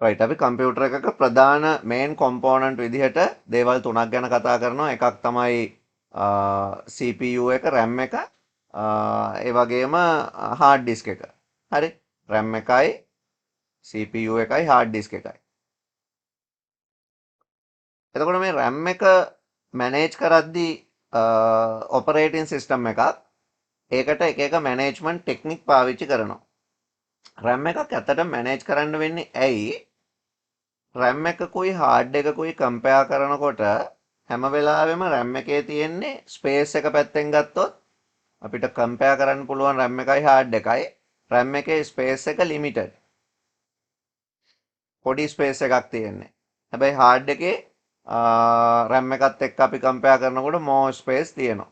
Right අපි computer එකක ප්‍රධාන මේන් කොම්පෝනන්ට් විදිහට දේවල් තුනක් ගැන කතා කරනවා. එකක් තමයි CPU එක, RAM එක, ඒ වගේම හાર્ඩ් ඩිස්ක් එක. හරි. RAM එකයි, CPU එකයි, හાર્ඩ් ඩිස්ක් එකයි. එතකොට මේ RAM එක මැනේජ් කරද්දී ඔපරේටින් සිස්ටම් එකක් ඒකට එක එක මැනේජ්මන්ට් ටෙක්නික් පාවිච්චි කරනවා. RAM එකක් ඇත්තට මැනේජ් කරන්න වෙන්නේ ඇයි? RAM එකකුයි හાર્ඩ් එකකුයි කම්පෙයාර් කරනකොට හැම වෙලාවෙම RAM එකේ තියෙන්නේ ස්පේස් එක පැත්තෙන් ගත්තොත් අපිට කම්පෙයාර් කරන්න පුළුවන් RAM එකයි හાર્ඩ් එකයි. RAM එකේ ස්පේස් එක ලිමිටඩ්. පොඩි ස්පේස් එකක් තියෙන්නේ. හැබැයි හાર્ඩ් එකේ RAM එකත් එක්ක අපි කම්පෙයාර් කරනකොට more ස්පේස් තියෙනවා.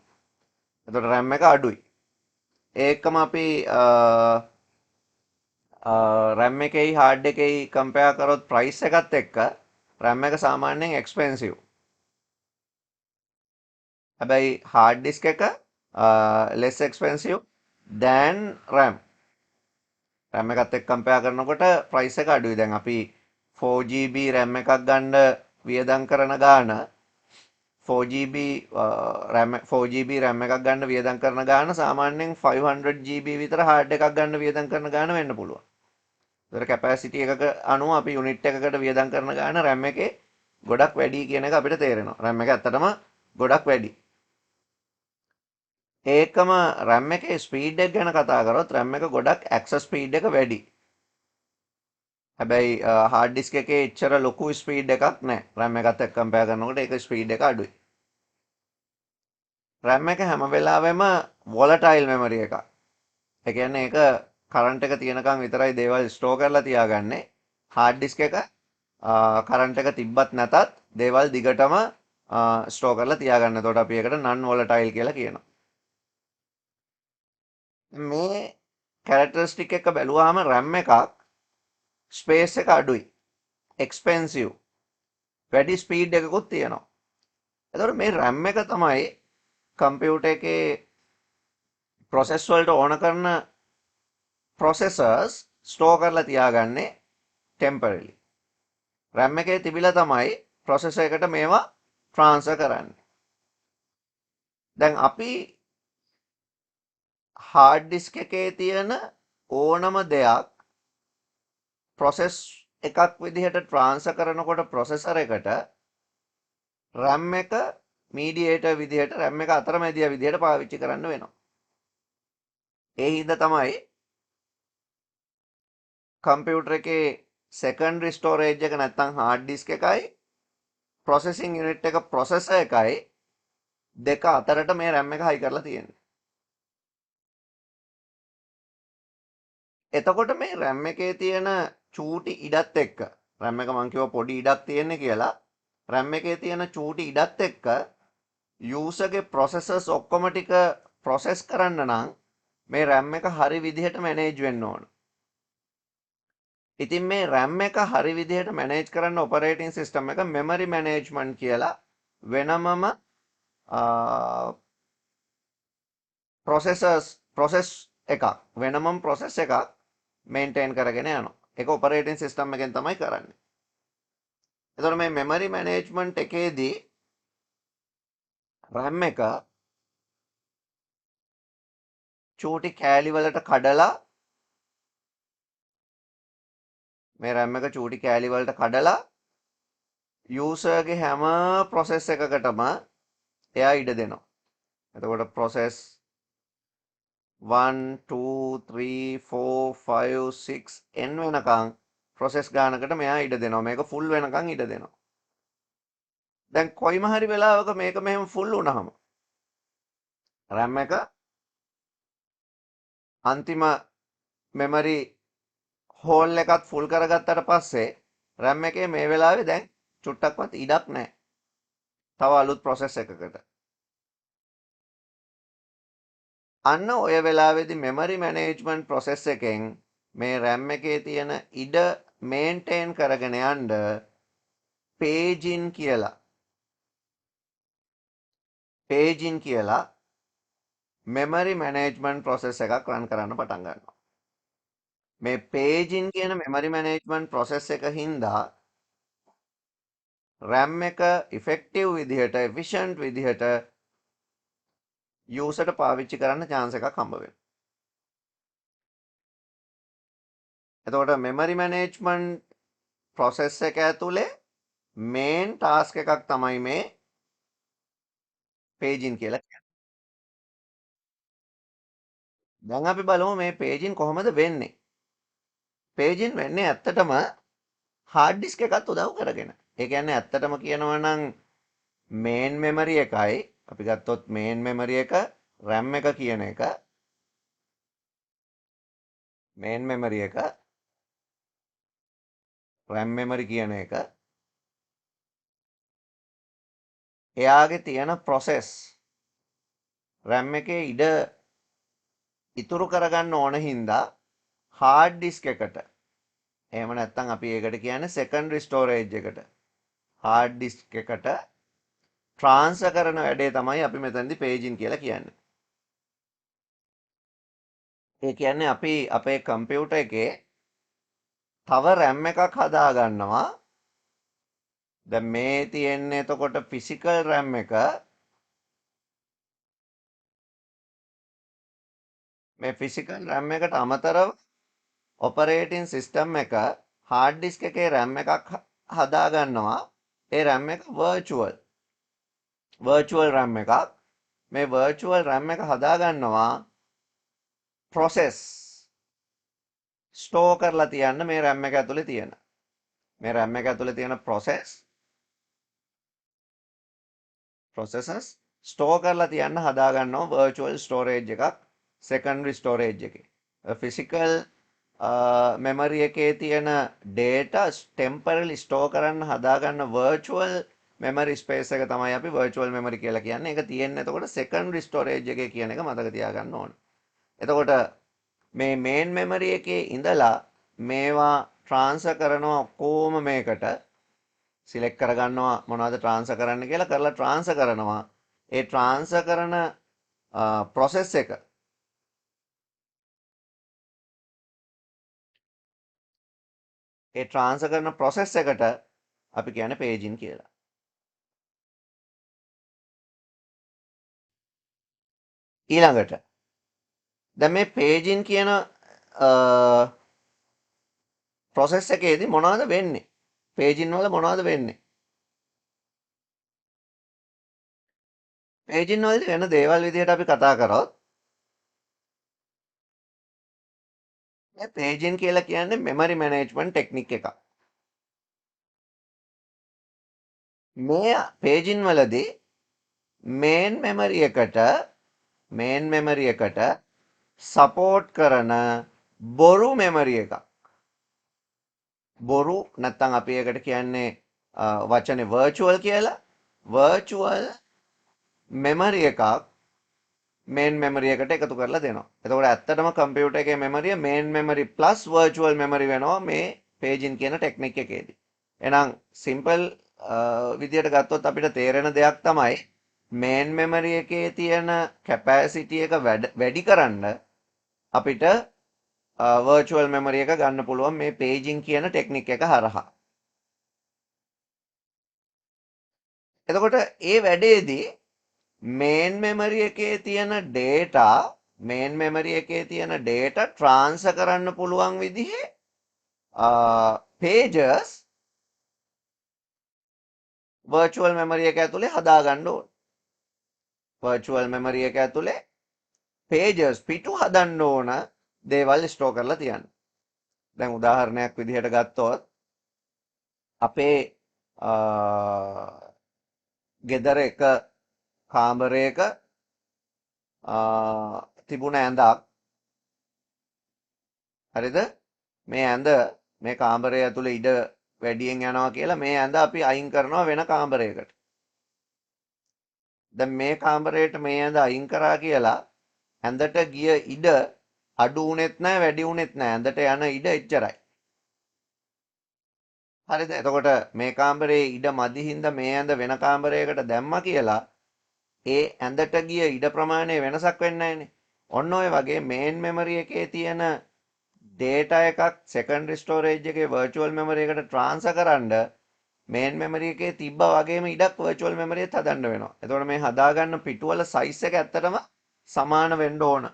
එතකොට RAM එක අඩුයි. ඒකම අපි RAM එකයි හાર્ඩ් එකයි කම්පෙයාර් කරොත් ප්‍රයිස් එකත් එක්ක RAM එක සාමාන්‍යයෙන් එක්ස්පෙන්සිව්. හැබැයි හાર્ඩ් ඩිස්ක් එක less expensive than RAM. RAM එකත් එක්ක කම්පෙයාර් කරනකොට ප්‍රයිස් එක අඩුයි. දැන් අපි 4GB RAM එකක් ගන්න වියදම් කරන ගාන 4GB RAM එකක් ගන්න වියදම් කරන ගාන සාමාන්‍යයෙන් 500GB විතර හાર્ඩ් එකක් ගන්න වියදම් කරන ගාන වෙන්න පුළුවන්. ඒතර කැපැසිටි එකක අනුව අපි යුනිට් එකකට වියදම් කරන ගාන RAM එකේ ගොඩක් වැඩි කියන එක අපිට තේරෙනවා. RAM එක ඇත්තටම ගොඩක් වැඩි. ඒකම RAM එකේ ස්පීඩ් එක ගැන කතා කරොත් RAM එක ගොඩක් ඇක්සස් ස්පීඩ් එක වැඩි. හැබැයි හાર્ඩ් ඩිස්ක් එකේ එච්චර ලොකු ස්පීඩ් එකක් නැහැ. RAM එකත් එක්ක කම්පෙයාර් කරනකොට ඒක ස්පීඩ් එක අඩුයි. RAM එක හැම වෙලාවෙම volatile memory එකක්. ඒ කියන්නේ ඒක කරන්ට් එක තියෙනකන් විතරයි දේවල් ස්ටෝර් කරලා තියාගන්නේ. හાર્ඩ් ඩිස්ක් එක කරන්ට් එක තිබ්බත් නැතත් දේවල් දිගටම ස්ටෝර් කරලා තියාගන්න. එතකොට අපි ඒකට non volatile කියලා කියනවා. මේ කැරක්ටරිස්ටික් එක බැලුවාම RAM එකක් ස්පේස් එක අඩුයි. එක්ස්පෙන්සිව්. වැඩි ස්පීඩ් එකකුත් තියෙනවා. එතකොට මේ RAM එක තමයි කම්පියුටර් එකේ ප්‍රොසෙස් වලට ඕන කරන processors ස්ටෝර් කරලා තියාගන්නේ temporarily. RAM එකේ තිබිලා තමයි processor එකට මේවා transfer කරන්නේ. දැන් අපි hard disk එකේ තියෙන ඕනම දෙයක් process එකක් විදිහට transfer කරනකොට processor එකට RAM එක mediator විදිහට RAM එක අතරමැදියා විදිහට පාවිච්චි කරන්න වෙනවා. ඒ හින්දා තමයි කම්පියුටර් එකේ secondary storage එක නැත්නම් hard disk එකයි processing unit එක processor එකයි දෙක අතරට මේ RAM එක හයි කරලා තියෙන්නේ. එතකොට මේ RAM එකේ තියෙන චූටි ඉඩත් එක්ක RAM එක මං කිව්වා පොඩි ඉඩක් තියෙන්නේ කියලා. RAM එකේ තියෙන චූටි ඉඩත් එක්ක user ගේ processors ඔක්කොම ටික process කරන්න නම් මේ RAM එක හරි විදිහට manage වෙන්න ඕන. ඉතින් මේ RAM එක හරි විදිහට manage කරන්න operating system එක memory management කියලා වෙනමම process එකක් වෙනමම process එකක් maintain කරගෙන යනවා. ඒක operating system එකෙන් තමයි කරන්නේ. එතකොට මේ memory management එකේදී RAM එක චූටි කෑලි වලට කඩලා මේ RAM එක චූටි කෑලි වලට කඩලා user ගේ හැම process එකකටම එයා ඉඩ දෙනවා. එතකොට process 1 2 3 4 5 6 n වෙනකන් process ගානකට මෙයා ඉඩ දෙනවා. මේක full වෙනකන් ඉඩ දෙනවා. දැන් කොයිම හරි වෙලාවක මේක මෙහෙම full වුණාම RAM එක අන්තිම memory හෝල් එකත් ෆුල් කරගත්තට පස්සේ RAM එකේ මේ වෙලාවේ දැන් චුට්ටක්වත් ඉඩක් නැහැ. තව අලුත් process එකකට. අන්න ඔය වෙලාවේදී memory management process එකෙන් මේ RAM එකේ තියෙන ඉඩ maintain කරගෙන යන්න paging කියලා memory management process එකක් run කරන්න පටන් ගන්නවා. මේ පේජින් කියන මෙමරි මැනේජ්මන්ට් ප්‍රොසෙස් එක හින්දා RAM එක ඉෆෙක්ටිව් විදිහට එෆිෂන්ට් විදිහට යූසර්ට පාවිච්චි කරන්න chance එකක් හම්බ වෙනවා. එතකොට මෙමරි මැනේජ්මන්ට් ප්‍රොසෙස් එක ඇතුලේ මේන් ටාස්ක් එකක් තමයි මේ පේජින් කියලා කියන්නේ. දැන් අපි බලමු මේ පේජින් කොහොමද වෙන්නේ. පේජින් වෙන්නේ ඇත්තටම හાર્ඩ් ඩිස්ක් එකත් උදව් කරගෙන. ඒ කියන්නේ ඇත්තටම කියනවා නම් මේන් මෙමරි එකයි අපි ගත්තොත් මේන් මෙමරි එක RAM එක කියන එක මේන් මෙමරි එක RAM මෙමරි කියන එක එයාගේ තියෙන ප්‍රොසෙස් RAM එකේ ඉඩ ඉතුරු කරගන්න ඕන හින්දා හાર્ඩ් ඩිස්ක් එකට එහෙම නැත්නම් අපි ඒකට කියන්නේ සෙකන්ඩරි ස්ටෝරේජ් එකට හાર્ඩ් ඩිස්ක් එකට ට්‍රාන්ස්ෆර් කරන වැඩේ තමයි අපි මෙතනදී පේජින් කියලා කියන්නේ. ඒ කියන්නේ අපි අපේ කම්පියුටර් එකේ තව RAM එකක් හදා ගන්නවා. දැන් මේ තියෙන්නේ එතකොට ෆිසිකල් RAM එක. මේ ෆිසිකල් RAM එකට අමතරව ඔපරේටින් සිස්ටම් එක හાર્ඩ් ඩිස්ක් එකේ RAM එකක් හදා ගන්නවා. ඒ RAM එක වර්චුවල් RAM එකක්. මේ වර්චුවල් RAM එක හදා ගන්නවා ප්‍රොසෙස් ස්ටෝර් කරලා තියන්න මේ RAM එක ඇතුලේ තියෙන. මේ RAM එක ඇතුලේ තියෙන processes ස්ටෝර් කරලා තියන්න හදා ගන්නවා virtual storage එකක් secondary storage එකේ. physical memory එකේ තියෙන data temporarily store කරන්න හදා ගන්න virtual memory space එක තමයි අපි virtual memory කියලා කියන්නේ. ඒක තියෙන්නේ එතකොට secondary storage එකේ කියන එක මතක තියාගන්න ඕන. එතකොට මේ main memory එකේ ඉඳලා මේවා transfer කරනවා ඔක්කොම මේකට සිලෙක්ට් කරගන්නවා මොනවද ට්‍රාන්ස්ෆර් කරන්න කියලා කරලා ට්‍රාන්ස්ෆර් කරනවා. ඒ ට්‍රාන්ස්ෆර් කරන process එක ඒ ට්‍රාන්ස්ෆර් කරන process එකට අපි කියන්නේ පේජින් කියලා. ඊළඟට දැන් මේ පේජින් කියන process එකේදී මොනවද වෙන්නේ? පේජින් වල මොනවද වෙන්නේ? පේජින් වලදී වෙන දේවල් විදිහට අපි කතා කරොත් මේ පේජින් කියලා කියන්නේ මෙමරි මැනේජ්මන්ට් ටෙක්නික් එකක්. මේ පේජින් වලදී මේන් මෙමරි එකට සපෝට් කරන බොරු මෙමරි එකක්. බොරු නැත්තම් අපි ඒකට කියන්නේ වචනේ වර්චුවල් කියලා. වර්චුවල් මෙමරි එකක් මේන් මෙමරි එකට එකතු කරලා දෙනවා. එතකොට ඇත්තටම කම්පියුටර් එකේ මෙමරිය මේන් මෙමරි ප්ලස් වර්චුවල් මෙමරි වෙනවා මේ පේජින් කියන ටෙක්නික් එකේදී. එහෙනම් සිම්පල් විදියට ගත්තොත් අපිට තේරෙන දෙයක් තමයි මේන් මෙමරි එකේ තියෙන කැපැසිටි එක වැඩි කරන්න අපිට වර්චුවල් මෙමරි එක ගන්න පුළුවන් මේ පේජින් කියන ටෙක්නික් එක හරහා. එතකොට ඒ වැඩේදී මේන් මෙමරි එකේ තියෙන ඩේටා ට්‍රාන්ස්ෆර් කරන්න පුළුවන් විදිහේ pages virtual memory එක ඇතුලේ හදා ගන්න ඕන. virtual memory එක ඇතුලේ pages පිටු හදන්න ඕන දේවල් ස්ටෝර් කරලා තියන්න. දැන් උදාහරණයක් විදිහට ගත්තොත් අපේ ගෙදර එක කාමරයක තිබුණ ඇඳක් හරිද? මේ ඇඳ මේ කාමරය ඇතුලේ ඉඩ වැඩියෙන් යනවා කියලා මේ ඇඳ අපි අයින් කරනවා වෙන කාමරයකට. දැන් මේ කාමරයට මේ ඇඳ අයින් කරා කියලා ඇඳට ගිය ඉඩ අඩු වුණෙත් නැහැ වැඩි වුණෙත් නැහැ. ඇඳට යන ඉඩ එච්චරයි. හරිද? එතකොට මේ කාමරේ ඉඩ මදි හින්දා මේ ඇඳ වෙන කාමරයකට දැම්මා කියලා ඒ ඇඳට ගිය ඉඩ ප්‍රමාණය වෙනසක් වෙන්නේ නැහැනේ. ඔන්න ඔය වගේ මේන් මෙමරි එකේ තියෙන data එකක් secondary storage එකේ virtual memory එකට transfer කරන්න main memory එකේ තිබ්බ වගේම ඉඩක් virtual memory එකත් හදන්න වෙනවා. එතකොට මේ හදාගන්න පිටුවල size එක ඇත්තටම සමාන වෙන්න ඕන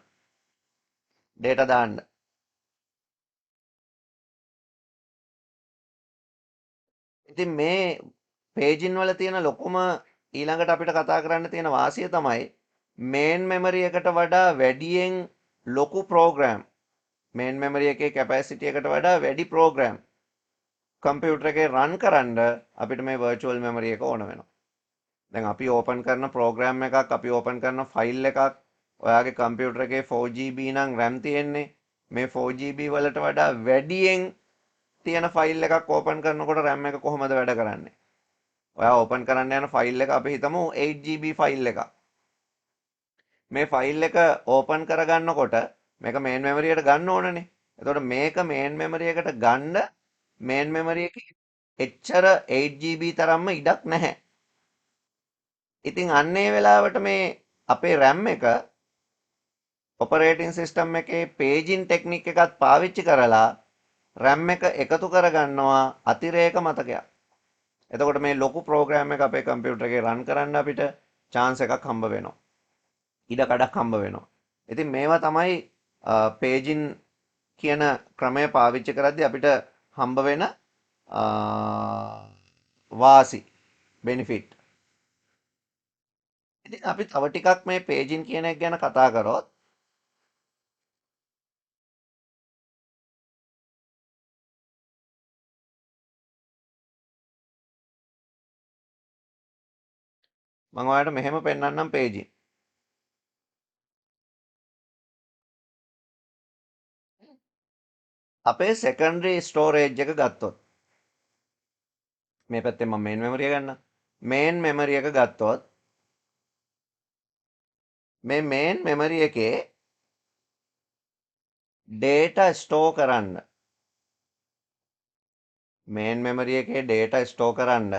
data දාන්න. ඉතින් මේ paging වල තියෙන ලොකුම ඊළඟට අපිට කතා කරන්න තියෙන වාසිය තමයි main memory එකට වඩා වැඩියෙන් ලොකු program main memory එකේ capacity එකට වඩා වැඩි program කම්පියුටර් එකේ run කරන්න අපිට මේ virtual memory එක ඕන වෙනවා. දැන් අපි open කරන program එකක් අපි open කරන file එකක් ඔයාගේ කම්පියුටර් එකේ 4GB නම් RAM තියෙන්නේ. මේ 4GB වලට වඩා වැඩියෙන් තියෙන ෆයිල් එකක් ඕපන් කරනකොට RAM එක කොහොමද වැඩ කරන්නේ? ඔයා ඕපන් කරන්න යන ෆයිල් එක අපි හිතමු 8GB ෆයිල් එකක්. මේ ෆයිල් එක ඕපන් කරගන්නකොට මේක මේන් මෙමරි එකට ගන්න ඕනනේ. එතකොට මේක මේන් මෙමරි එකට ගන්න මේන් මෙමරි එකේ එච්චර 8GB තරම්ම ඉඩක් නැහැ. ඉතින් අන්න ඒ වෙලාවට මේ අපේ RAM එක ඔපරේටින් සිස්ටම් එකේ පේජින් ටෙක්නික් එකත් පාවිච්චි කරලා RAM එක එකතු කරගන්නවා අතිරේක මතකයක්. එතකොට මේ ලොකු ප්‍රෝග්‍රෑම් එක අපේ කම්පියුටර් එකේ රන් කරන්න අපිට chance එකක් හම්බ වෙනවා. ඉඩ කඩක් හම්බ වෙනවා. ඉතින් මේවා තමයි පේජින් කියන ක්‍රමය පාවිච්චි කරද්දී අපිට හම්බ වෙන වාසි benefit. ඉතින් අපි තව ටිකක් මේ පේජින් කියන එක ගැන කතා කරොත් මම ඔයාලට මෙහෙම පෙන්නන්නම් පේජින්. අපේ secondary storage එක ගත්තොත් මේ පැත්තෙන් මම main memory එක ගන්නම්. main memory එක ගත්තොත් මේ main memory එකේ data store කරන්න main memory එකේ data store කරන්න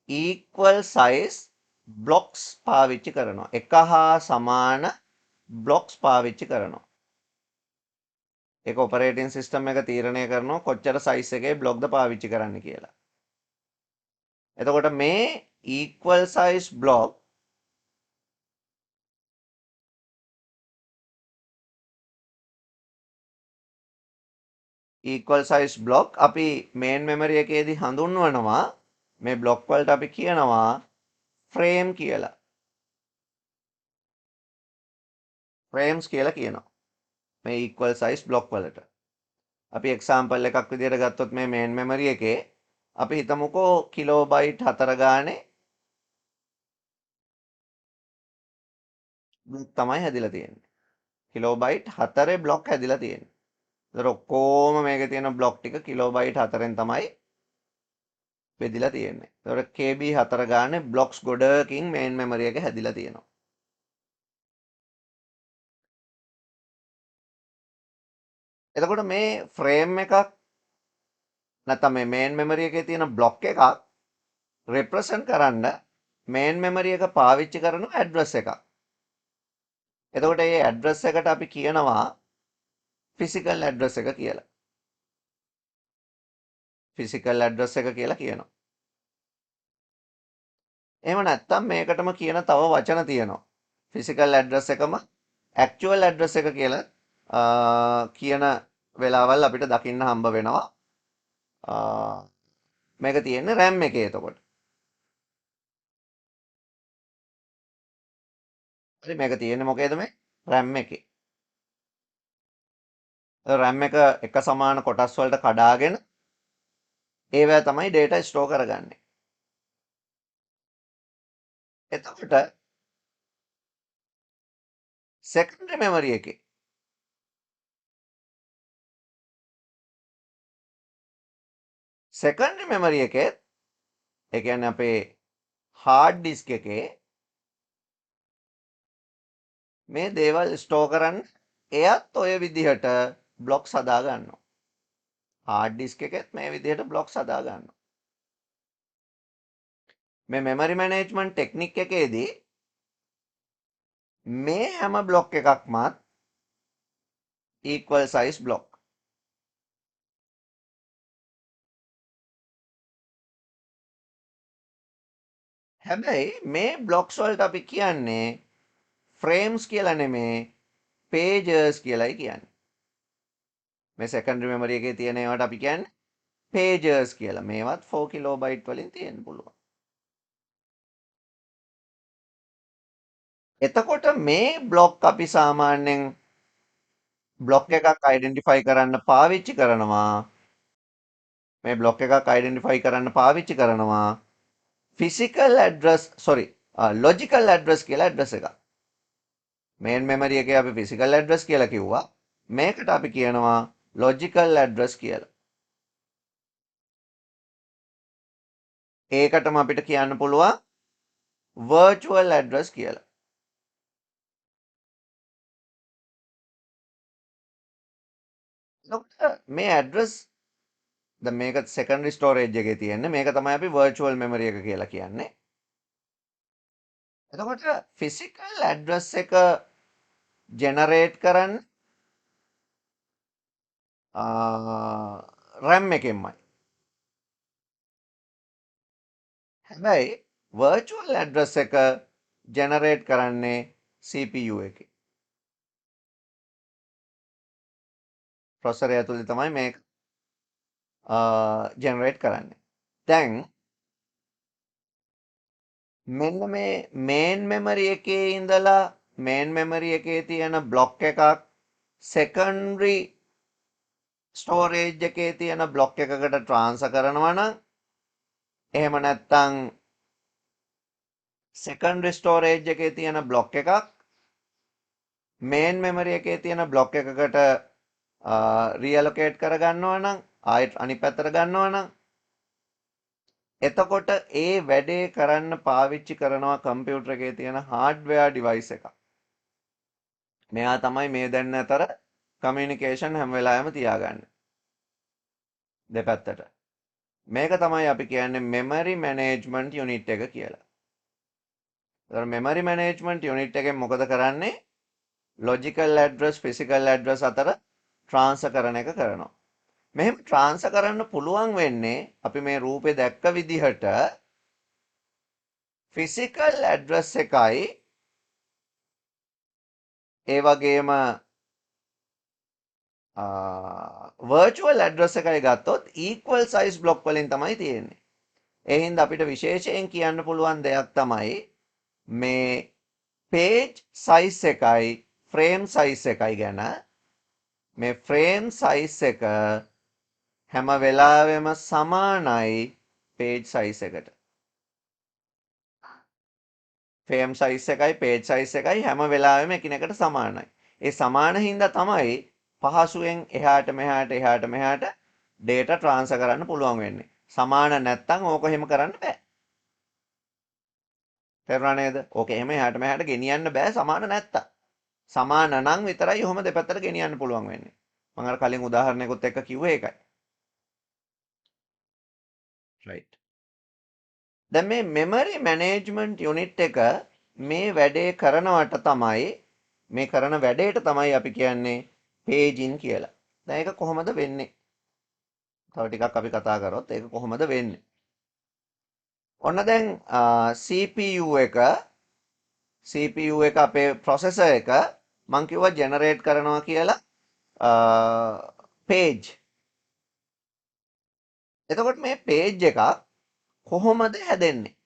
equal size blocks පාවිච්චි කරනවා. එක හා සමාන blocks පාවිච්චි කරනවා. ඒක operating system එක තීරණය කරනවා කොච්චර size එකේ block ද පාවිච්චි කරන්න කියලා. එතකොට මේ equal size block equal size block අපි main memory එකේදී හඳුන්වනවා මේ block වලට අපි කියනවා frame කියලා. frames කියලා කියනවා. මේ equal size block වලට. අපි example එකක් විදිහට ගත්තොත් මේ main memory එකේ අපි හිතමුකෝ කිලෝබයිට් 4 ගානේ block තමයි හැදිලා තියෙන්නේ. කිලෝබයිට් 4 block හැදිලා තියෙන්නේ. ඒතර ඔක්කොම මේකේ තියෙන block ටික කිලෝබයිට් 4ෙන් තමයි බෙදිලා තියෙන්නේ. ඒතර KB 4 ගානේ blocks ගොඩකින් main memory එක හැදිලා තියෙනවා. එතකොට මේ frame එකක් නැත්නම් මේ main memory එකේ තියෙන block එකක් represent කරන්න main memory එක පාවිච්චි කරන address එකක්. එතකොට මේ address එකට අපි කියනවා physical address එක කියලා. physical address එක කියලා කියනවා. එහෙම නැත්නම් මේකටම කියන තව වචන තියෙනවා. physical address එකම actual address එක කියලා කියන වෙලාවල් අපිට දකින්න හම්බ වෙනවා. මේක තියෙන්නේ RAM එකේ එතකොට. හරි මේක තියෙන්නේ මොකේද මේ RAM එකේ. RAM එක එක සමාන කොටස් වලට කඩාගෙන ඒවැ තමයි data store කරගන්නේ. එතකොට secondary memory එකේ secondary memory එකේ ඒ කියන්නේ අපේ hard disk එකේ මේ දේවල් ස්ටෝර් කරන්න එයත් ඔය විදිහට බ්ලොක්ස් හදා ගන්නවා. hard disk එකෙත් මේ විදිහට බ්ලොක්ස් හදා ගන්නවා. මේ memory management technique එකේදී මේ හැම බ්ලොක් එකක්මත් equal size block. හැබැයි මේ බ්ලොක්ස් වලට අපි කියන්නේ ෆ්‍රේම්ස් කියලා නෙමේ pages කියලායි කියන්නේ. මේ secondary memory එකේ තියෙන ඒවාට අපි කියන්නේ pages කියලා. මේවත් 4 kilobyte වලින් තියෙන්න පුළුවන්. එතකොට මේ බ්ලොක් අපි සාමාන්‍යයෙන් බ්ලොක් එකක් අයිඩෙන්ටිෆයි කරන්න පාවිච්චි කරනවා. මේ බ්ලොක් එකක් අයිඩෙන්ටිෆයි කරන්න පාවිච්චි කරනවා physical address sorry logical address කියලා ඇඩ්‍රස් එකක්. මේන් මෙමරි එකේ අපි ෆිසිකල් ඇඩ්‍රස් කියලා කිව්වා. මේකට අපි කියනවා ලොජිකල් ඇඩ්‍රස් කියලා. ඒකටම අපිට කියන්න පුළුවන් virtual address කියලා. එතකොට මේ ඇඩ්‍රස් දැන් මේක secondary storage එකේ තියෙන්නේ. මේක තමයි අපි virtual memory එක කියලා කියන්නේ. එතකොට physical address එක generate කරන්න RAM එකෙන්මයි. හැබැයි virtual address එක generate කරන්නේ CPU එකේ. processor ඇතුලේ තමයි මේක generate කරන්නේ. දැන් මෙන්න මේ main memory එකේ ඉඳලා main memory එකේ තියෙන block එකක් secondary storage එකේ තියෙන block එකකට transfer කරනවා නම් එහෙම නැත්නම් secondary storage එකේ තියෙන block එකක් main memory එකේ තියෙන block එකකට reallocate කරගන්නවා නම් ආයෙත් අනිත් පැත්තට ගන්නවා නම් එතකොට ඒ වැඩේ කරන්න පාවිච්චි කරනවා කම්පියුටර් එකේ තියෙන hardware device එකක්. මෙයා තමයි මේ දැන් අතර communication හැම වෙලාවෙම තියාගන්නේ. දෙපැත්තට. මේක තමයි අපි කියන්නේ memory management unit එක කියලා. ඒතර memory management unit එකෙන් මොකද කරන්නේ? logical address physical address අතර transfer කරන එක කරනවා. මෙහෙම transfer කරන්න පුළුවන් වෙන්නේ අපි මේ රූපේ දැක්ක විදිහට physical address එකයි ඒ වගේම virtual address එකයි ගත්තොත් equal size block වලින් තමයි තියෙන්නේ. ඒ හින්දා අපිට විශේෂයෙන් කියන්න පුළුවන් දෙයක් තමයි මේ page size එකයි frame size එකයි ගැන. මේ frame size එක හැම වෙලාවෙම සමානයි page size එකට. frame size එකයි page size එකයි හැම වෙලාවෙම එකිනෙකට සමානයි. ඒ සමාන හින්දා තමයි පහසුවෙන් එහාට මෙහාට data transfer කරන්න පුළුවන් වෙන්නේ. සමාන නැත්තම් ඕක එහෙම කරන්න බෑ. තේරුණා නේද? ඕක එහෙම එහාට මෙහාට ගෙනියන්න බෑ සමාන නැත්තම්. සමාන නම් විතරයි ඔහොම දෙපැත්තට ගෙනියන්න පුළුවන් වෙන්නේ. මම අර කලින් උදාහරණයකුත් එක්ක කිව්වේ ඒකයි. right. දැන් මේ memory management unit එක මේ වැඩේ කරනවට තමයි මේ කරන වැඩේට තමයි අපි කියන්නේ paging කියලා. දැන් ඒක කොහොමද වෙන්නේ? තව ටිකක් අපි කතා කරොත් ඒක කොහොමද වෙන්නේ? ඔන්න දැන් CPU එක අපේ processor එක මං කිව්වා generate කරනවා කියලා page. එතකොට මේ page එකක් කොහොමද හැදෙන්නේ?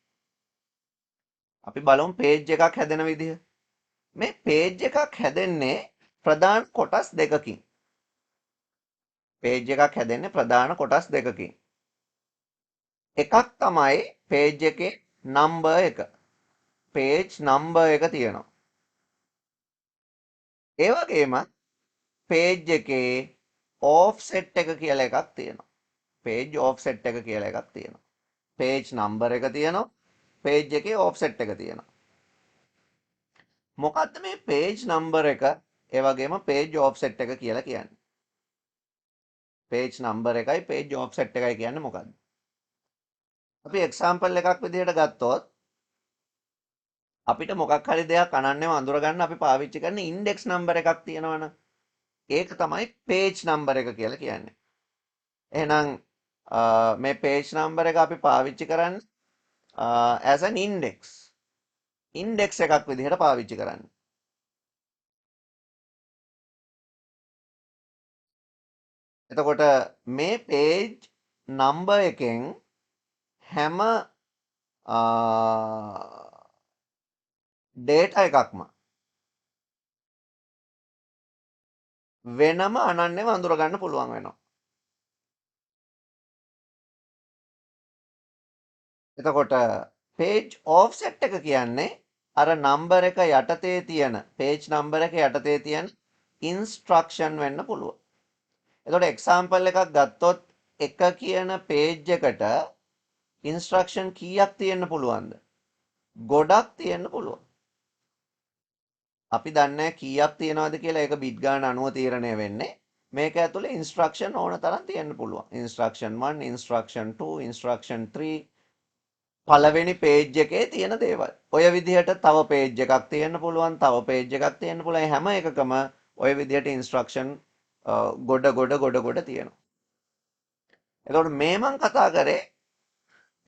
අපි බලමු page එකක් හැදෙන විදිහ. මේ page එකක් හැදෙන්නේ ප්‍රධාන කොටස් දෙකකින්. page එකක් හැදෙන්නේ ප්‍රධාන කොටස් දෙකකින්. එකක් තමයි page එකේ number එක. page number එක තියෙනවා. ඒ වගේම page එකේ offset එක කියලා එකක් තියෙනවා. page offset එක කියලා එකක් තියෙනවා. page number එක තියෙනවා. page එකේ offset එක තියෙනවා. මොකද්ද මේ page number එක ඒ වගේම page offset එක කියලා කියන්නේ? page number එකයි page offset එකයි කියන්නේ මොකද්ද? අපි example එකක් විදිහට ගත්තොත් අපිට මොකක් හරි දෙයක් අනන්‍යව අඳුර ගන්න අපි පාවිච්චි කරන index number එකක් තියෙනවනේ. ඒක තමයි page number එක කියලා කියන්නේ. එහෙනම් මේ page number එක අපි පාවිච්චි කරන්නේ as an index එකක් විදිහට පාවිච්චි කරන්න. එතකොට මේ page number එකෙන් හැම data එකක්ම වෙනම අනන්‍යව අඳුරගන්න පුළුවන් වෙනවා. එතකොට page offset එක කියන්නේ අර number එක යටතේ තියෙන page number එක යටතේ තියෙන instruction වෙන්න පුළුවන්. එතකොට example එකක් ගත්තොත් 1 කියන page එකට instruction කීයක් තියෙන්න පුළුවන්ද? ගොඩක් තියෙන්න පුළුවන්. අපි දන්නේ කීයක් තියෙනවද කියලා ඒක bit ගන්න අනුව තීරණය වෙන්නේ. මේක ඇතුලේ instruction ඕන තරම් තියෙන්න පුළුවන්. instruction 1, instruction 2, instruction 3 පළවෙනි page එකේ තියෙන දේවල්. ඔය විදිහට තව page එකක් තියෙන්න පුළුවන්, තව page එකක් තියෙන්න පුළුවන්. හැම එකකම ඔය විදිහට instruction ගොඩ තියෙනවා. එතකොට මේ මම කතා කරේ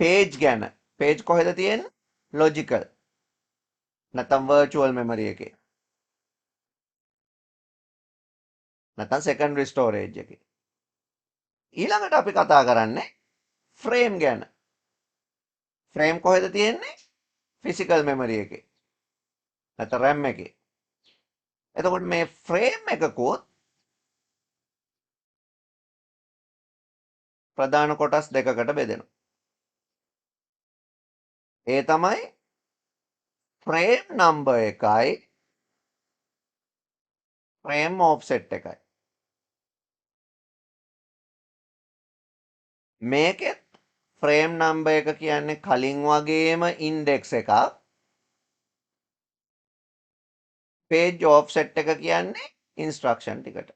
page ගැන. page කොහෙද තියෙන්නේ? logical. නැත්නම් virtual memory එකේ. නැත්නම් secondary storage එකේ. ඊළඟට අපි කතා කරන්නේ frame ගැන. frame කොහෙද තියෙන්නේ? physical memory එකේ. නැත්නම් RAM එකේ. එතකොට මේ frame එකකුත් ප්‍රධාන කොටස් දෙකකට බෙදෙනවා. ඒ තමයි frame number එකයි frame offset එකයි. මේකෙත් frame number එක කියන්නේ කලින් වගේම index එකක්. page offset එක කියන්නේ instruction ටිකට.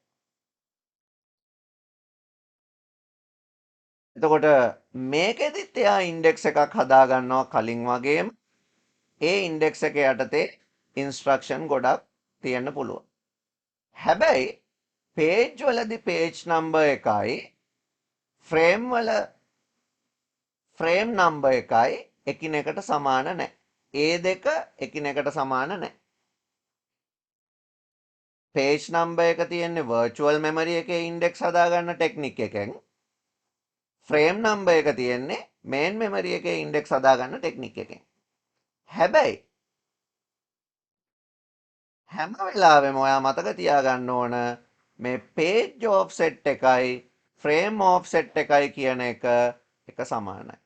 එතකොට මේකෙදිත් එයා index එකක් හදා ගන්නවා කලින් වගේම. ඒ index එක යටතේ instruction ගොඩක් තියෙන්න පුළුවන්. හැබැයි page වලදී page number එකයි frame වල frame number එකයි එකිනෙකට සමාන නැහැ. ඒ දෙක එකිනෙකට සමාන නැහැ. page number එක තියෙන්නේ virtual memory එකේ index හදාගන්න ටෙක්නික් එකෙන්. frame number එක තියෙන්නේ main memory එකේ index හදාගන්න ටෙක්නික් එකෙන්. හැබැයි හැම වෙලාවෙම ඔයා මතක තියාගන්න ඕන මේ page offset එකයි frame offset එකයි කියන එක සමානයි.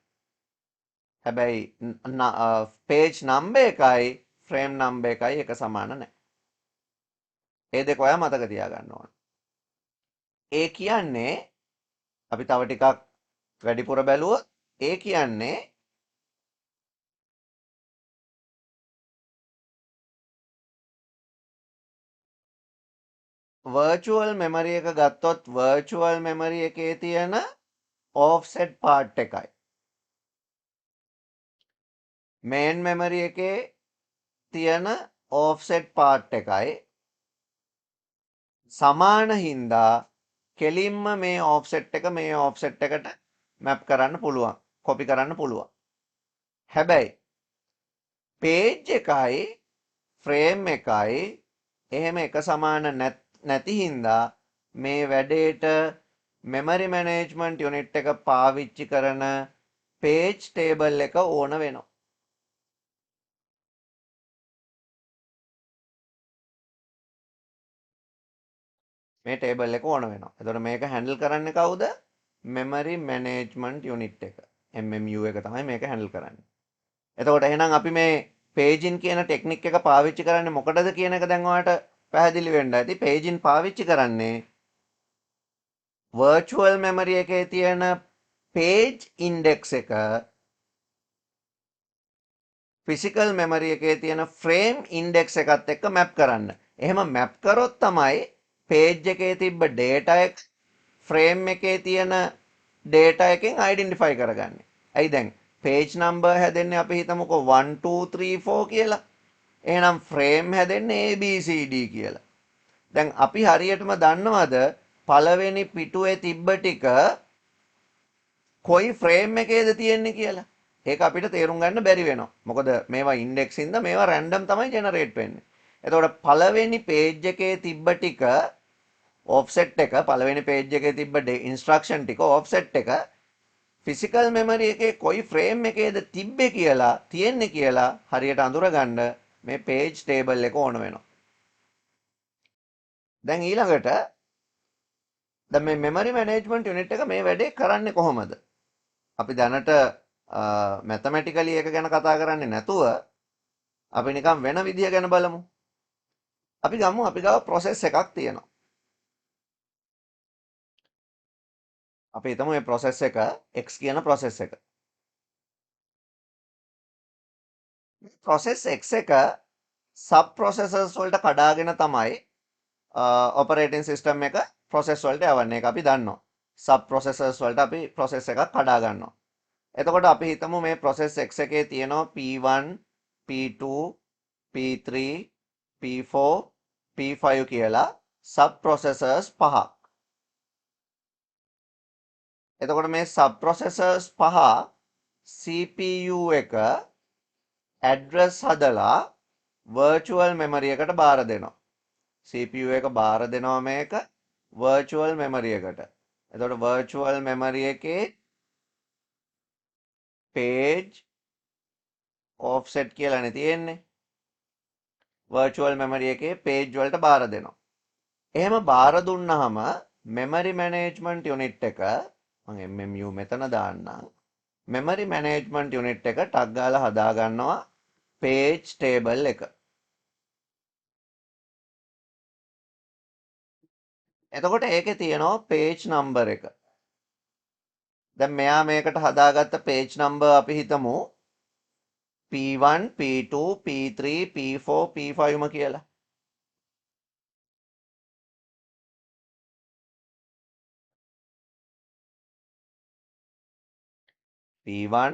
හැබැයි page number එකයි frame number එකයි එක සමාන නැහැ. ඒ දෙක ඔයා මතක තියාගන්න ඕන. ඒ කියන්නේ අපි තව ටිකක් වැඩිපුර බැලුවොත් ඒ කියන්නේ virtual memory එක ගත්තොත් virtual memory එකේ තියෙන offset part එකයි main memory එකේ තියෙන offset part එකයි සමාන හින්දා කෙලින්ම මේ offset එක මේ offset එකට map කරන්න පුළුවන් copy කරන්න පුළුවන්. හැබැයි page එකයි frame එකයි එහෙම එක සමාන නැති හින්දා මේ වැඩේට memory management unit එක පාවිච්චි කරන page table එක ඕන වෙනවා. මේ table එක ඕන වෙනවා. එතකොට මේක handle කරන්නේ කවුද? memory management unit එක. MMU එක තමයි මේක handle කරන්නේ. එතකොට එහෙනම් අපි මේ paging කියන ටෙක්නික් එක පාවිච්චි කරන්නේ මොකටද කියන එක දැන් ඔයාලට පැහැදිලි වෙන්න ඇති. paging පාවිච්චි කරන්නේ virtual memory එකේ තියෙන page index එක physical memory එකේ තියෙන frame index එකත් එක්ක map කරන්න. එහෙම map කරොත් තමයි page එකේ තිබ්බ data එක frame එකේ තියෙන data එකෙන් identify කරගන්නේ. ඇයි දැන් page number හැදෙන්නේ අපි හිතමුකෝ 1 2 3 4 කියලා. එහෙනම් frame හැදෙන්නේ ABCD කියලා. දැන් අපි හරියටම දන්නවද පළවෙනි පිටුවේ තිබ්බ ටික කොයි frame එකේද තියෙන්නේ කියලා? ඒක අපිට තේරුම් ගන්න බැරි වෙනවා. මොකද මේවා ඉන්ඩෙක්ස් හින්දා මේවා රැන්ඩම් තමයි ජෙනරේට් වෙන්නේ. එතකොට පළවෙනි පේජ් එකේ තිබ්බ ටික ඔෆ්සෙට් එක පළවෙනි පේජ් එකේ තිබ්බ ඉන්ස්ට්‍රක්ෂන් ටික ඔෆ්සෙට් එක ෆිසිකල් මෙමරි එකේ කොයි ෆ්‍රේම් එකේද තිබ්බේ කියලා තියෙන්නේ කියලා හරියට අඳුරගන්න මේ පේජ් ටේබල් එක ඕන වෙනවා. දැන් ඊළඟට දැන් මේ මෙමරි මැනේජ්මන්ට් යුනිට් එක මේ වැඩේ කරන්නේ කොහොමද? අපි දැනට මැතමැටිකලි එක ගැන කතා කරන්නේ නැතුව අපි නිකන් වෙන විදිය ගැන බලමු. අපි ගමු අපි ගාව process එකක් තියෙනවා. අපි හිතමු මේ process එක x කියන process එක. process x එක sub processors වලට කඩාගෙන තමයි operating system එක process වලට යවන්නේ. ඒක අපි දන්නවා. sub processors වලට අපි process එකක් කඩා ගන්නවා. එතකොට අපි හිතමු මේ process x එකේ තියෙනවා P1, P2, P3, P4, P5 කියලා sub processors පහක්. එතකොට මේ sub processors පහ CPU එක address හදලා virtual memory එකට බාර දෙනවා. CPU එක බාර දෙනවා මේක virtual memory එකට. එතකොට virtual memory එකේ page offset කියලානේ තියෙන්නේ. virtual memory එකේ page වලට බාර දෙනවා. එහෙම බාර දුන්නාම memory management unit එක මම MMU මෙතන දාන්නම්. memory management unit එක ටක් ගාලා හදා ගන්නවා page table එක. එතකොට ඒකේ තියෙනවා page number එක. දැන් මෙයා මේකට හදාගත්ත page number අපි හිතමු P1, P2, P3, P4, P5 කියලා. P1,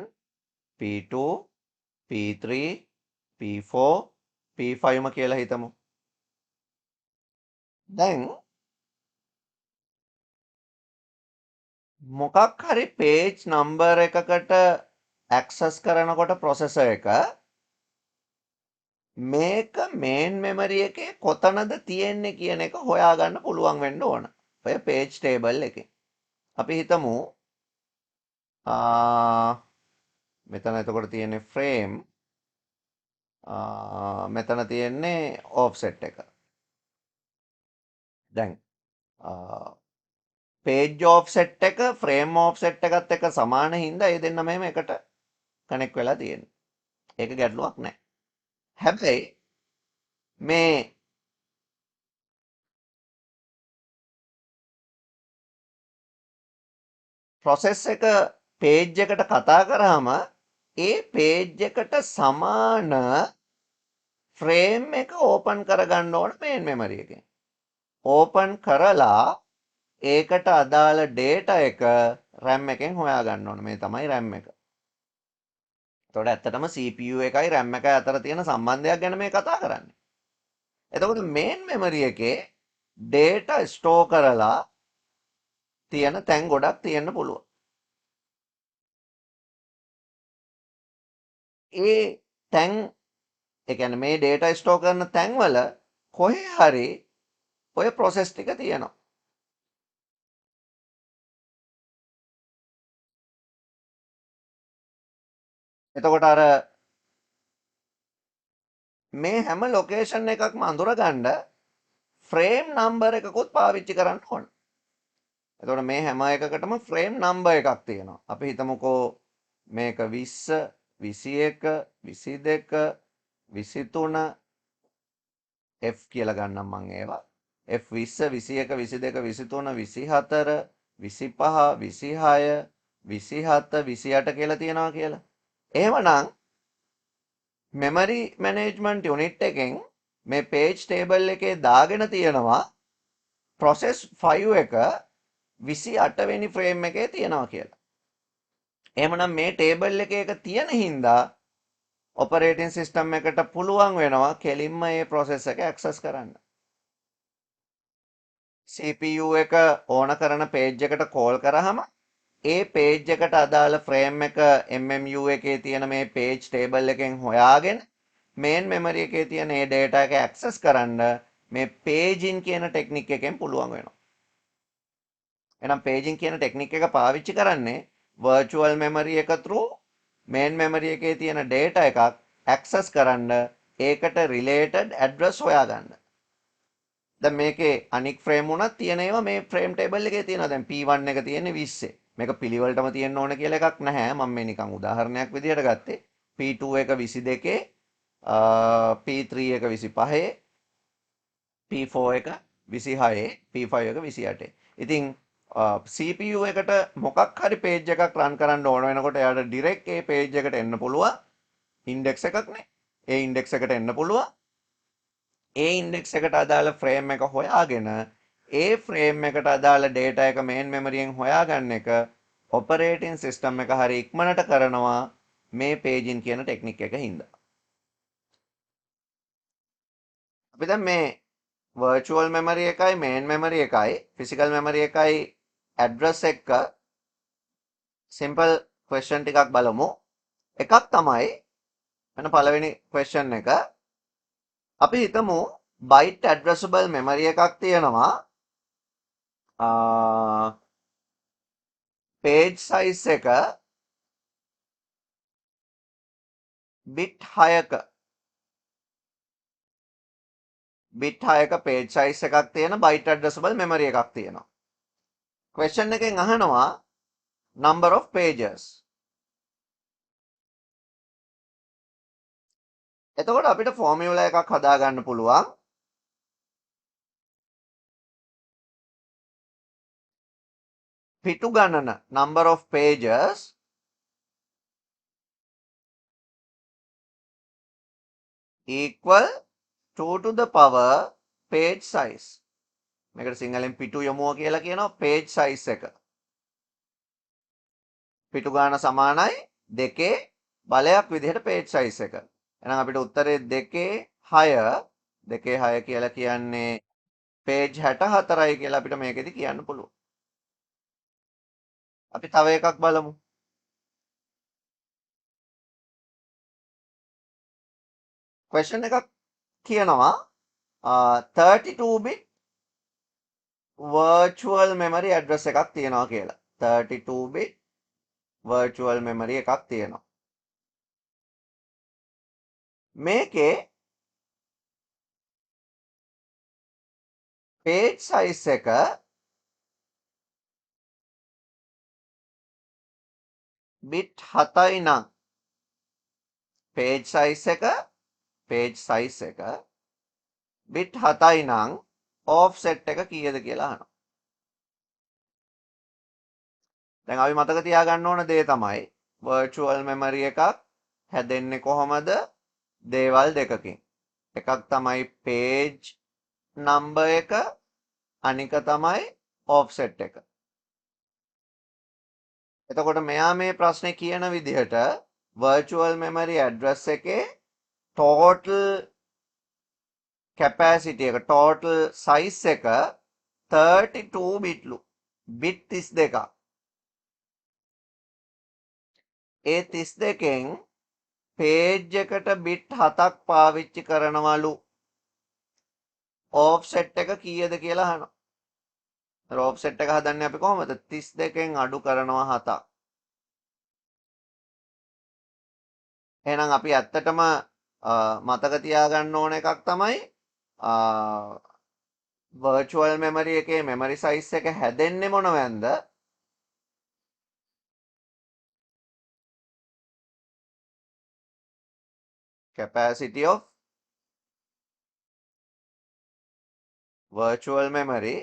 P2, P3, P4, P5 කියලා හිතමු. දැන් මොකක් හරි page number එකකට access කරනකොට processor එක මේක main memory එකේ කොතනද තියෙන්නේ කියන එක හොයාගන්න පුළුවන් වෙන්න ඕන. ඔය page table එකේ. අපි හිතමු මෙතන එතකොට තියෙන්නේ frame මෙතන තියෙන්නේ offset එක. දැන් page offset එක frame offset එකත් එක්ක සමාන හින්දා ඒ දෙන්න මෙහෙම එකට කනෙක්ට් වෙලා තියෙන්නේ. ඒක ගැටලුවක් නැහැ. හැබැයි මේ process එක page එකට කතා කරාම ඒ page එකට සමාන frame එක open කරගන්න ඕන main memory එකෙන්. open කරලා ඒකට අදාළ data එක RAM එකෙන් හොයාගන්න ඕන. මේ තමයි RAM එක. එතකොට ඇත්තටම CPU එකයි RAM එකයි අතර තියෙන සම්බන්ධයක් ගැන මේ කතා කරන්නේ. එතකොට main memory එකේ data store කරලා තියෙන තැන් ගොඩක් තියෙන්න පුළුවන්. ඒ තැන් ඒ කියන්නේ මේ data store කරන තැන්වල කොහේ හරි ඔය process ටික තියෙනවා. එතකොට අර මේ හැම ලොකේෂන් එකක්ම අඳුරගන්න ෆ්‍රේම් නම්බර් එකකුත් පාවිච්චි කරන්න ඕන. එතකොට මේ හැම එකකටම ෆ්‍රේම් නම්බර් එකක් තියෙනවා. අපි හිතමුකෝ මේක 20, 21, 22, 23 F කියලා ගන්නම් මං ඒවා. F20, 21, 22, 23, 24, 25, 26, 27, 28 කියලා තියෙනවා කියලා. එහෙමනම් මෙමරි මැනේජ්මන්ට් යුනිට් එකෙන් මේ page table එකේ දාගෙන තියෙනවා process 5 එක 28 වෙනි frame එකේ තියෙනවා කියලා. එහෙමනම් මේ table එකේ එක තියෙන හින්දා operating system එකට පුළුවන් වෙනවා කෙලින්ම මේ process එක access කරන්න. CPU එක ඕන කරන page එකට call කරාම ඒ පේජ් එකට අදාළ ෆ්‍රේම් එක MMU එකේ තියෙන මේ පේජ් ටේබල් එකෙන් හොයාගෙන මේන් මෙමරි එකේ තියෙන ඒ ඩේටා එක ඇක්සස් කරන්න මේ පේජින් කියන ටෙක්නික් එකෙන් පුළුවන් වෙනවා. එහෙනම් පේජින් කියන ටෙක්නික් එක පාවිච්චි කරන්නේ virtual memory එක through main memory එකේ තියෙන data එකක් access කරන්න ඒකට related address හොයාගන්න. දැන් මේකේ අනික් ෆ්‍රේම් උනත් තියෙන ඒවා මේ ෆ්‍රේම් ටේබල් එකේ තියෙනවා. දැන් P1 එක තියෙන්නේ 20. මේක පිළිවෙලටම තියෙන්න ඕන කියලා එකක් නැහැ. මම මේ නිකන් උදාහරණයක් විදිහට ගත්තේ. P2 එක 22, P3 එක 25, P4 එක 26, P5 එක 28. ඉතින් CPU එකට මොකක් හරි පේජ් එකක් රන් කරන්න ඕන වෙනකොට එයාට ඩිරෙක්ට් ඒ පේජ් එකට එන්න පුළුවන්. ඉන්ඩෙක්ස් එකක්නේ. ඒ ඉන්ඩෙක්ස් එකට එන්න පුළුවන්. ඒ ඉන්ඩෙක්ස් එකට අදාළ ෆ්‍රේම් එක හොයාගෙන ඒ ෆ්‍රේම් එකට අදාළ ඩේටා එක මේන් මෙමරියෙන් හොයාගන්න එක ඔපරේටින් සිස්ටම් එක හරි ඉක්මනට කරනවා මේ පේජින් කියන ටෙක්නික් එක හින්දා. අපි දැන් මේ virtual memory එකයි main memory එකයි physical memory එකයි address එක simple question ටිකක් බලමු. එකක් තමයි එන පළවෙනි question එක. අපි හිතමු byte addressable memory එකක් තියෙනවා. page size එක bit 6ක page size එකක් තියෙන byte addressable memory එකක් තියෙනවා. question එකෙන් අහනවා number of pages. එතකොට අපිට ෆෝමියුලා එකක් හදාගන්න පුළුවන්. පිටු ගණන number of pages equal 2 to the power page size. මේකට සිංහලෙන් පිටු යමුව කියලා කියනවා page size එක. පිටු ගාන සමානයි 2 බලයක් විදිහට page size එක. එහෙනම් අපිට උත්තරේ 2 6 කියලා කියන්නේ page 64යි කියලා අපිට මේකෙදි කියන්න පුළුවන්. අපි තව එකක් බලමු. question එකක් කියනවා 32 bit virtual memory address එකක් තියෙනවා කියලා. 32 bit virtual memory එකක් තියෙනවා. මේකේ page size එක bit 7යි නම් page size එක bit 7යි නම් offset එක කීයද කියලා අහනවා. දැන් අපි මතක තියාගන්න ඕන දේ තමයි virtual memory එකක් හැදෙන්නේ කොහොමද? දේවල් දෙකකින්. එකක් තමයි page number එක, අනික තමයි offset එක. එතකොට මෙයා මේ ප්‍රශ්නේ කියන විදිහට virtual memory address එකේ total capacity එක total size එක 32 bitලු. bit 32ක්. ඒ 32කින් page එකට bit 7ක් පාවිච්චි කරනවලු. offset එක කීයද කියලා අහනවා. offset එක හදන්නේ අපි කොහොමද? 32කින් අඩු කරනවා 7ක්. එහෙනම් අපි ඇත්තටම මතක තියාගන්න ඕන එකක් තමයි virtual memory එකේ memory size එක හැදෙන්නේ මොනවෙන්ද? capacity of virtual memory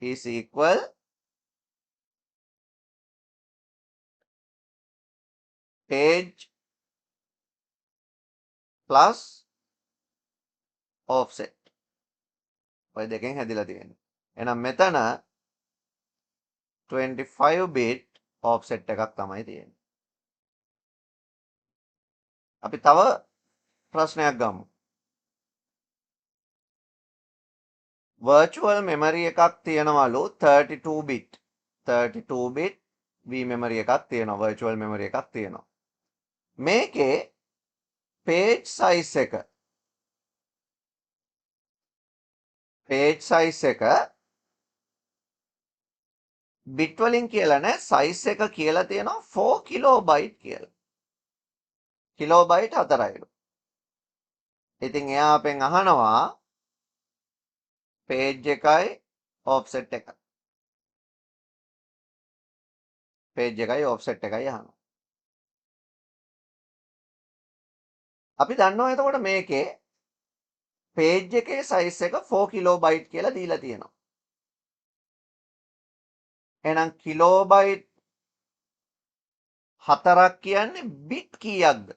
is equal page plus offset. ඔය දෙකෙන් හැදිලා තියෙන්නේ. එහෙනම් මෙතන 25 bit offset එකක් තමයි තියෙන්නේ. අපි තව ප්‍රශ්නයක් ගමු. virtual memory එකක් තියෙනවලු 32 bit. 32 bit V memory එකක් තියෙනවා, virtual memory එකක් තියෙනවා. මේකේ page size එක bit වලින් කියලා නැහැ, size එක කියලා තියෙනවා 4 kilobyte කියලා. kilobyte 4යිලු. ඉතින් එයා අපෙන් අහනවා page එකයි offset එකයි. page එකයි offset එකයි අහනවා. අපි දන්නවා එතකොට මේකේ page එකේ size එක 4 kilobyte කියලා දීලා තියෙනවා. එහෙනම් kilobyte 4ක් කියන්නේ bit කීයක්ද?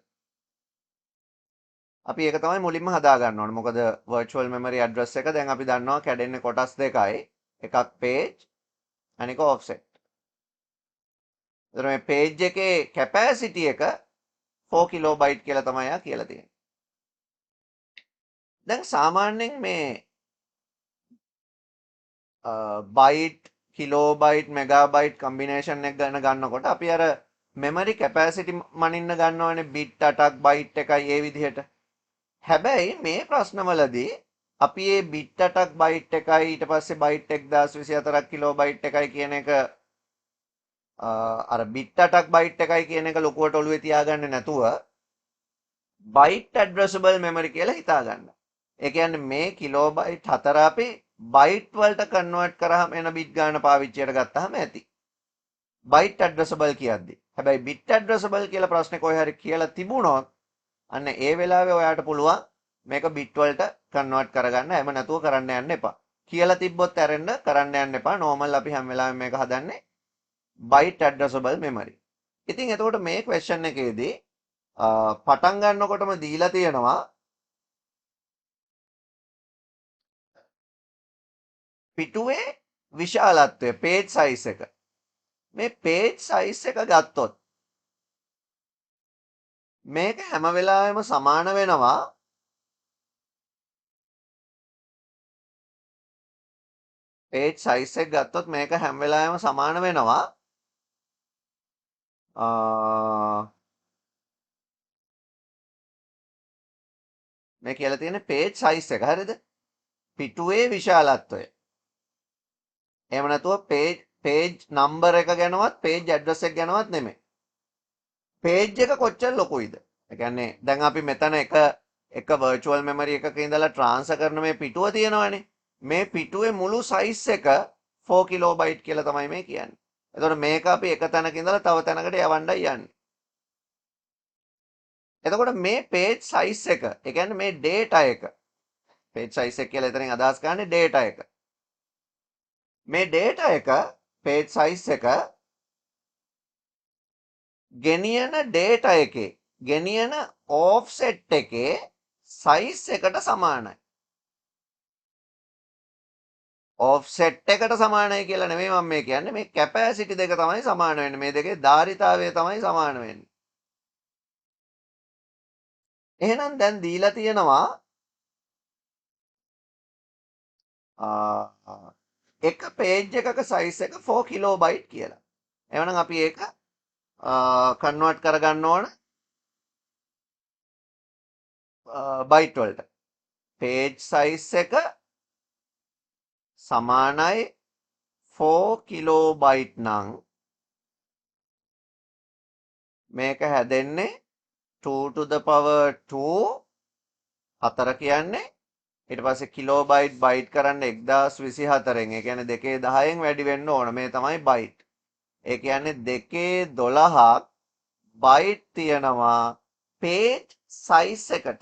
අපි ඒක තමයි මුලින්ම හදා ගන්න ඕනේ. මොකද virtual memory address එක දැන් අපි දන්නවා කැඩෙන්නේ කොටස් දෙකයි. එකක් page අනික offset. එතකොට මේ page එකේ capacity එක 4 kilobyte කියලා තමයි ආ කියලා තියෙන්නේ. දැන් සාමාන්‍යයෙන් මේ byte, kilobyte, megabyte combination එක ගන්නකොට අපි අර memory capacity මනින්න ගන්නවනේ bit 8ක් byte එකයි ඒ විදිහට. හැබැයි මේ ප්‍රශ්නවලදී අපි මේ bit 8ක් byte එකයි ඊට පස්සේ byte 1024ක් kilobyte එකයි කියන එක අර bit 8ක් byte එකයි කියන එක ලොකුවට ඔළුවේ තියාගන්නේ නැතුව byte addressable memory කියලා හිතාගන්න. ඒ කියන්නේ මේ kilobyte 4 අපි byte වලට convert කරාම එන bit ගාන පාවිච්චියට ගත්තාම ඇති. byte addressable කියද්දි. හැබැයි bit addressable කියලා ප්‍රශ්නේ කොහේ හරි කියලා තිබුණොත් අන්න ඒ වෙලාවේ ඔයාට පුළුවන් මේක bit වලට convert කරගන්න. එහෙම නැතුව කරන්න යන්න එපා. කියලා තිබ්බොත් ඇරෙන්න කරන්න යන්න එපා. normal අපි හැම වෙලාවෙම මේක හදන්නේ byte addressable memory. ඉතින් එතකොට මේ question එකේදී පටන් ගන්නකොටම දීලා තියෙනවා පිටුවේ විශාලත්වය page size එක. මේ page size එක ගත්තොත් මේක හැම වෙලාවෙම සමාන වෙනවා page size එක ගත්තොත් මේක හැම වෙලාවෙම සමාන වෙනවා මේ කියලා තියෙන page size එක හරියද? පිටුවේ විශාලත්වය. එහෙම නැතුව page number එක ගැනවත් page address එක ගැනවත් නෙමෙයි. page එක කොච්චර ලොකුයිද? ඒ කියන්නේ දැන් අපි මෙතන එක virtual memory එකක ඉඳලා transfer කරන මේ පිටුව තියෙනවනේ. මේ පිටුවේ මුළු size එක 4 kilobyte කියලා තමයි මේ කියන්නේ. එතකොට මේක අපි එක තැනක ඉඳලා තව තැනකට යවන්නයි යන්නේ. එතකොට මේ page size එක, ඒ කියන්නේ මේ data එක, page size එක කියලා එතනින් අදහස් කරන්නේ data එක. මේ data එක page size එක ගෙනියන data එකේ ගෙනියන offset එකේ size එකට සමානයි. offset එකට සමානයි කියලා නෙමෙයි මම මේ කියන්නේ, මේ capacity දෙක තමයි සමාන වෙන්නේ. මේ දෙකේ ධාරිතාවය තමයි සමාන වෙන්නේ. එහෙනම් දැන් දීලා තියෙනවා එක page එකක size එක 4 kilobyte කියලා. එවනම් අපි ඒක convert කරගන්න ඕන byte වලට. page size එක සමානයි 4 kilobyte නම් මේක හැදෙන්නේ 2 to the power 2 4 කියන්නේ ඊට පස්සේ kilobyte byte කරන්න 1024න්, ඒ කියන්නේ 210න් වැඩි වෙන්න ඕන. මේ තමයි byte. ඒ කියන්නේ 212ක් byte තියෙනවා page size එකට.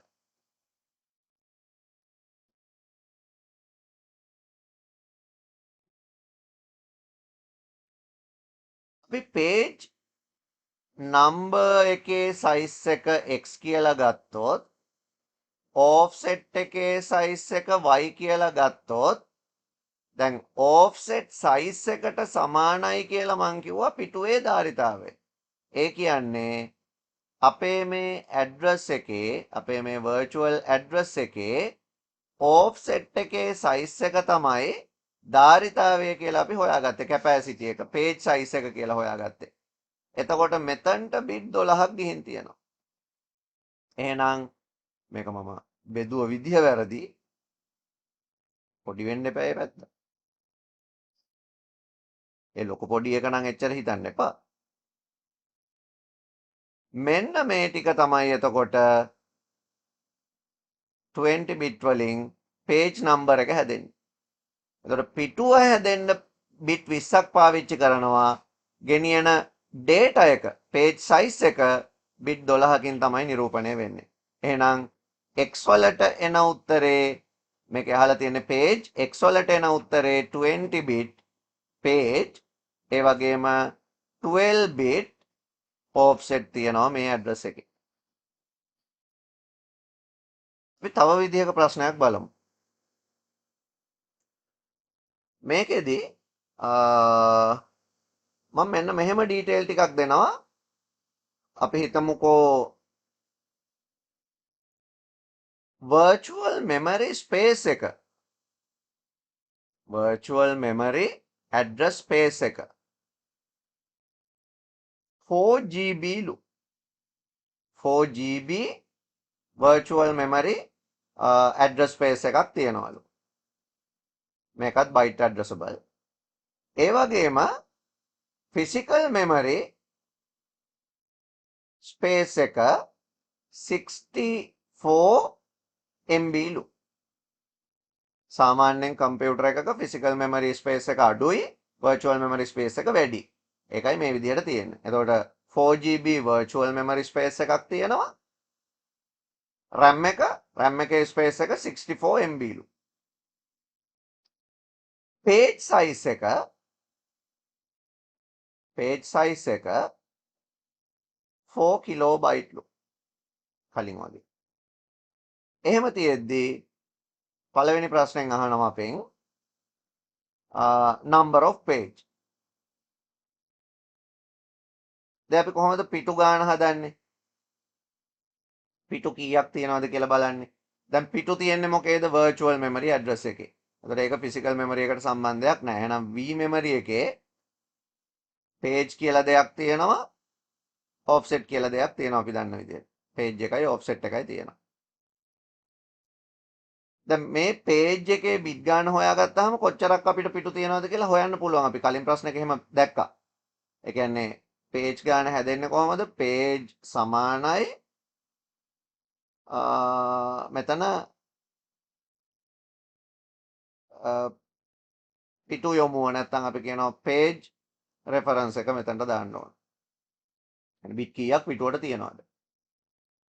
අපි page number එකේ size එක x කියලා ගත්තොත්, offset එකේ size එක y කියලා ගත්තොත්, දැන් offset size එකට සමානයි කියලා මං කිව්වා පිටුවේ ධාරිතාවය. ඒ කියන්නේ අපේ මේ address එකේ, අපේ මේ virtual address එකේ offset එකේ size එක තමයි ධාරිතාවය කියලා අපි හොයාගත්තේ කැපැසිටි එක page size එක කියලා හොයාගත්තේ. එතකොට මෙතනට bit 12ක් ගිහින් තියෙනවා. එහෙනම් මේක මම බෙදුව විදිහ වැරදි. පොඩි වෙන්න එපා මේ පැත්ත. ඒ ලොකු පොඩි එක නම් එච්චර හිතන්න එපා. මෙන්න මේ ටික තමයි එතකොට 20 bit වලින් page number එක හැදෙන්නේ. එතකොට පිටුව හැදෙන්න bit 20ක් පාවිච්චි කරනවා. ගෙනියන data එක page size එක bit 12කින් තමයි නිරූපණය වෙන්නේ. එහෙනම් x වලට එන උත්තරේ මේක අහලා තියෙන page x වලට එන උත්තරේ 20 bit page ඒ වගේම 12 bit offset තියෙනවා මේ address එකේ. අපි තව විදිහක ප්‍රශ්නයක් බලමු. මේකෙදි මම මෙන්න මෙහෙම ඩීටේල් ටිකක් දෙනවා. අපි හිතමුකෝ virtual memory space එක virtual memory address space එක 4GB ලු 4GB virtual memory address space එකක් තියෙනවලු. මේකත් byte addressable. ඒ වගේම physical memory space එක 64 MB ලු. සාමාන්‍යයෙන් කම්පියුටර් එකක physical memory space එක අඩුයි, virtual memory space එක වැඩි. ඒකයි මේ විදිහට තියෙන්නේ. එතකොට 4GB virtual memory space එකක් තියෙනවා. RAM එකේ space එක 64 MB ලු. page size එක 4 kilobyte ලු. කලින් වගේ. එහෙම තියෙද්දී පළවෙනි ප්‍රශ්නෙන් අහනවා අපෙන් number of page. දැන් අපි කොහොමද පිටු ගාන හදන්නේ? පිටු කීයක් තියෙනවද කියලා බලන්නේ. දැන් පිටු තියෙන්නේ මොකේද? virtual memory address එකේ. එතකොට ඒක physical memory එකට සම්බන්ධයක් නැහැ. එහෙනම් V memory එකේ page කියලා දෙයක් තියෙනවා, offset කියලා දෙයක් තියෙනවා අපි දන්න විදිහට. page එකයි offset එකයි තියෙනවා. දැන් මේ page එකේ bit ගාන හොයාගත්තාම කොච්චරක් අපිට පිටු තියෙනවද කියලා හොයන්න පුළුවන්. අපි කලින් ප්‍රශ්නයක එහෙම දැක්කා. ඒ කියන්නේ page ගාන හැදෙන්නේ කොහොමද? page සමානයි මෙතන පිටු යොමුව නැත්නම් අපි කියනවා page reference එක මෙතනට දාන්න ඕන. يعني bit කීයක් පිටුවට තියෙනවද?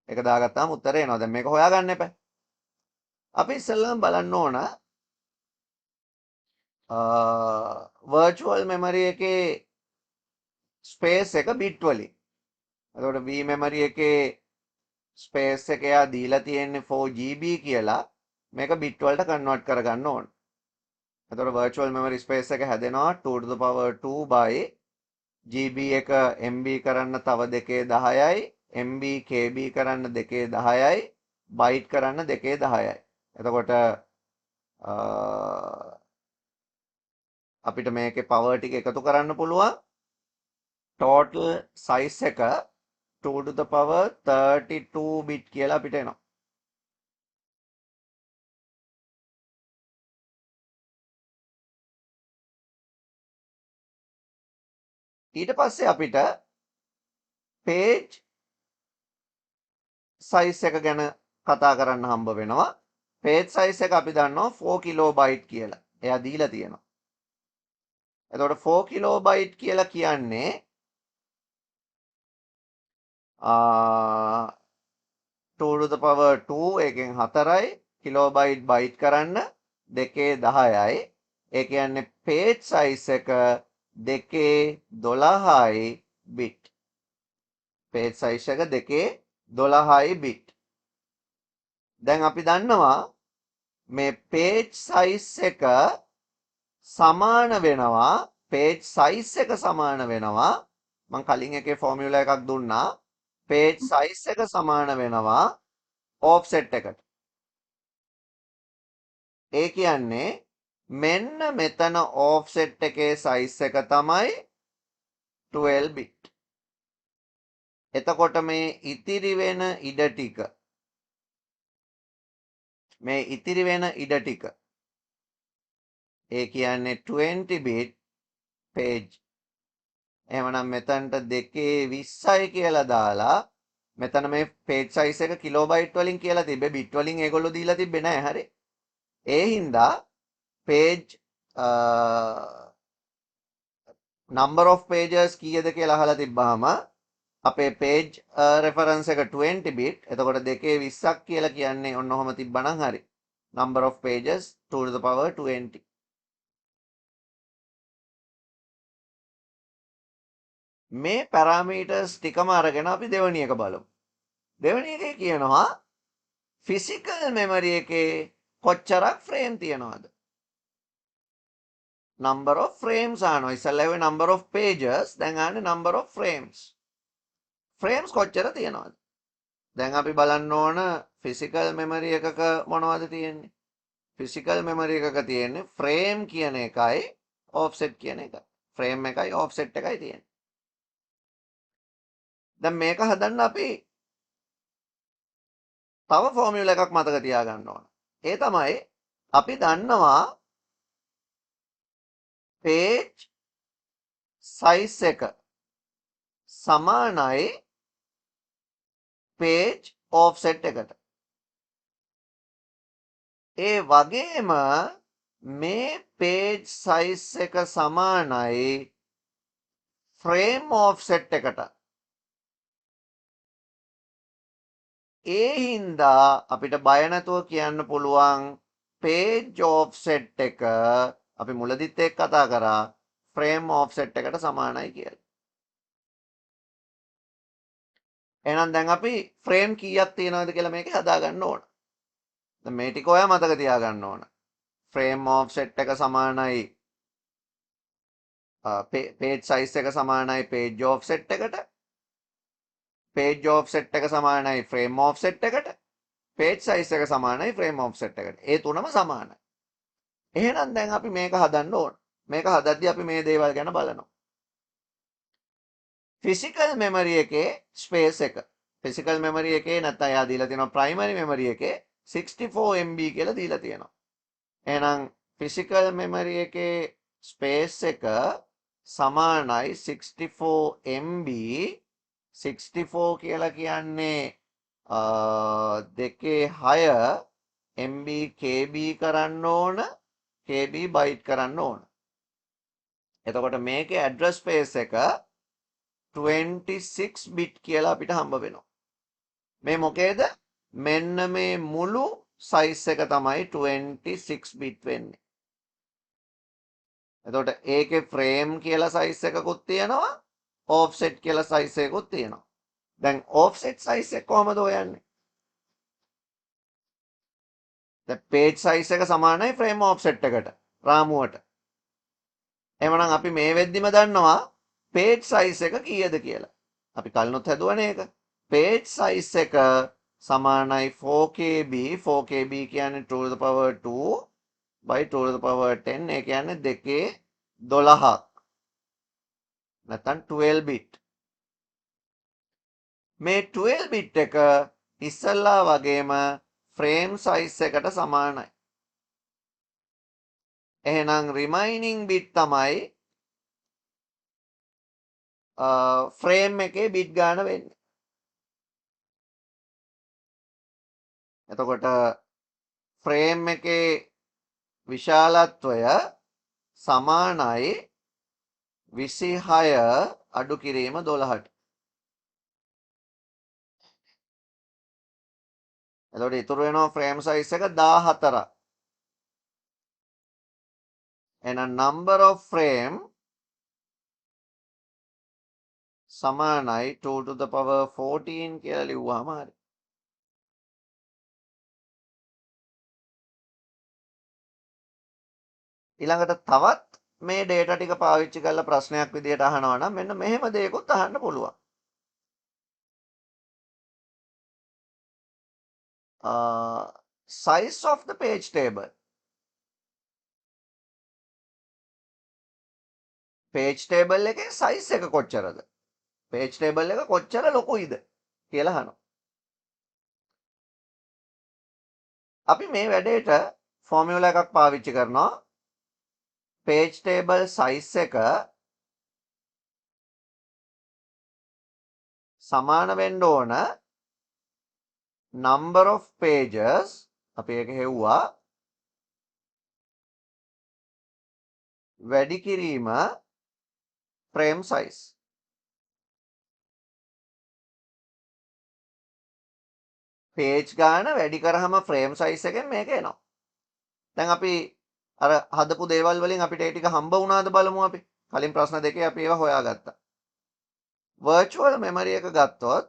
ඒක දාගත්තාම උත්තරේ එනවා. දැන් මේක හොයාගන්න එපා. අපි ඉස්සෙල්ලාම බලන්න ඕන virtual memory එකේ space එක bit වලින්. එතකොට V memory එකේ space එක එයා දීලා තියෙන්නේ 4GB කියලා. මේක bit වලට convert කරගන්න ඕන. එතකොට virtual memory space එක හැදෙනවා 2 to the power 2 by GB එක MB කරන්න තව 2/10යි, MB KB කරන්න 2/10යි, byte කරන්න 2/10යි. එතකොට අපිට මේකේ power ටික එකතු කරන්න පුළුවන්. total size එක 2 to the power 32 bit කියලා අපිට එනවා. ඊට පස්සේ අපිට page size එක ගැන කතා කරන්න හම්බ වෙනවා. page size එක අපි දන්නවා 4 kilobyte කියලා. එයා දීලා තියෙනවා. එතකොට 4 kilobyte කියලා කියන්නේ 2 to the power 2 එකෙන් 4යි kilobyte byte කරන්න 2/10යි. ඒ කියන්නේ page size එක 2/12යි bit. page size එක 2/12යි bit. දැන් අපි දන්නවා මේ page size එක සමාන වෙනවා page size එක සමාන වෙනවා මම කලින් එකේ ෆෝමියුලා එකක් දුන්නා page size එක සමාන වෙනවා offset එකට. ඒ කියන්නේ මෙන්න මෙතන offset එකේ size එක තමයි 12 bit. එතකොට මේ ඉතිරි වෙන ඉඩ ටික ඒ කියන්නේ 20 bit page. එහෙමනම් මෙතනට 220යි කියලා දාලා මෙතන මේ page size එක කිලෝබයිට් වලින් කියලා තිබ්බේ bit වලින් ඒගොල්ලෝ දීලා තිබ්බේ නැහැ හරි. ඒ හින්දා page number of pages කීයද කියලා අහලා තිබ්බහම අපේ page reference එක 20 bit. එතකොට 220ක් කියලා කියන්නේ ඔන්න ඔහම තිබ්බනම් හරි. number of pages 2 to the power 20. මේ parameters ටිකම අරගෙන අපි දෙවෙනි එක බලමු. දෙවෙනි එකේ කියනවා physical memory එකේ කොච්චරක් frame තියනවද? number of frames ආනවා. ඉස්සෙල්ලා number of pages, දැන් ආන්නේ number of frames. frames කොච්චර තියනවද? දැන් අපි බලන්න ඕන physical memory එකක මොනවද තියෙන්නේ? physical memory එකක තියෙන්නේ frame කියන එකයි offset කියන එකයි. frame එකයි offset එකයි තියෙන්නේ. දැන් මේක හදන්න අපි තව ෆෝමියුලා එකක් මතක තියාගන්න ඕන. ඒ තමයි අපි දන්නවා page size එක සමානයි page offset එකට. ඒ වගේම මේ page size එක සමානයි frame offset එකට. ඒ හින්දා අපිට බය නැතුව කියන්න පුළුවන් page offset එක අපි මුලදිත් එක්ක කතා කරා frame offset එකට සමානයි කියලා. එහෙනම් දැන් අපි frame කීයක් තියෙනවද කියලා මේක හදාගන්න ඕන. දැන් මේ ටික ඔයා මතක තියාගන්න ඕන. frame offset එක සමානයි page size එක සමානයි page offset එකට. page offset එක සමානයි frame offset එකට. page size එක සමානයි frame offset එකට. ඒ තුනම සමානයි. එහෙනම් දැන් අපි මේක හදන්න ඕන. මේක හදද්දී අපි මේ දේවල් ගැන බලනවා. physical memory එකේ space එක. physical memory එකේ නැත්නම් එයා දීලා තියෙනවා primary memory එකේ 64 MB කියලා දීලා තියෙනවා. එහෙනම් physical memory එකේ space එක සමානයි 64 MB. 64 කියලා කියන්නේ 2.6 MB KB කරන්න ඕන, KB byte කරන්න ඕන. එතකොට මේකේ address space එක 26 bit කියලා අපිට හම්බ වෙනවා. මේ මොකේද? මෙන්න මේ මුළු size එක තමයි 26 bit වෙන්නේ. එතකොට ඒකේ frame කියලා size එකකුත් තියෙනවා, offset කියලා size එකකුත් තියෙනවා. දැන් offset size එක කොහමද හොයන්නේ? දැන් page size එක සමානයි frame offset එකට රාමුවට. එහෙනම් අපි මේ වෙද්දිම දන්නවා page size එක කීයද කියලා. අපි කලිනුත් හැදුවනේ ඒක. page size එක සමානයි 4KB. 4KB කියන්නේ 2 to the power 2 by 2 to the power 10. ඒ කියන්නේ 2.12ක්. නැත්නම් 12 bit. මේ 12 bit එක ඉස්සල්ලා වගේම frame size එකට සමානයි. එහෙනම් remaining bit තමයි frame එකේ bit ගාන වෙන්නේ. එතකොට frame එකේ විශාලත්වය සමානයි 26 අඩු කිරීම 12ට. එතකොට ඉතුරු වෙනවා frame size එක 14ක්. එහෙනම් number of frame සමානයි 2 to the power 14 කියලා ලිව්වහම හරි. ඊළඟට තවත් මේ data ටික පාවිච්චි කරලා ප්‍රශ්නයක් විදියට අහනවා නම් මෙන්න මෙහෙම දෙයක්ත් අහන්න පුළුවන්. Size of the page table. page table එකේ size එක කොච්චරද? page table එක කොච්චර ලොකුයිද කියලා අහනවා. අපි මේ වැඩේට ෆෝමියුලා එකක් පාවිච්චි කරනවා. page table size එක සමාන වෙන්න ඕන number of pages අපි ඒක හෙව්වා වැඩි කිරීම frame size. page ගාන වැඩි කරාම frame size එකෙන් මේක එනවා. දැන් අපි අර හදපු දේවල් වලින් අපිට ඒ ටික හම්බ වුණාද බලමු අපි. කලින් ප්‍රශ්න දෙකේ අපි ඒවා හොයාගත්තා. virtual memory එක ගත්තොත්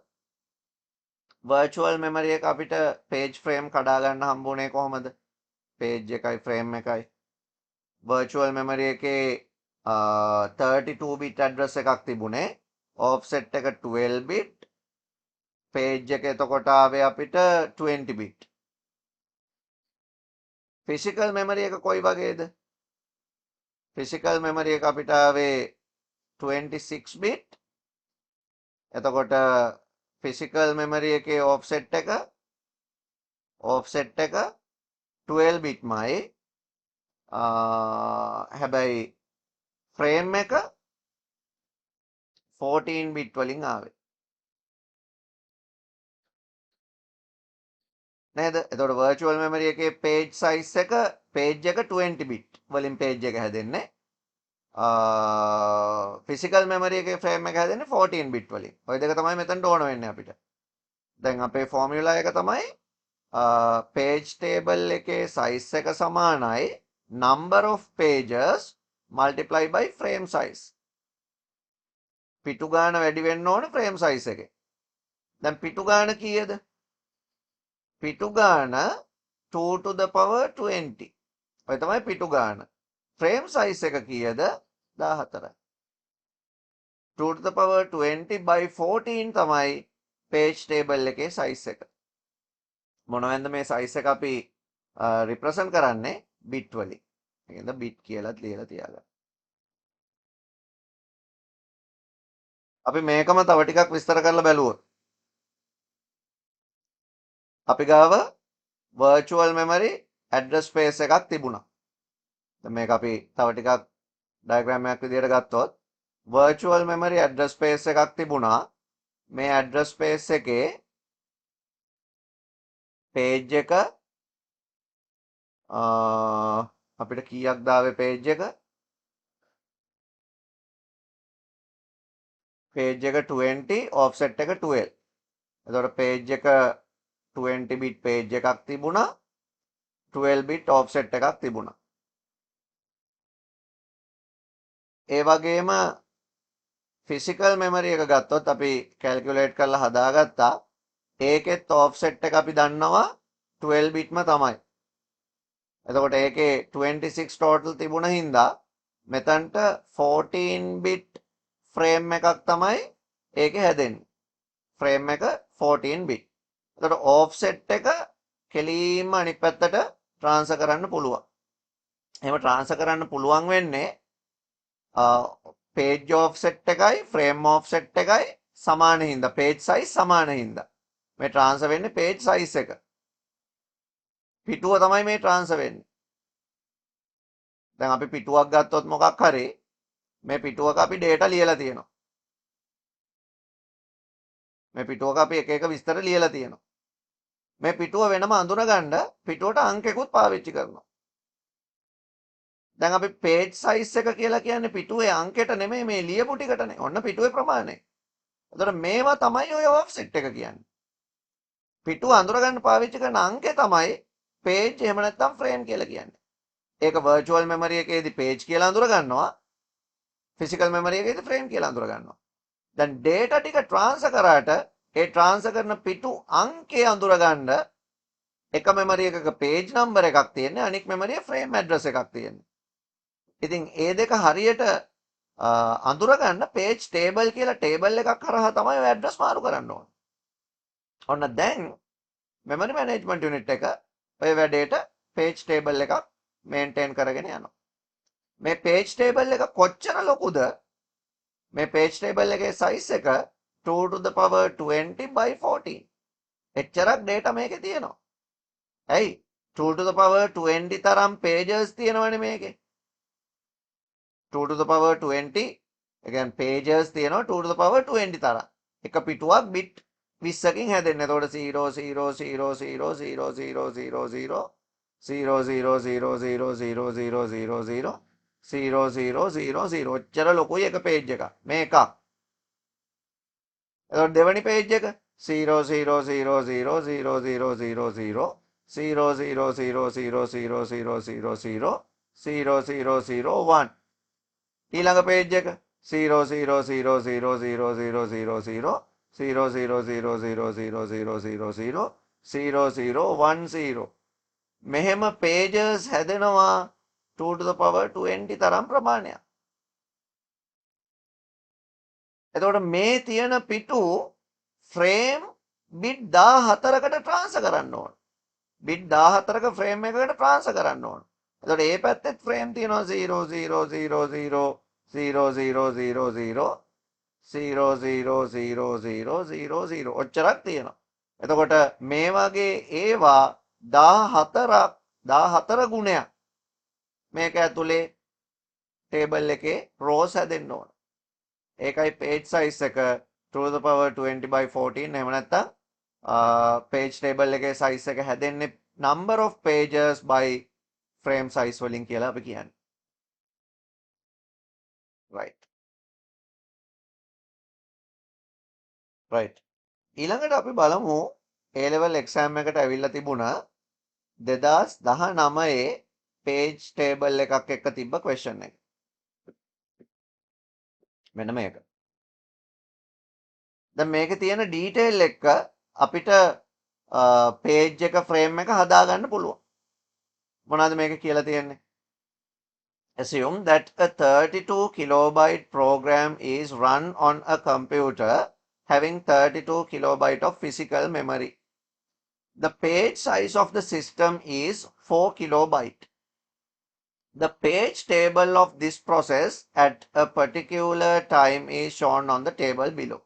virtual memory එක අපිට page frame කඩා ගන්න හම්බුනේ කොහොමද? page එකයි frame එකයි. virtual memory එකේ 32 bit address එකක් තිබුණේ. offset එක 12 bit. page එක එතකොට ආවේ අපිට 20 bit. physical memory එක කොයි වගේද? physical memory එක අපිට ආවේ 26 bit. එතකොට physical memory එකේ offset එක 12 bit මයි. හැබැයි frame එක 14 bit වලින් ආවේ. නේද? එතකොට virtual memory එකේ page size එක page එක 20 bit වලින් page එක හැදෙන්නේ. physical memory එකේ frame එක හැදෙන්නේ 14 bit වලින්. ඔය දෙක තමයි මෙතනට ඕන වෙන්නේ අපිට. දැන් අපේ formula එක තමයි page table එකේ size එක සමානයි number of pages multiply by frame size. පිටු ගාන වැඩි වෙන්න ඕන frame size එකේ. දැන් පිටු ගාන කීයද? පිටු ගාන 2 to the power 20. ඔය තමයි පිටු ගාන. frame size එක කීයද? 14. 2 to the power 20 by 14 තමයි page table එකේ size එක. මොනවද මේ size එක අපි represent කරන්නේ? bit වලින්. ඒකෙන්ද bit කියලාත් ලියලා තියාගන්න. අපි මේකම තව ටිකක් විස්තර කරලා බැලුවොත් අපි ගාව virtual memory address space එකක් තිබුණා. දැන් මේක අපි තව ටිකක් diagram එකක් විදිහට ගත්තොත් virtual memory address space එකක් තිබුණා. මේ address space එකේ page එක අපිට කීයක් දාවේ page එක? page එක 20 offset එක 12. එතකොට page එක 20 bit page එකක් තිබුණා. 12 bit offset එකක් තිබුණා. ඒ වගේම physical memory එක ගත්තොත් අපි calculate කරලා හදාගත්තා. ඒකෙත් offset එක අපි දන්නවා 12 bitම තමයි. එතකොට ඒකේ 26 total තිබුණ හින්දා මෙතනට 14 bit frame එකක් තමයි ඒකේ හැදෙන්නේ. frame එක 14 bit. එතකොට offset එක කෙලින්ම අනිත් පැත්තට transfer කරන්න පුළුවන්. එහෙම transfer කරන්න පුළුවන් වෙන්නේ page offset එකයි frame offset එකයි සමාන හින්දා page size සමාන හින්දා මේ transfer වෙන්නේ page size එක. පිටුව තමයි මේ transfer වෙන්නේ. දැන් අපි පිටුවක් ගත්තොත් මොකක් හරි මේ පිටුවක අපි data ලියලා තියෙනවා. මේ පිටුවක අපි එක එක විස්තර ලියලා තියෙනවා. මේ පිටුව වෙනම අඳුනගන්න පිටුවට අංකයකුත් පාවිච්චි කරනවා. දැන් අපි page size එක කියලා කියන්නේ පිටුවේ අංකයට නෙමෙයි මේ ලියපු ටිකටනේ. ඔන්න පිටුවේ ප්‍රමාණය. එතකොට මේවා තමයි ඔය offset එක කියන්නේ. පිටුව අඳුරගන්න පාවිච්චි කරන අංකය තමයි page එහෙම නැත්නම් frame කියලා කියන්නේ. ඒක virtual memory එකේදී page කියලා අඳුර ගන්නවා. physical memory එකේදී frame කියලා අඳුර ගන්නවා. දැන් data ටික transfer කරාට ඒ transfer කරන පිටු අංකය අඳුර ගන්න එක memory එකක page number එකක් තියෙන්නේ අනික memory එකේ frame address එකක් තියෙන්නේ. ඉතින් ඒ දෙක හරියට අඳුර ගන්න page table කියලා table එකක් හරහා තමයි ඔය address මාරු කරන්න ඕනේ. ඔන්න දැන් memory management unit එක ඔය වැඩේට page table එකක් maintain කරගෙන යනවා. මේ page table එක කොච්චර ලොකුද? මේ page table එකේ size එක 2 to the power 20 by 14. එච්චරක් data මේකේ තියෙනවා. ඇයි? 2 to the power 20 තරම් pages තියෙනවනේ මේකේ. 2 to the power 20 again pages තියෙනවා 2 to the power 20 තරම්. එක පිටුවක් bit 20කින් හැදෙන්නේ. එතකොට 0 0 0 0 0 0 0 0 0 0 0 0 0 0 0 0 0 0 0 0 ඔච්චර ලොකුයි එක page එක. මේ එකක්. එතකොට දෙවෙනි page එක 0 0 0 0 0 0 0 0 0 0 0 0 0 0 0 0 0 0 0 1 ඊළඟ page එක 0 0 0 0 0 0 0 0 0 0 0 0 0 0 0 0 0 0 0 1 0 මෙහෙම pages හැදෙනවා 2 to the power 20 තරම් ප්‍රමාණයක්. එතකොට මේ තියෙන පිටු ෆ්‍රේම් බිට් 14කට ට්‍රාන්ස්ෆර් කරන්න ඕන. බිට් 14ක ෆ්‍රේම් එකකට ට්‍රාන්ස්ෆර් කරන්න ඕන. එතකොට මේ පැත්තෙත් ෆ්‍රේම් තියෙනවා 0 0 0 0 0 0 0 0 0 0 0 0 0 0 ඔච්චරක් තියෙනවා. එතකොට මේ වගේ ඒවා 14 ගුණයක් මේක ඇතුලේ ටේබල් එකේ රෝස් හැදෙන්න ඕන. ඒකයි page size එක 2 to the power 20 by 14 එහෙම නැත්නම් page table එකේ size එක හැදෙන්නේ number of pages by frame size වලින් කියලා අපි කියන්නේ. right ඊළඟට අපි බලමු A level exam එකට ඇවිල්ලා තිබුණා 2019 page table එකක් එක්ක තිබ්බ question එක. මෙන්න මේක. දැන් මේකේ තියෙන detail එක අපිට page එක frame එක හදාගන්න පුළුවන්. මොනවද මේක කියලා තියෙන්නේ? Assume that a 32 kilobyte program is run on a computer having 32 kilobyte of physical memory. The page size of the system is 4 kilobyte. The page table of this process at a particular time is shown on the table below.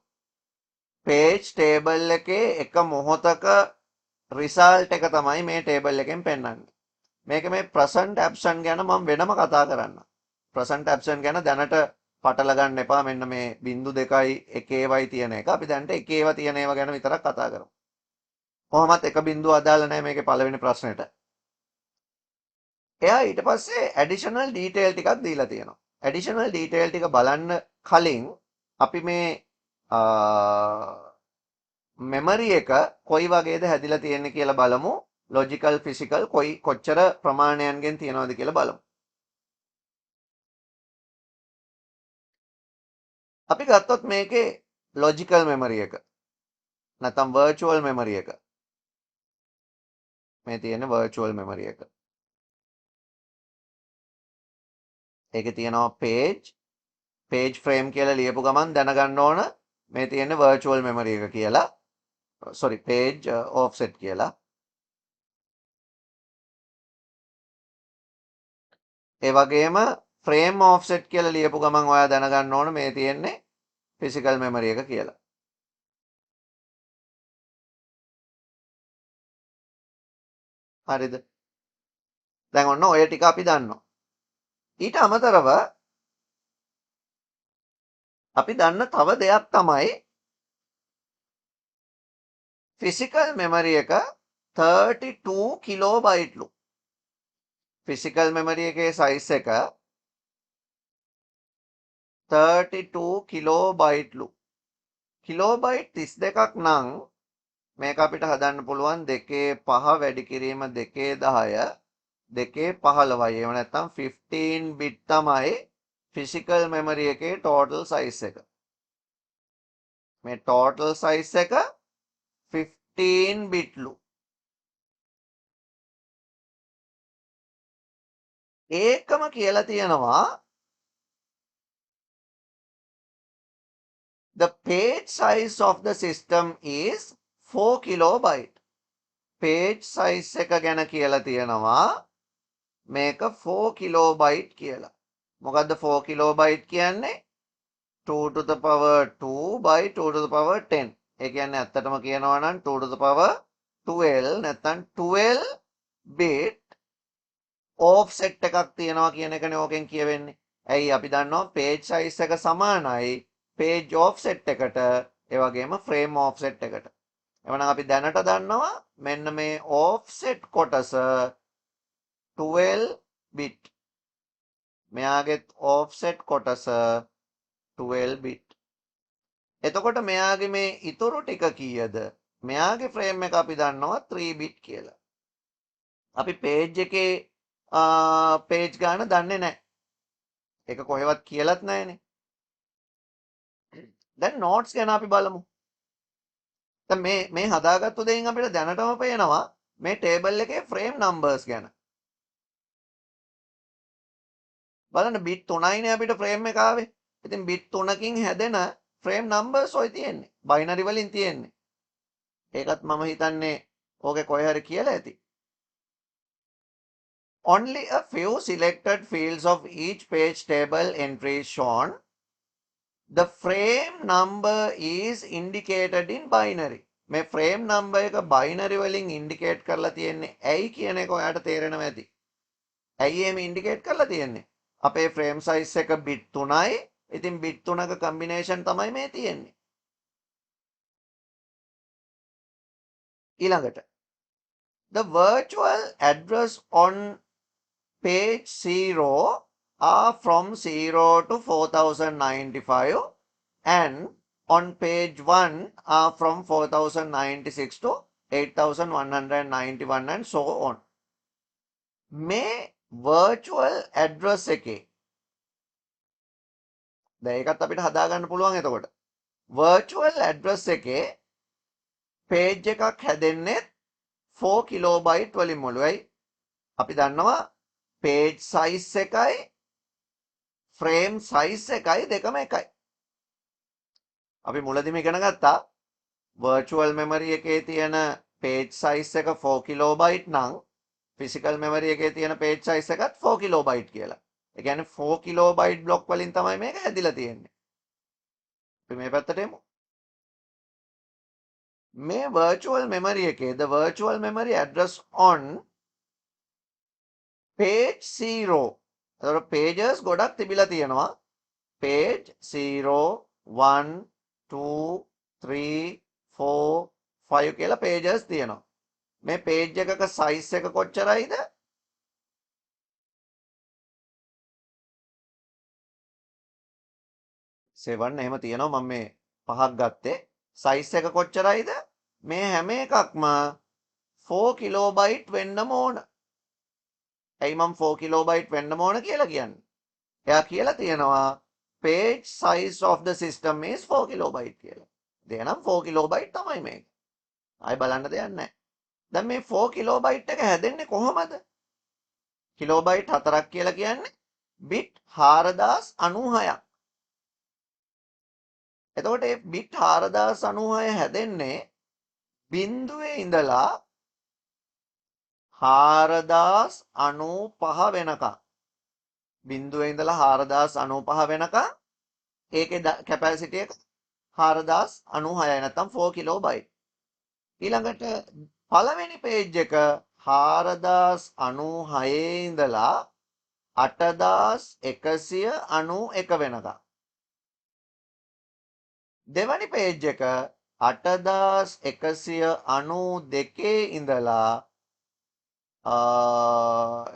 Page table එකේ එක මොහොතක result එක තමයි මේ table එකෙන් පෙන්නන්නේ. මේක මේ present absent ගැන මම වෙනම කතා කරන්න. present absent ගැන දැනට පටල ගන්න එපා. මෙන්න මේ බිංදු 2යි 1යි තියෙන එක. අපි දැනට 1 තියෙන ඒවා ගැන විතරක් කතා කරමු. කොහොමත් එක බිංදුව අදාළ නැහැ මේකේ පළවෙනි ප්‍රශ්නෙට. එයා ඊට පස්සේ additional detail ටිකක් දීලා තියෙනවා. additional detail ටික බලන්න කලින් අපි මේ memory එක කොයි වගේද හැදිලා තියෙන්නේ කියලා බලමු. logical physical කොච්චර ප්‍රමාණයන්ගෙන් තියෙනවද කියලා බලමු. අපි ගත්තොත් මේකේ logical memory එක නැත්නම් virtual memory එක. මේ තියෙන virtual memory එක. ඒකේ තියෙනවා page frame කියලා ලියපු ගමන් දැනගන්න ඕන මේ තියෙන virtual memory එක කියලා. sorry page offset කියලා. ඒ වගේම frame offset කියලා ලියපු ගමන් ඔයා දැනගන්න ඕන මේ තියෙන්නේ physical memory එක කියලා. හරිද? දැන් ඔන්න ඔය ටික අපි දන්නවා. ඊට අමතරව අපි දන්න තව දෙයක් තමයි physical memory එක 32 kilobyte ලු. physical memory එකේ size එක 32 kilobyte ලු. kilobyte 32ක් නම් මේක අපිට හදන්න පුළුවන් 2.5 වැඩි කිරීම 2.10 2.15යි. එහෙම නැත්නම් 15 bit තමයි physical memory එකේ total size එක. මේ total size එක 15 bit ලු. ඒකම කියලා තියෙනවා the page size of the system is 4 kilobyte. page size එක ගැන කියලා තියෙනවා මේක 4 kilobyte කියලා. මොකද්ද 4 කිලෝබයිට් කියන්නේ 2 to the power 2 by 2 to the power 10. ඒ කියන්නේ ඇත්තටම කියනවා නම් 2 to the power 12 නැත්නම් 12 bit offset එකක් තියෙනවා කියන එකනේ ඕකෙන් කියවෙන්නේ. ඇයි අපි දන්නවා page size එක සමානයි page offset එකට ඒ වගේම frame offset එකට. එවනම් අපි දැනට දන්නවා මෙන්න මේ offset කොටස 12 bit. මෙයාගේ offset කොටස 12 bit. එතකොට මෙයාගේ මේ ඉතුරු ටික කීයද? මෙයාගේ frame එක අපි දන්නවා 3 bit කියලා. අපි page එකේ page ගාන දන්නේ නැහැ. ඒක කොහෙවත් කියලාත් නැහැනේ. දැන් notes ගැන අපි බලමු. දැන් මේ හදාගත්තු දෙයින් අපිට දැනටම පේනවා මේ table එකේ frame numbers ගැන. බලන්න bit 3යිනේ අපිට frame එක ආවේ. ඉතින් bit 3කින් හැදෙන frame numbers ඔය තියෙන්නේ. binary වලින් තියෙන්නේ. ඒකත් මම හිතන්නේ ඕකේ කොහේ හරි කියලා ඇති. Only a few selected fields of each page table entry is shown. The frame number is indicated in binary. මේ frame number එක binary වලින් indicate කරලා තියෙන්නේ ඇයි කියන එක ඔයාලට තේරෙනවා ඇති. ඇයි එහෙම indicate කරලා තියෙන්නේ? අපේ frame size එක bit 3යි. ඉතින් bit 3ක combination තමයි මේ තියෙන්නේ. ඊළඟට the virtual address on page 0 are from 0 to 4095 and on page 1 are from 4096 to 8191 and so on. මේ virtual address එකේ දැන් ඒකත් අපිට හදා ගන්න පුළුවන් එතකොට. virtual address එකේ page එකක් හැදෙන්නේ 4 kilobyte වලින් මුළුයි. අපි දන්නවා page size එකයි frame size එකයි දෙකම එකයි. අපි මුලදීම ඉගෙන ගත්තා virtual memory එකේ තියෙන page size එක 4 kilobyte නම් physical memory එකේ තියෙන page size එකත් 4 kilobyte කියලා. ඒ කියන්නේ 4 kilobyte block වලින් තමයි මේක හැදිලා තියෙන්නේ. අපි මේ පැත්තට එමු. මේ virtual memory එකේ the virtual memory address on page 0. එතකොට pages ගොඩක් තිබිලා තියෙනවා. page 0 1 2 3 4 5 කියලා pages තියෙනවා. මේ page එකක size එක කොච්චරයිද? 7 එහෙම තියෙනවා. මම මේ පහක් ගත්තේ. size එක කොච්චරයිද? මේ හැම එකක්ම 4 kilobyte වෙන්නම ඕන. ඇයි මම 4 kilobyte වෙන්නම ඕන කියලා කියන්නේ? එයා කියලා තියෙනවා page size of the system is 4 kilobyte කියලා. එහෙනම් 4 kilobyte තමයි මේක. ආයි බලන්න දෙයක් නැහැ. දැන් මේ 4 kilobyte එක හැදෙන්නේ කොහොමද? kilobyte 4ක් කියලා කියන්නේ bit 4096ක්. එතකොට මේ bit 4096 හැදෙන්නේ බිඳුවේ ඉඳලා 4095 වෙනකම්. බිඳුවේ ඉඳලා 4095 වෙනකම් ඒකේ කැපැසිටි එක 4096යි නැත්නම් 4 කිලෝබයිට්. ඊළඟට පළවෙනි page එක 4096 ඉඳලා 8191 වෙනකම්. දෙවැනි page එක 8192 ඉඳලා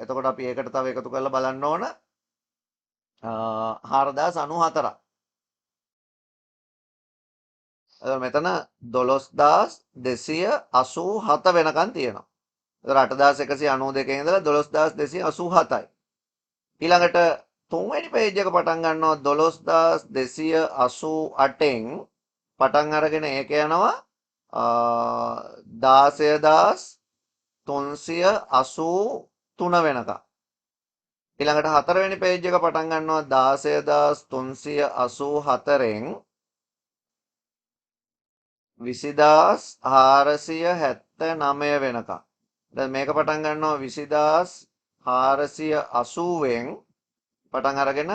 එතකොට අපි ඒකට තව එකතු කරලා බලන්න ඕන 4094ක්. මෙතන 12287 වෙනකන් තියෙනවා. එතකොට 8192 ඉඳලා 12287යි. ඊළඟට තුන්වෙනි page එක පටන් ගන්නවා 12288න් පටන් අරගෙන ඒක යනවා 16383 වෙනකම්. ඊළඟට හතරවෙනි page එක පටන් ගන්නවා 16384න් 20479 වෙනකම්. දැන් මේක පටන් ගන්නවා 20480න් පටන් අරගෙන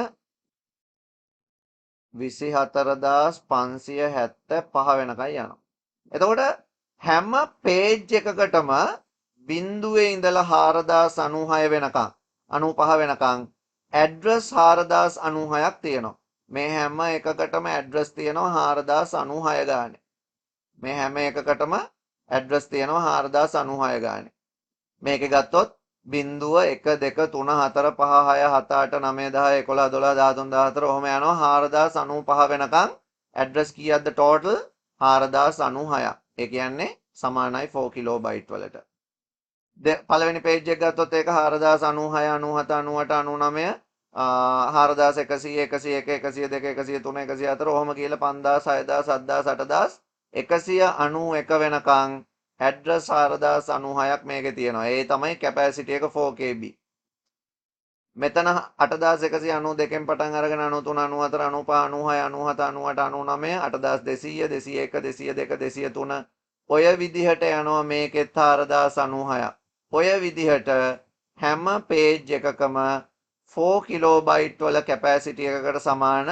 24575 වෙනකන් යනවා. එතකොට හැම පේජ් එකකටම බිඳුවේ ඉඳලා 4096 වෙනකන් 95 වෙනකන් ඇඩ්‍රස් 4096ක් තියෙනවා. මේ හැම එකකටම ඇඩ්‍රස් තියෙනවා 4096 ගානේ. මේ හැම එකකටම ඇඩ්‍රස් තියෙනවා 4096 ගානේ. මේකේ ගත්තොත් 0 1 2 3 4 5 6 7 8 9 10 11 12 13 14 ඔහොම යනවා 4095 වෙනකන් ඇඩ්‍රස් කීයක්ද ටෝටල් 4096ක්. ඒ කියන්නේ සමානයි 4 කිලෝබයිට් වලට. පළවෙනි පේජ් එක ගත්තොත් ඒක 4096 97 98 99 4100 101 102 103 104 ඔහොම කියලා 5000 6000 7000 8001 වෙනකන් ඇඩ්‍රස් 4096ක් මේකේ තියෙනවා. ඒ තමයි කැපැසිටි එක 4KB. මෙතන 8192 පටන් අරගෙන 93 94 95 96 97 98 99 8200 201 202 203 ඔය විදිහට යනවා මේකෙත් 4096ක්. ඔය විදිහට හැම පේජ් එකකම 4 කිලෝබයිට් වල කැපැසිටි එකකට සමාන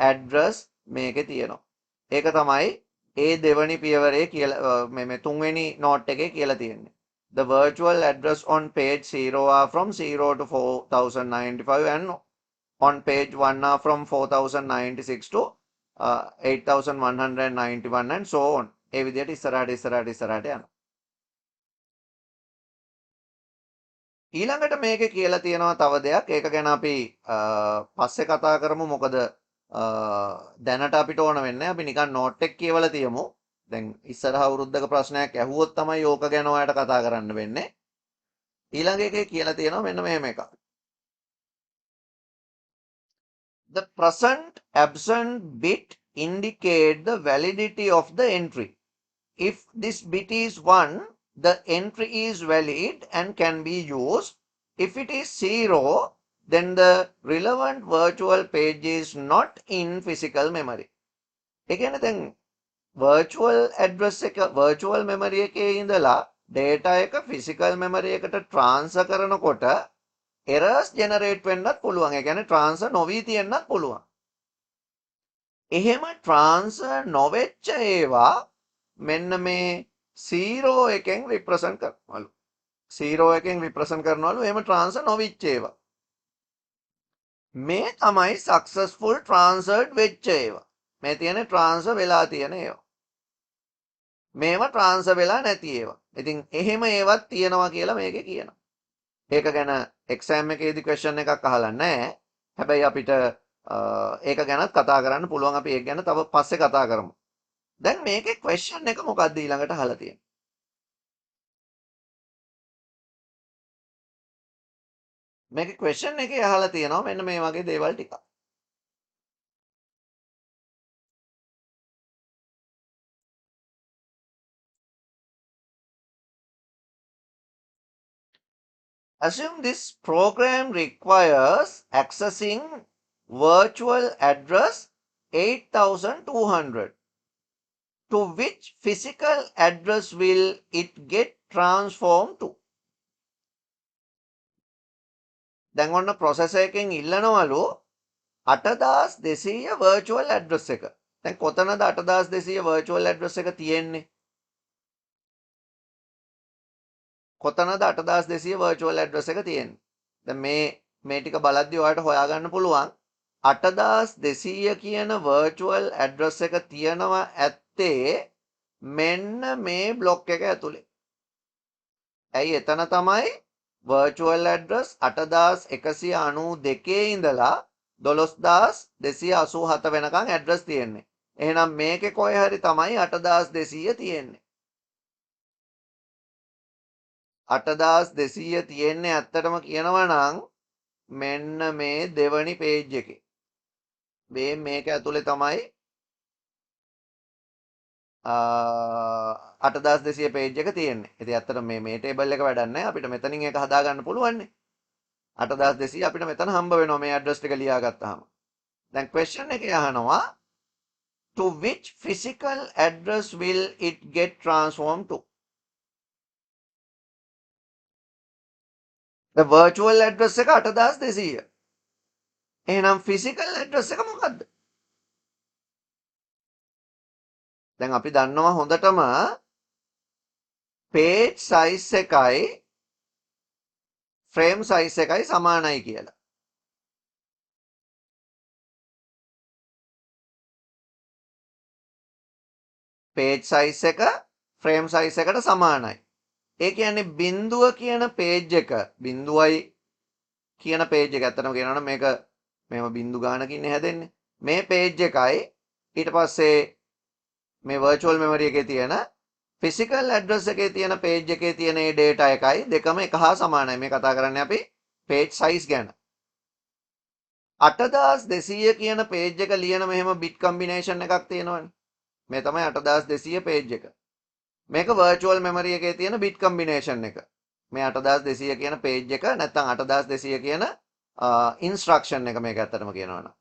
ඇඩ්‍රස් මේකේ තියෙනවා. ඒක තමයි ඒ දෙවනි පියවරේ කියලා මේ තුන්වෙනි නෝට් එකේ කියලා තියෙන්නේ. The virtual address on page 0 are from 0 to 4095 and on page 1 are from 4096 to 8191 and so on. ඒ විදිහට ඉස්සරහට යනවා. ඊළඟට මේකේ කියලා තියෙනවා තව දෙයක්. ඒක ගැන අපි පස්සේ කතා කරමු. මොකද දැනට අපිට ඕන වෙන්නේ අපි නිකන් නෝට් එක කියවලා තියමු. දැන් ඉස්සරහ අවුරුද්දක ප්‍රශ්නයක් ඇහුවොත් තමයි ඕක ගැන ඔයාලට කතා කරන්න වෙන්නේ. ඊළඟ එකේ කියලා තියෙනවා මෙන්න මෙහෙම එකක්. The present absent bit indicate the validity of the entry. If this bit is 1, the entry is valid and can be used. If it is 0, then the relevant virtual page is not in physical memory. ඒ කියන්නේ දැන් virtual address එක virtual memory එකේ ඉඳලා data එක physical memory එකට transfer කරනකොට errors generate වෙන්නත් පුළුවන්. ඒ කියන්නේ transfer නොවි තියෙන්නත් පුළුවන්. එහෙම transfer නොවෙච්ච ඒවා මෙන්න මේ 0 එකෙන් represent කරනවලු. 0 එකෙන් represent කරනවලු එහෙම transfer නොවිච්ච ඒවා. මේ තමයි successful transferred වෙච්ච ඒවා. මේ තියෙන transfer වෙලා තියෙන ඒවා. මේවා transfer වෙලා නැති ඒවා. ඉතින් එහෙම ඒවත් තියෙනවා කියලා මේකේ කියනවා. ඒක ගැන exam එකේදී question එකක් අහලා නැහැ. හැබැයි අපිට ඒක ගැනත් කතා කරන්න පුළුවන්. අපි ඒක ගැන තව පස්සේ කතා කරමු. දැන් මේකේ question එක මොකක්ද ඊළඟට අහලා තියෙන්නේ? මේකේ question එකේ අහලා තියෙනවා මෙන්න මේ වගේ දේවල් ටිකක්. Assume this program requires accessing virtual address 8200. To which physical address will it get transformed to? දැන් ඔන්න process එකෙන් ඉල්ලනවලු 8200 virtual address එක. දැන් කොතනද 8200 virtual address එක තියෙන්නේ? කොතනද 8200 virtual address එක තියෙන්නේ? දැන් මේ ටික බලද්දි ඔයාලට හොයාගන්න පුළුවන් 8200 කියන virtual address එක තියෙනවා ඇත්තේ මෙන්න මේ block එක ඇතුලේ. ඇයි එතන තමයි virtual address 8192 ඉඳලා 12287 වෙනකන් address තියෙන්නේ. එහෙනම් මේකේ කොහේ හරි තමයි 8200 තියෙන්නේ. 8200 තියෙන්නේ ඇත්තටම කියනවා නම් මෙන්න මේ දෙවනි page එකේ. මේක ඇතුලේ තමයි 8200 page එක තියෙන්නේ. ඉතින් ඇත්තට මේ table එක වැඩක් නැහැ. අපිට මෙතනින් ඒක හදා ගන්න පුළුවන් නේ. 8200 අපිට මෙතන හම්බ වෙනවා මේ address ටික ලියා ගත්තාම. දැන් question එකේ අහනවා to which physical address will it get transformed to? The virtual address එක 8200. එහෙනම් ෆිසිකල් ඇඩ්‍රස් එක මොකද්ද? දැන් අපි දන්නවා හොඳටම page size එකයි frame size එකයි සමානයි කියලා. page size එක frame size එකට සමානයි. ඒ කියන්නේ බිඳුව කියන page එක බිඳුවයි කියන page එක ඇත්තටම කියනවනම් මේක මෙහෙම බිඳු ගානකින් හැදෙන්නේ. මේ page එකයි ඊට පස්සේ මේ virtual memory එකේ තියෙන physical address එකේ තියෙන page එකේ තියෙන මේ data එකයි දෙකම එක හා සමානයි. මේ කතා කරන්නේ අපි page size ගැන. 8200 කියන page එක ලියන මෙහෙම bit combination එකක් තියෙනවනේ. මේ තමයි 8200 page එක. මේක virtual memory එකේ තියෙන bit combination එක. මේ 8200 කියන page එක නැත්නම් 8200 කියන instruction එක මේක ඇත්තටම කියනවනම්.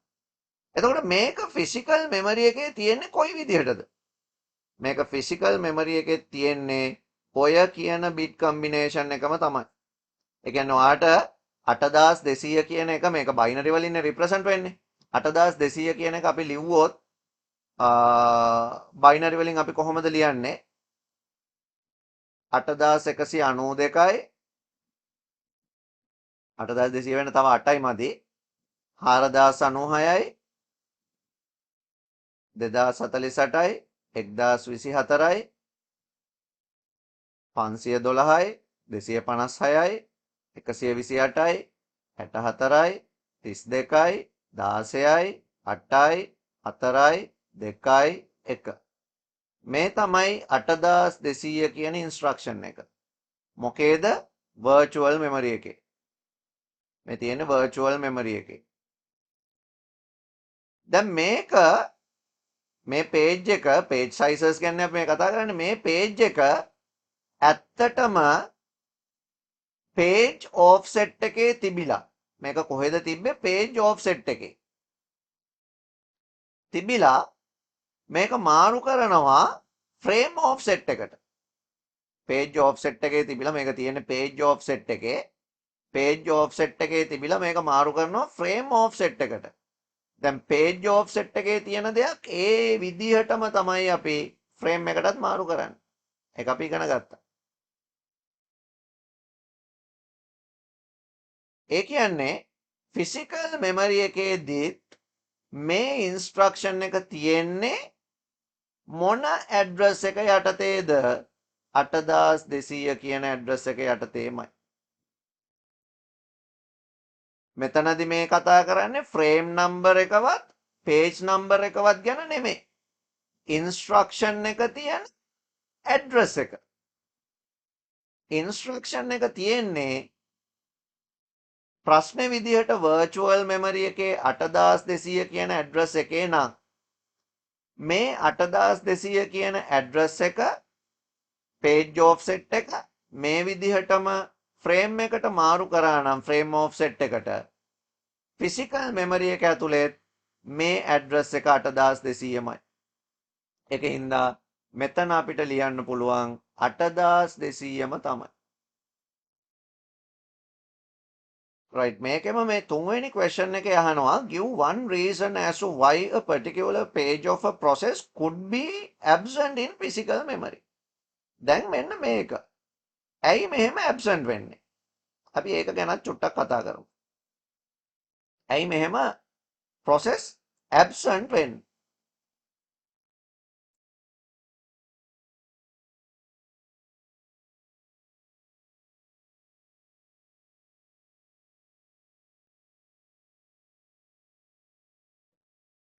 එතකොට මේක physical memory එකේ තියෙන්නේ කොයි විදිහටද? මේක physical memory එකේ තියෙන්නේ ඔය කියන bit combination එකම තමයි. ඒ කියන්නේ ඔයාට 8200 කියන එක මේක binary වලින් represent වෙන්නේ. 8200 කියන එක අපි ලිව්වොත් binary වලින් අපි කොහොමද ලියන්නේ? 8192යි 8200 වෙන තව 8යි මදි. 4096යි 2048යි 1024යි 512යි 256යි 128යි 64යි 32යි 16යි 8යි 4යි 2යි 1 මේ තමයි 8200 කියන ඉන්ස්ට්‍රක්ෂන් එක. මොකේද? virtual memory එකේ. මේ තියෙන්නේ virtual memory එකේ. දැන් මේක මේ page එක page sizes ගැන අපි කතා කරන්නේ. මේ page එක ඇත්තටම page offset එකේ තිබිලා. මේක කොහෙද තිබ්බේ? page offset එකේ තිබිලා මේක මාරු කරනවා frame offset එකට. page offset එකේ තිබිලා මේක තියෙන්නේ page offset එකේ. page offset එකේ තිබිලා මේක මාරු කරනවා frame offset එකට. දැන් page offset එකේ තියෙන දෙයක් ඒ විදිහටම තමයි අපි frame එකටත් මාරු කරන්නේ. ඒක අපි ඉගෙන ගත්තා. ඒ කියන්නේ physical memory එකේදී මේ instruction එක තියෙන්නේ මොන address එක යටතේද? 8200 කියන address එක යටතේමයි. මෙතනදි මේ කතා කරන්නේ frame number එකවත් page number එකවත් ගැන නෙමෙයි. instruction එක තියෙන address එක. instruction එක තියෙන්නේ ප්‍රශ්නේ විදිහට virtual memory එකේ 8200 කියන address එකේ නම් මේ 8200 කියන address එක page offset එක මේ විදිහටම frame එකට මාරු කරා නම් frame offset එකට physical memory එක ඇතුලේ මේ address එක 8200මයි. ඒකින්ද මෙතන අපිට ලියන්න පුළුවන් 8200ම තමයි. right මේකෙම මේ තුන්වෙනි question එකේ අහනවා give one reason as to why a particular page of a process could be absent in physical memory. දැන් මෙන්න මේක. ඇයි මෙහෙම absent වෙන්නේ? අපි ඒක ගැන චුට්ටක් කතා කරමු. ඇයි මෙහෙම process absent වෙන්නේ?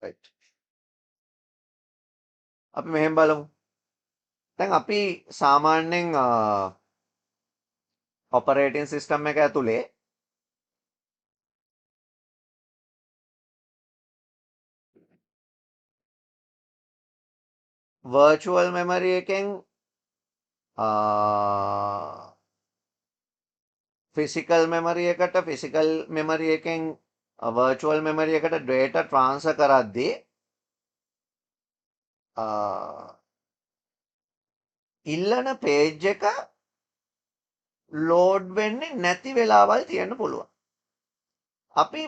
right අපි මෙහෙම බලමු. දැන් අපි සාමාන්‍යයෙන් operating system එක ඇතුලේ virtual memory එකෙන් physical memory එකට physical memory එකෙන් virtual memory එකට data transfer කරද්දී ඉල්ලන page එක load වෙන්නේ නැති වෙලාවල් තියෙන්න පුළුවන්. අපි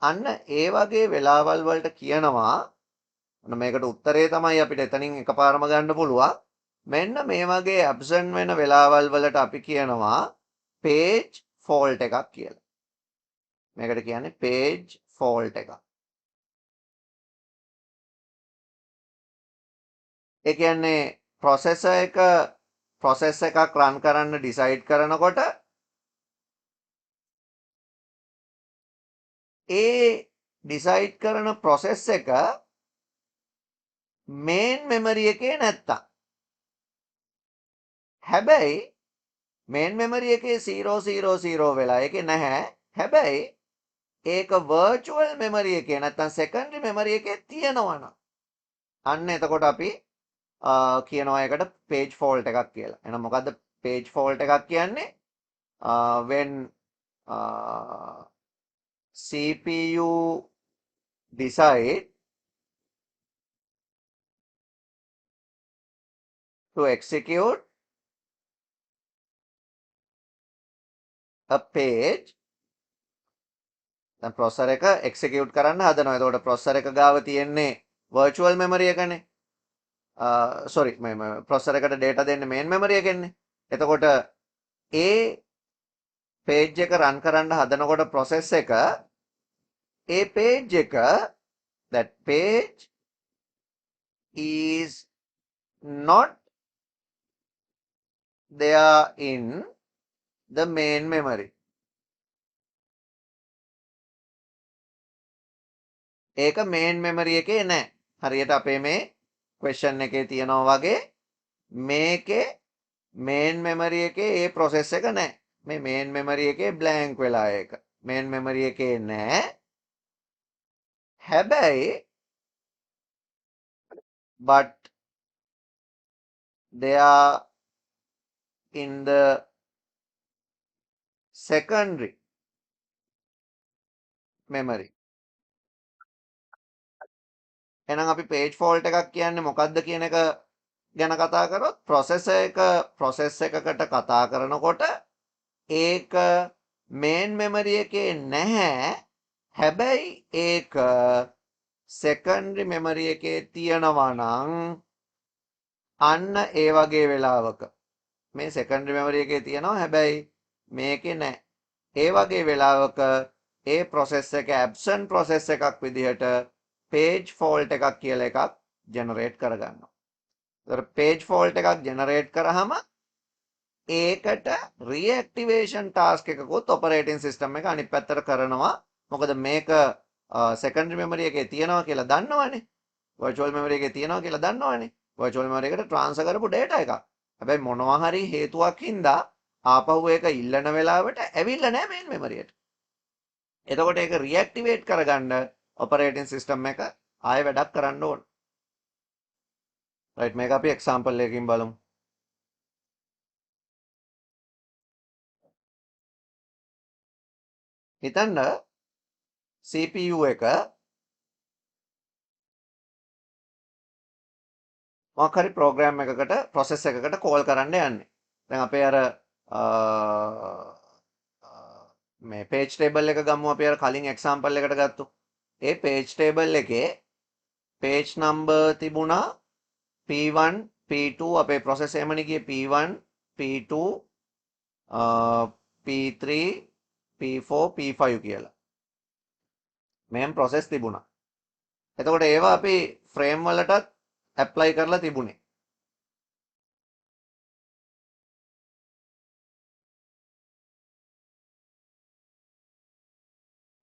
අන්න ඒ වගේ වෙලාවල් වලට කියනවා මේකට උත්තරේ තමයි අපිට එතනින් එකපාරම ගන්න පුළුවන්. මෙන්න මේ වගේ ඇබ්සන්ට් වෙන වෙලාවල් වලට අපි කියනවා page fault එකක් කියලා. මේකට කියන්නේ page fault එකක්. ඒ කියන්නේ process එකක් run කරන්න decide කරනකොට ඒ decide කරන process එක main memory එකේ නැත්තම්. හැබැයි main memory එකේ 000 වෙලා ඒකේ නැහැ. හැබැයි ඒක virtual memory එකේ නැත්තම් secondary memory එකේ තියෙනවා නම් අන්න එතකොට අපි කියනවා ඒකට page fault එකක් කියලා. එහෙනම් මොකද්ද page fault එකක් කියන්නේ? When CPU decide to execute a page දැන් processor එක execute කරන්න හදනවා. එතකොට processor එක ගාව තියෙන්නේ virtual memory එකනේ. sorry processor එකට data දෙන්නේ main memory එකෙන්නේ. එතකොට ඒ page එක run කරන්න හදනකොට process එක ඒ page එක that page is not there in the main memory. ඒක main memory එකේ නැහැ. හරියට අපේ මේ question එකේ තියනවා වගේ මේකේ main memory එකේ ඒ process එක නැහැ. මේ main memory එකේ blank වෙලා ඒක. main memory එකේ නැහැ. හැබැයි but they are in the secondary memory. එහෙනම් අපි page fault එකක් කියන්නේ මොකක්ද කියන එක ගැන කතා කරොත් process එකකට කතා කරනකොට ඒක main memory එකේ නැහැ. හැබැයි ඒක secondary memory එකේ තියෙනවා නම් අන්න ඒ වගේ වෙලාවක මේ secondary memory එකේ තියෙනවා හැබැයි මේකේ නැහැ. ඒ වගේ වෙලාවක ඒ process එක absent process එකක් විදිහට page fault එකක් කියලා එකක් generate කරගන්නවා. ඒතර page fault එකක් generate කරාම ඒකට reactivation task එකකුත් operating system එක අනිත් පැත්තට කරනවා. මොකද මේක secondary memory එකේ තියෙනවා කියලා දන්නවනේ. virtual memory එකේ තියෙනවා කියලා දන්නවනේ. virtual memory එකට transfer කරපු data එකක්. හැබැයි මොනවා හරි හේතුවක් හින්දා ආපහු ඒක ඉල්ලන වෙලාවට ඇවිල්ලා නැහැ main memory එකට. එතකොට ඒක reactivate කරගන්න operating system එක ආයෙ වැඩක් කරන්න ඕන. right මේක අපි example එකකින් බලමු. හිතන්න CPU එක මොකක් හරි ප්‍රෝග්‍රෑම් එකකට process එකකට කෝල් කරන්න යන්නේ. දැන් අපේ අර මේ page table එක ගමු අපි අර කලින් example එකට ගත්තු. ඒ page table එකේ page number තිබුණා P1 P2 අපේ process එකමනේ ගියේ P1 P2 P3 P4 P5 කියලා. මෙහෙම process තිබුණා. එතකොට ඒවා අපි frame වලටත් apply කරලා තිබුණේ.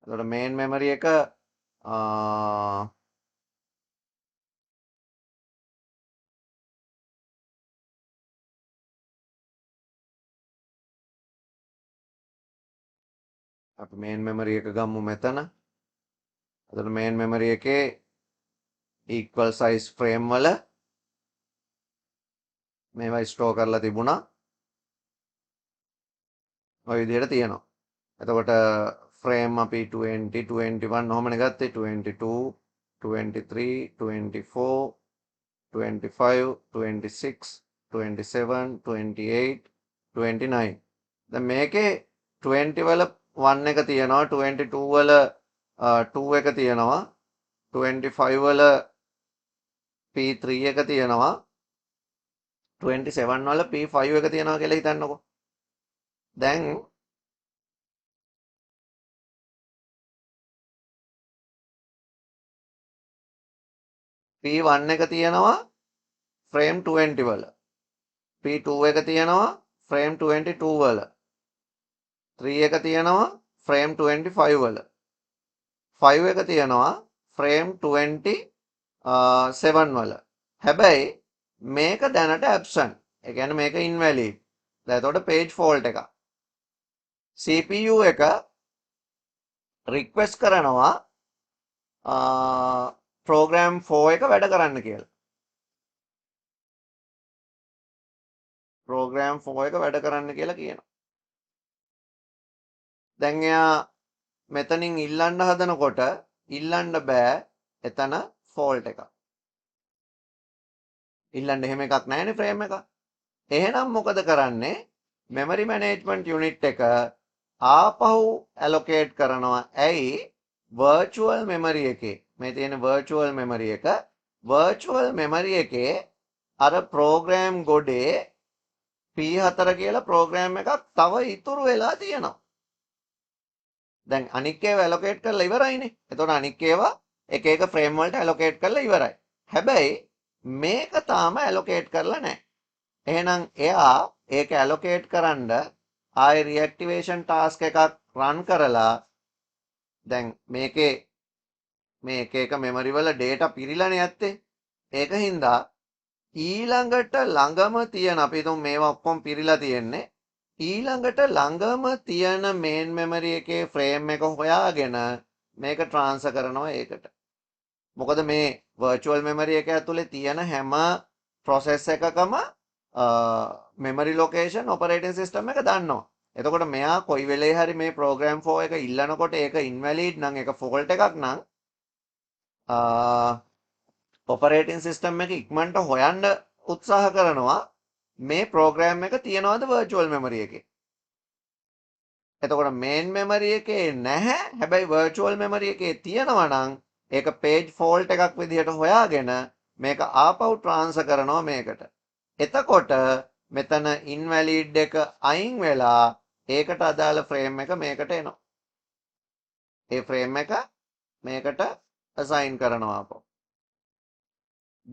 එතකොට main memory එක අපි main memory එක ගමු මෙතන. එතකොට main memory එකේ equal size frame වල මේවා store කරලා තිබුණා. ඔය විදිහට තියෙනවා. එතකොට frame අපි 20 21 ඔහොමනේ ගත්තේ 22 23 24 25 26 27 28 29 දැන් මේකේ 20 වල 1 එක තියෙනවා 22 වල 2 එක තියෙනවා 25 වල P3 එක තියෙනවා 27 වල P5 එක තියෙනවා කියලා හිතන්නකෝ. දැන් P1 එක තියෙනවා ෆ්‍රේම් 20 වල. P2 එක තියෙනවා ෆ්‍රේම් 22 වල. 3 එක තියෙනවා ෆ්‍රේම් 25 වල. 5 එක තියෙනවා ෆ්‍රේම් 27 වල. හැබැයි මේක දැනට ඇබ්සන්ට්. ඒ කියන්නේ මේක ඉන්වැලිඩ්. දැන් එතකොට page fault එකක්. CPU එක රික්වෙස්ට් කරනවා program 4 එක වැඩ කරන්න කියලා. program 4 එක වැඩ කරන්න කියලා කියනවා. දැන් එයා මෙතනින් ඉල්ලන්න හදනකොට ඉල්ලන්න බෑ එතන fault එකක්. ඉල්ලන්න එහෙම එකක් නැහැනේ frame එක. එහෙනම් මොකද කරන්නේ? memory management unit එක ආපහු allocate කරනවා. ඇයි? virtual memory එකේ මේ තියෙන virtual memory එක virtual memory එකේ අර program ගොඩේ P4 කියලා program එකක් තව ඉතුරු වෙලා තියෙනවා. දැන් අනික් ඒවා allocate කරලා ඉවරයිනේ. එතකොට අනික් ඒවා එක එක frame වලට allocate කරලා ඉවරයි. හැබැයි මේක තාම allocate කරලා නැහැ. එහෙනම් එයා ඒක allocate කරන්න ආයෙ reactivation task එකක් run කරලා දැන් මේකේ මේ එක එක memory වල data පිරීලානේ ඇත්තේ. ඒක හින්දා ඊළඟට ළඟම තියෙන අපි හිතමු මේවා ඔක්කොම පිරීලා තියෙන්නේ ඊළඟට ළඟම තියෙන main memory එකේ frame එක හොයාගෙන මේක transfer කරනවා ඒකට. මොකද මේ virtual memory එක ඇතුලේ තියෙන හැම process එකකම memory location operating system එක දන්නවා. එතකොට මෙයා කොයි වෙලේ හරි මේ program 4 එක ඉල්ලනකොට ඒක invalid නම් ඒක fault එකක් නම් operating system එක ඉක්මනට හොයන්න උත්සාහ කරනවා මේ program එක තියනවාද virtual memory එකේ. එතකොට main memory එකේ නැහැ. හැබැයි virtual memory එකේ තියෙනවා නම් ඒක page fault එකක් විදිහට හොයාගෙන මේක ආපහු transfer කරනවා මේකට. එතකොට මෙතන invalid එක අයින් වෙලා ඒකට අදාළ frame එක මේකට එනවා. ඒ frame එක මේකට assign කරනවා ආපහු.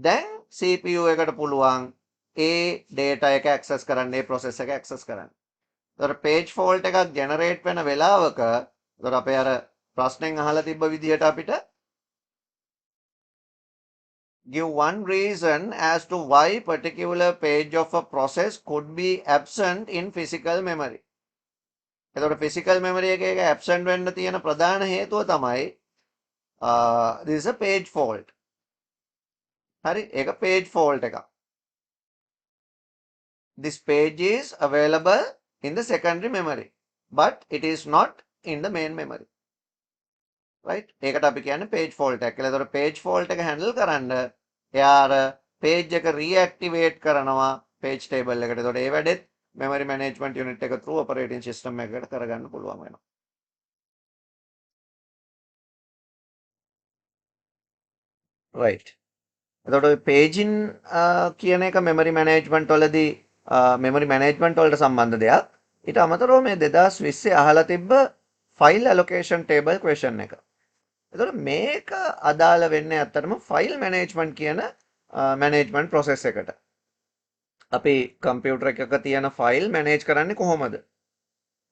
දැන් CPU එකට පුළුවන් ඒ data එක access කරන්න, ඒ process එක access කරන්න. එතකොට page fault එකක් generate වෙන වෙලාවක එතකොට අපේ අර ප්‍රශ්නෙන් අහලා තිබ්බ විදිහට අපිට give one reason as to why particular page of a process could be absent in physical memory. එතකොට physical memory එකේ ඒක absent වෙන්න තියෙන ප්‍රධාන හේතුව තමයි this is a page fault. හරි ඒක page fault එකක්. This page is available in the secondary memory but it is not in the main memory. right? ඒකට අපි කියන්නේ page fault එකක් කියලා. ඒතකොට page fault එක handle කරන්න එයා අර page එක reactivate කරනවා page table එකට. ඒතකොට ඒ වැඩෙත් memory management unit එක through operating system එකකට කරගන්න පුළුවන් වෙනවා. right. එතකොට paging කියන එක memory management වලදී memory management වලට සම්බන්ධ දෙයක්. ඊට අමතරව මේ 2020 අහලා තිබ්බ file allocation table question එක. එතකොට මේක අදාළ වෙන්නේ ඇත්තටම file management කියන management process එකට. අපි කම්පියුටර් එකක තියෙන file manage කරන්නේ කොහොමද?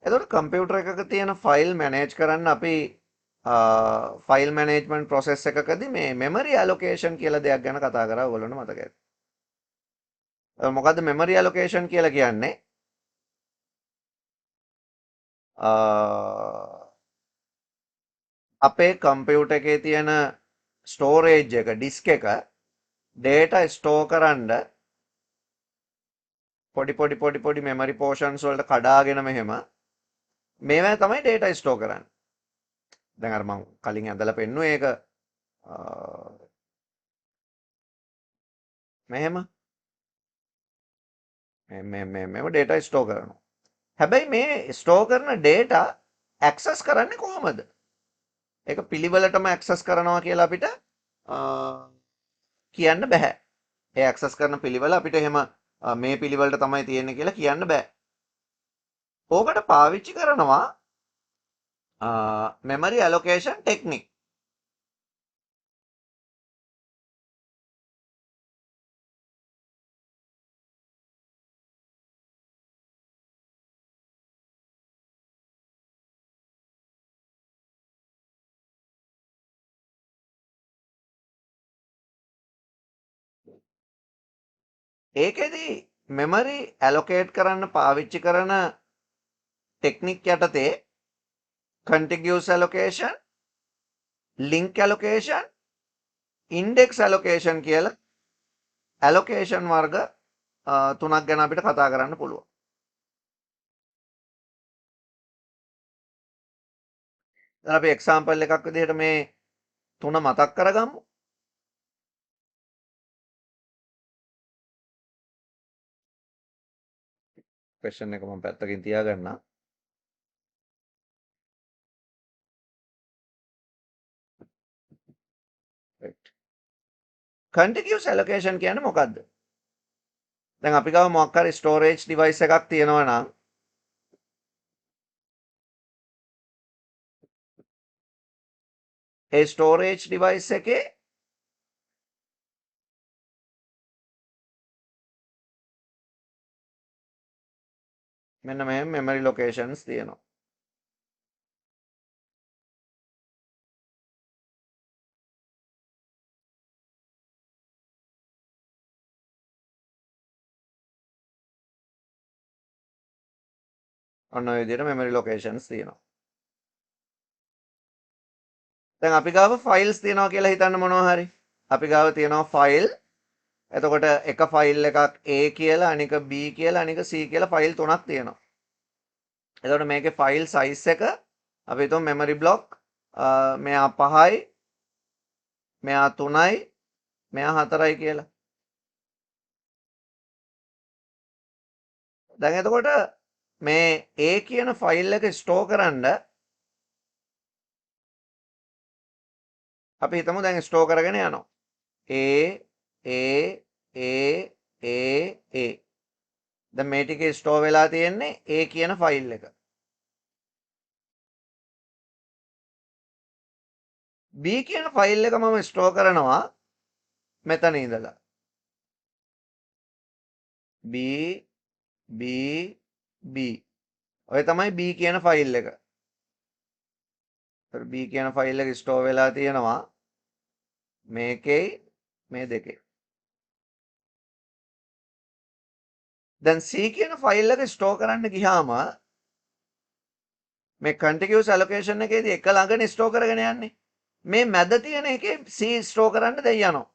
එතකොට කම්පියුටර් එකක තියෙන file manage කරන්න අපි file management process එකකදී මේ memory allocation කියලා දෙයක් ගැන කතා කරා ඔයගොල්ලන්ට මතක ඇති. මොකද්ද memory allocation කියලා කියන්නේ? අපේ කම්පියුටර් එකේ තියෙන storage එක disk එක data store කරන්න පොඩි memory portions වලට කඩාගෙන මෙහෙම මේවා තමයි data store කරන්නේ. දැන් අර මම කලින් ඇඳලා පෙන්නුවේ ඒක මෙහෙම මෙහෙම data store කරනවා. හැබැයි මේ store කරන data access කරන්නේ කොහොමද? ඒක පිළිවෙලටම ඇක්සස් කරනවා කියලා අපිට කියන්න බෑ. ඒ ඇක්සස් කරන පිළිවෙල අපිට එහෙම මේ පිළිවෙලට තමයි තියෙන්නේ කියලා කියන්න බෑ. ඕකට පාවිච්චි කරනවා memory allocation technique. ඒකෙදි memory allocate කරන්න පාවිච්චි කරන ටෙක්නික් යටතේ contiguous allocation, link allocation, index allocation කියලා allocation වර්ග තුනක් ගැන අපිට කතා කරන්න පුළුවන්. දැන් අපි එක්සැම්පල් එකක් විදිහට මේ තුන මතක් කරගමු. ක්වෙස්චන් එක මම පැත්තකින් තියාගන්නම්. right. contiguous allocation කියන්නේ මොකද්ද? දැන් අපි ගාව මොකක් හරි storage device එකක් තියෙනවා නම් ඒ storage device එකේ මෙන්න මේ memory locations තියෙනවා. ඔන්න ඔය විදිහට memory locations තියෙනවා. දැන් අපි ගාව files තියෙනවා කියලා හිතන්න මොනවා හරි. අපි ගාව තියෙනවා file. එතකොට එක ෆයිල් එකක් A කියලා, අනික B කියලා, අනික C කියලා ෆයිල් තුනක් තියෙනවා. එතකොට මේකේ ෆයිල් size එක අපි හිතමු memory block මෙයා 5යි, මෙයා 3යි, මෙයා 4යි කියලා. දැන් එතකොට මේ A කියන ෆයිල් එක ස්ටෝර් කරන්න අපි හිතමු දැන් ස්ටෝර් කරගෙන යනවා. A. දැන් මේ ටිකේ ස්ටෝර් වෙලා තියෙන්නේ A කියන ෆයිල් එක. B කියන ෆයිල් එක මම ස්ටෝර් කරනවා මෙතන ඉඳලා. B. ඔය තමයි B කියන ෆයිල් එක. B කියන ෆයිල් එක ස්ටෝර් වෙලා තියෙනවා මේකේ මේ දෙකේ. දැන් C කියන ෆයිල් එක ස්ටෝර් කරන්න ගියාම මේ contiguous allocation එකේදී එක ළඟනේ ස්ටෝර් කරගෙන යන්නේ. මේ මැද තියෙන එකේ C ස්ටෝර් කරන්න දෙයි යනවා.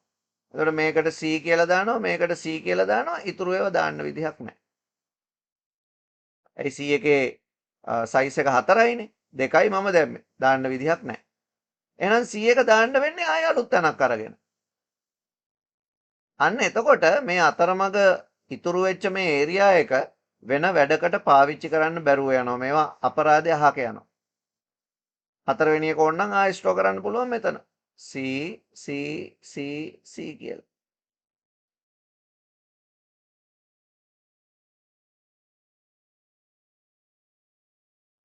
එතකොට මේකට C කියලා දානවා, මේකට C කියලා දානවා, ඉතුරු ඒවා දාන්න විදිහක් නැහැ. ඒ C එකේ size එක 4යිනේ. 2යි මම දැම්මේ. දාන්න විදිහක් නැහැ. එහෙනම් C එක දාන්න වෙන්නේ ආයෙ අලුත් තැනක් අරගෙන. අන්න එතකොට මේ අතරමඟ ඉතුරු වෙච්ච මේ ඒරියා එක වෙන වැඩකට පාවිච්චි කරන්න බැරුව යනවා. මේවා අපරාධය අහක යනවා. හතරවෙනි එක ඕනනම් ආයෙ ස්ටෝර් කරන්න පුළුවන් මෙතන. C කියලා.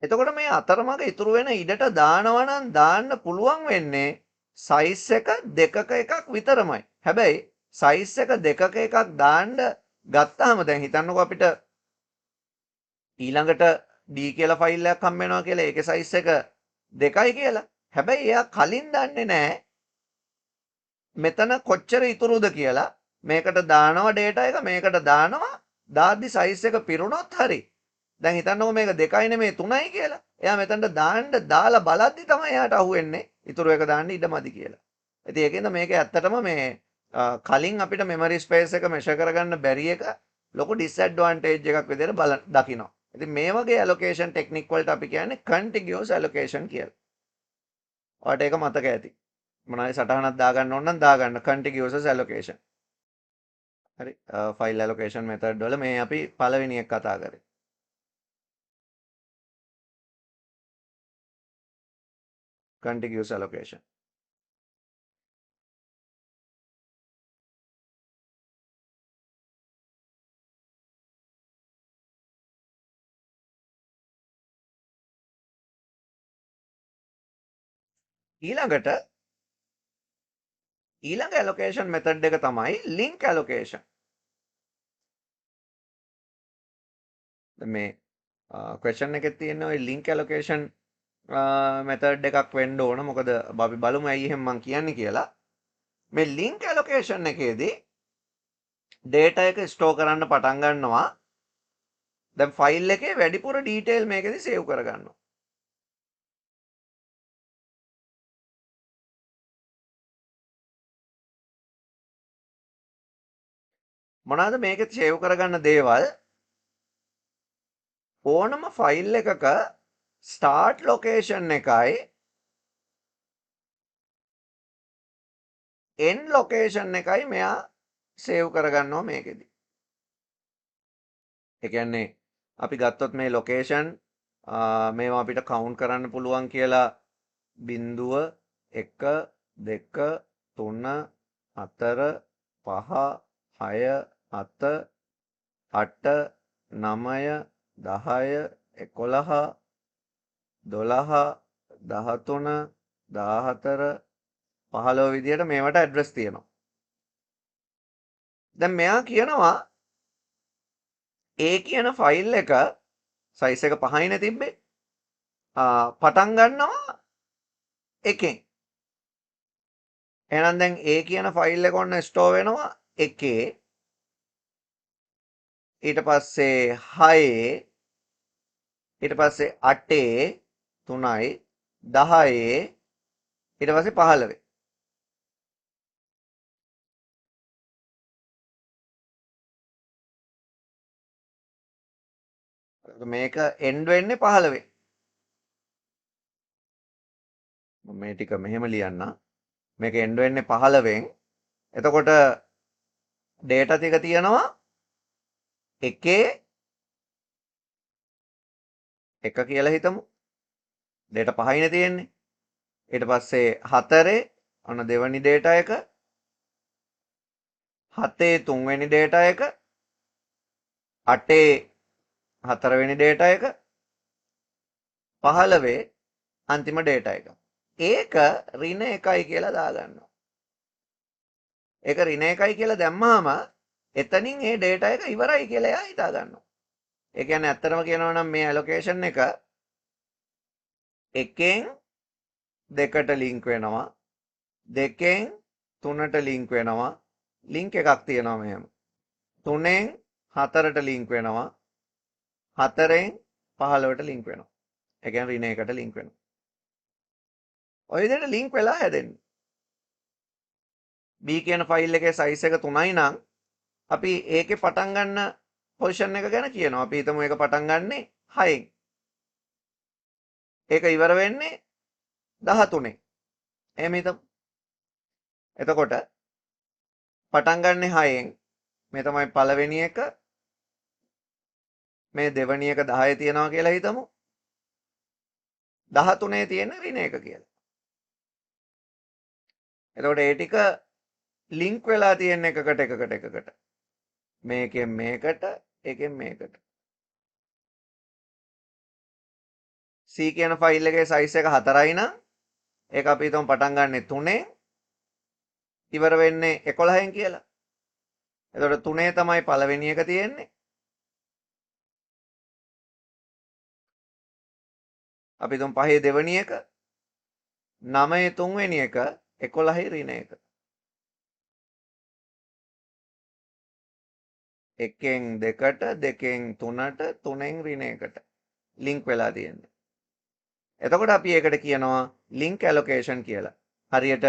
එතකොට මේ අතරමඟ ඉතුරු වෙන ඉඩට දානවා නම් දාන්න පුළුවන් වෙන්නේ size එක දෙකක එකක් විතරමයි. හැබැයි size එක දෙකක එකක් දාන්න ගත්තාම දැන් හිතන්නකෝ අපිට ඊළඟට D කියලා ෆයිල් එකක් හම්බ වෙනවා කියලා ඒකේ size එක 2යි කියලා. හැබැයි එයා කලින් දන්නේ නැහැ මෙතන කොච්චර ඉතුරුද කියලා. මේකට දානවා data එක, මේකට දානවා දාද්දි size එක පිරුණොත් හරි. දැන් හිතන්නකෝ මේක 2යි නෙමෙයි 3යි කියලා. එයා මෙතනට දාන්න දාලා බලද්දි තමයි එයාට අහුවෙන්නේ ඉතුරු එක දාන්න ඉඩමදි කියලා. ඉතින් ඒකෙන්ද මේක ඇත්තටම මේ කලින් අපිට memory space එක measure කරගන්න බැරි එක ලොකු disadvantage එකක් විදිහට දකිනවා. ඉතින් මේ වගේ allocation technique වලට අපි කියන්නේ contiguous allocation කියලා. ඔයාලට ඒක මතක ඇති. මොනවාරි සටහනක් දාගන්න ඕන නම් දාගන්න contiguous allocation. හරි file allocation method වල මේ අපි පළවෙනි එක කතා කරේ. contiguous allocation. ඊළඟට ඊළඟ allocation method එක තමයි link allocation. මේ question එකේ තියෙන ওই link allocation method එකක් වෙන්න ඕන. මොකද අපි බලමු ඇයි එහෙම මම කියන්නේ කියලා. මේ link allocation එකේදී data එක store කරන්න පටන් ගන්නවා. දැන් file එකේ වැඩිපුර detail මේකෙදි save කරගන්නවා. මොනවාද මේකෙත් save කරගන්න දේවල්? ඕනම file එකක start location එකයි end location එකයි මෙයා save කරගන්නවා මේකෙදි. ඒ කියන්නේ අපි ගත්තොත් මේ location මේවා අපිට count කරන්න පුළුවන් කියලා 0 1 2 3 4 5 6 7 8 9 10 11 12 13 14 15 විදියට මේවට ඇඩ්‍රස් තියෙනවා. දැන් මෙයා කියනවා A කියන ෆයිල් එක සයිස් එක 5යිනේ තිබ්බේ. පටන් ගන්නවා එකෙන්. එහෙනම් දැන් A කියන ෆයිල් එක ඔන්න ස්ටෝර් වෙනවා එකේ. ඊට පස්සේ 6 ඊට පස්සේ 8 3යි 10 ඊට පස්සේ 15. මේක එන්ඩ් වෙන්නේ 15. මම මේ ටික මෙහෙම ලියන්න. මේක එන්ඩ් වෙන්නේ 15න්. එතකොට data ටික තියෙනවා එකේ 1 කියලා හිතමු. data 5යිනේ තියෙන්නේ. ඊට පස්සේ 4 ඔන්න දෙවෙනි data එක. 7 තුන්වෙනි data එක. 8 හතරවෙනි data එක. 15 අන්තිම data එක. ඒක ඍණ 1යි කියලා දාගන්නවා. ඒක ඍණ 1යි කියලා දැම්මහම එතනින් ඒ data එක ඉවරයි කියලා එයා හිතා ගන්නවා. ඒ කියන්නේ ඇත්තටම කියනවා නම් මේ allocation එක එකෙන් දෙකට link වෙනවා. දෙකෙන් තුනට link වෙනවා. link එකක් තියෙනවා මෙහෙම. තුනෙන් හතරට link වෙනවා. හතරෙන් 15ට link වෙනවා. ඒ කියන්නේ ඍණ 1කට link වෙනවා. ඔය විදිහට link වෙලා හැදෙන්නේ. B කියන ෆයිල් එකේ සයිස් එක 3යි නම් අපි ඒකේ පටන් ගන්න පොසිෂන් එක ගැන කියනවා. අපි හිතමු ඒක පටන් ගන්නෙ 6න්. ඒක ඉවර වෙන්නේ 13න්. එහෙම හිතමු. එතකොට පටන් ගන්නෙ 6න්. මේ තමයි පළවෙනි එක. මේ දෙවෙනි එක 10 තියනවා කියලා හිතමු. 13 තියෙන ඍණ 1 කියලා. එතකොට ඒ ටික ලින්ක් වෙලා තියෙන එකකට. මේකෙන් මේකට, ඒකෙන් මේකට. C කියන ෆයිල් එකේ සයිස් එක 4යි නම් ඒක අපි හිතමු පටන් ගන්නෙ 3ෙන් ඉවර වෙන්නේ 11න් කියලා. එතකොට 3 තමයි පළවෙනි එක තියෙන්නේ. අපි හිතමු 5 දෙවෙනි එක, 9 තුන්වෙනි එක, 11යි ඍණ 1. එකෙන් දෙකට, දෙකෙන් තුනට, තුනෙන් ඍණ 1ට ලින්ක් වෙලා තියෙන්නේ. එතකොට අපි ඒකට කියනවා link allocation කියලා. හරියට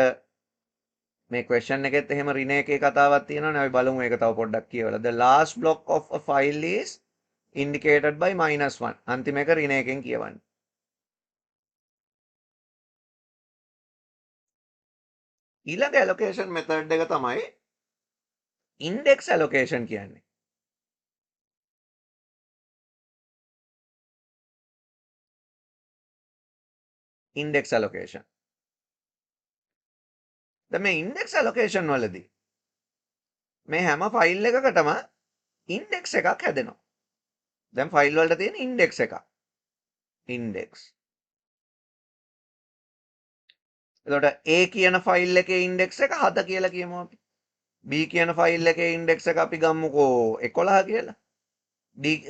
මේ question එකෙත් එහෙම ඍණ 1 කතාවක් තියෙනවනේ. අපි බලමු ඒක තව පොඩ්ඩක් කියවලා. The last block of a file is indicated by -1. අන්තිම එක ඍණ 1කින් කියවන්නේ. ඊළඟ allocation method එක තමයි index allocation කියන්නේ. index allocation. දැන් මේ ඉන්ඩෙක්ස් ඇලොකේෂන් වලදී මේ හැම ෆයිල් එකකටම ඉන්ඩෙක්ස් එකක් හැදෙනවා. දැන් ෆයිල් වලට තියෙන ඉන්ඩෙක්ස් එකක්. ඉන්ඩෙක්ස්. එතකොට A කියන ෆයිල් එකේ ඉන්ඩෙක්ස් එක 7 කියලා කියමු අපි. B කියන ෆයිල් එකේ ඉන්ඩෙක්ස් එක අපි ගමුකෝ 11 කියලා.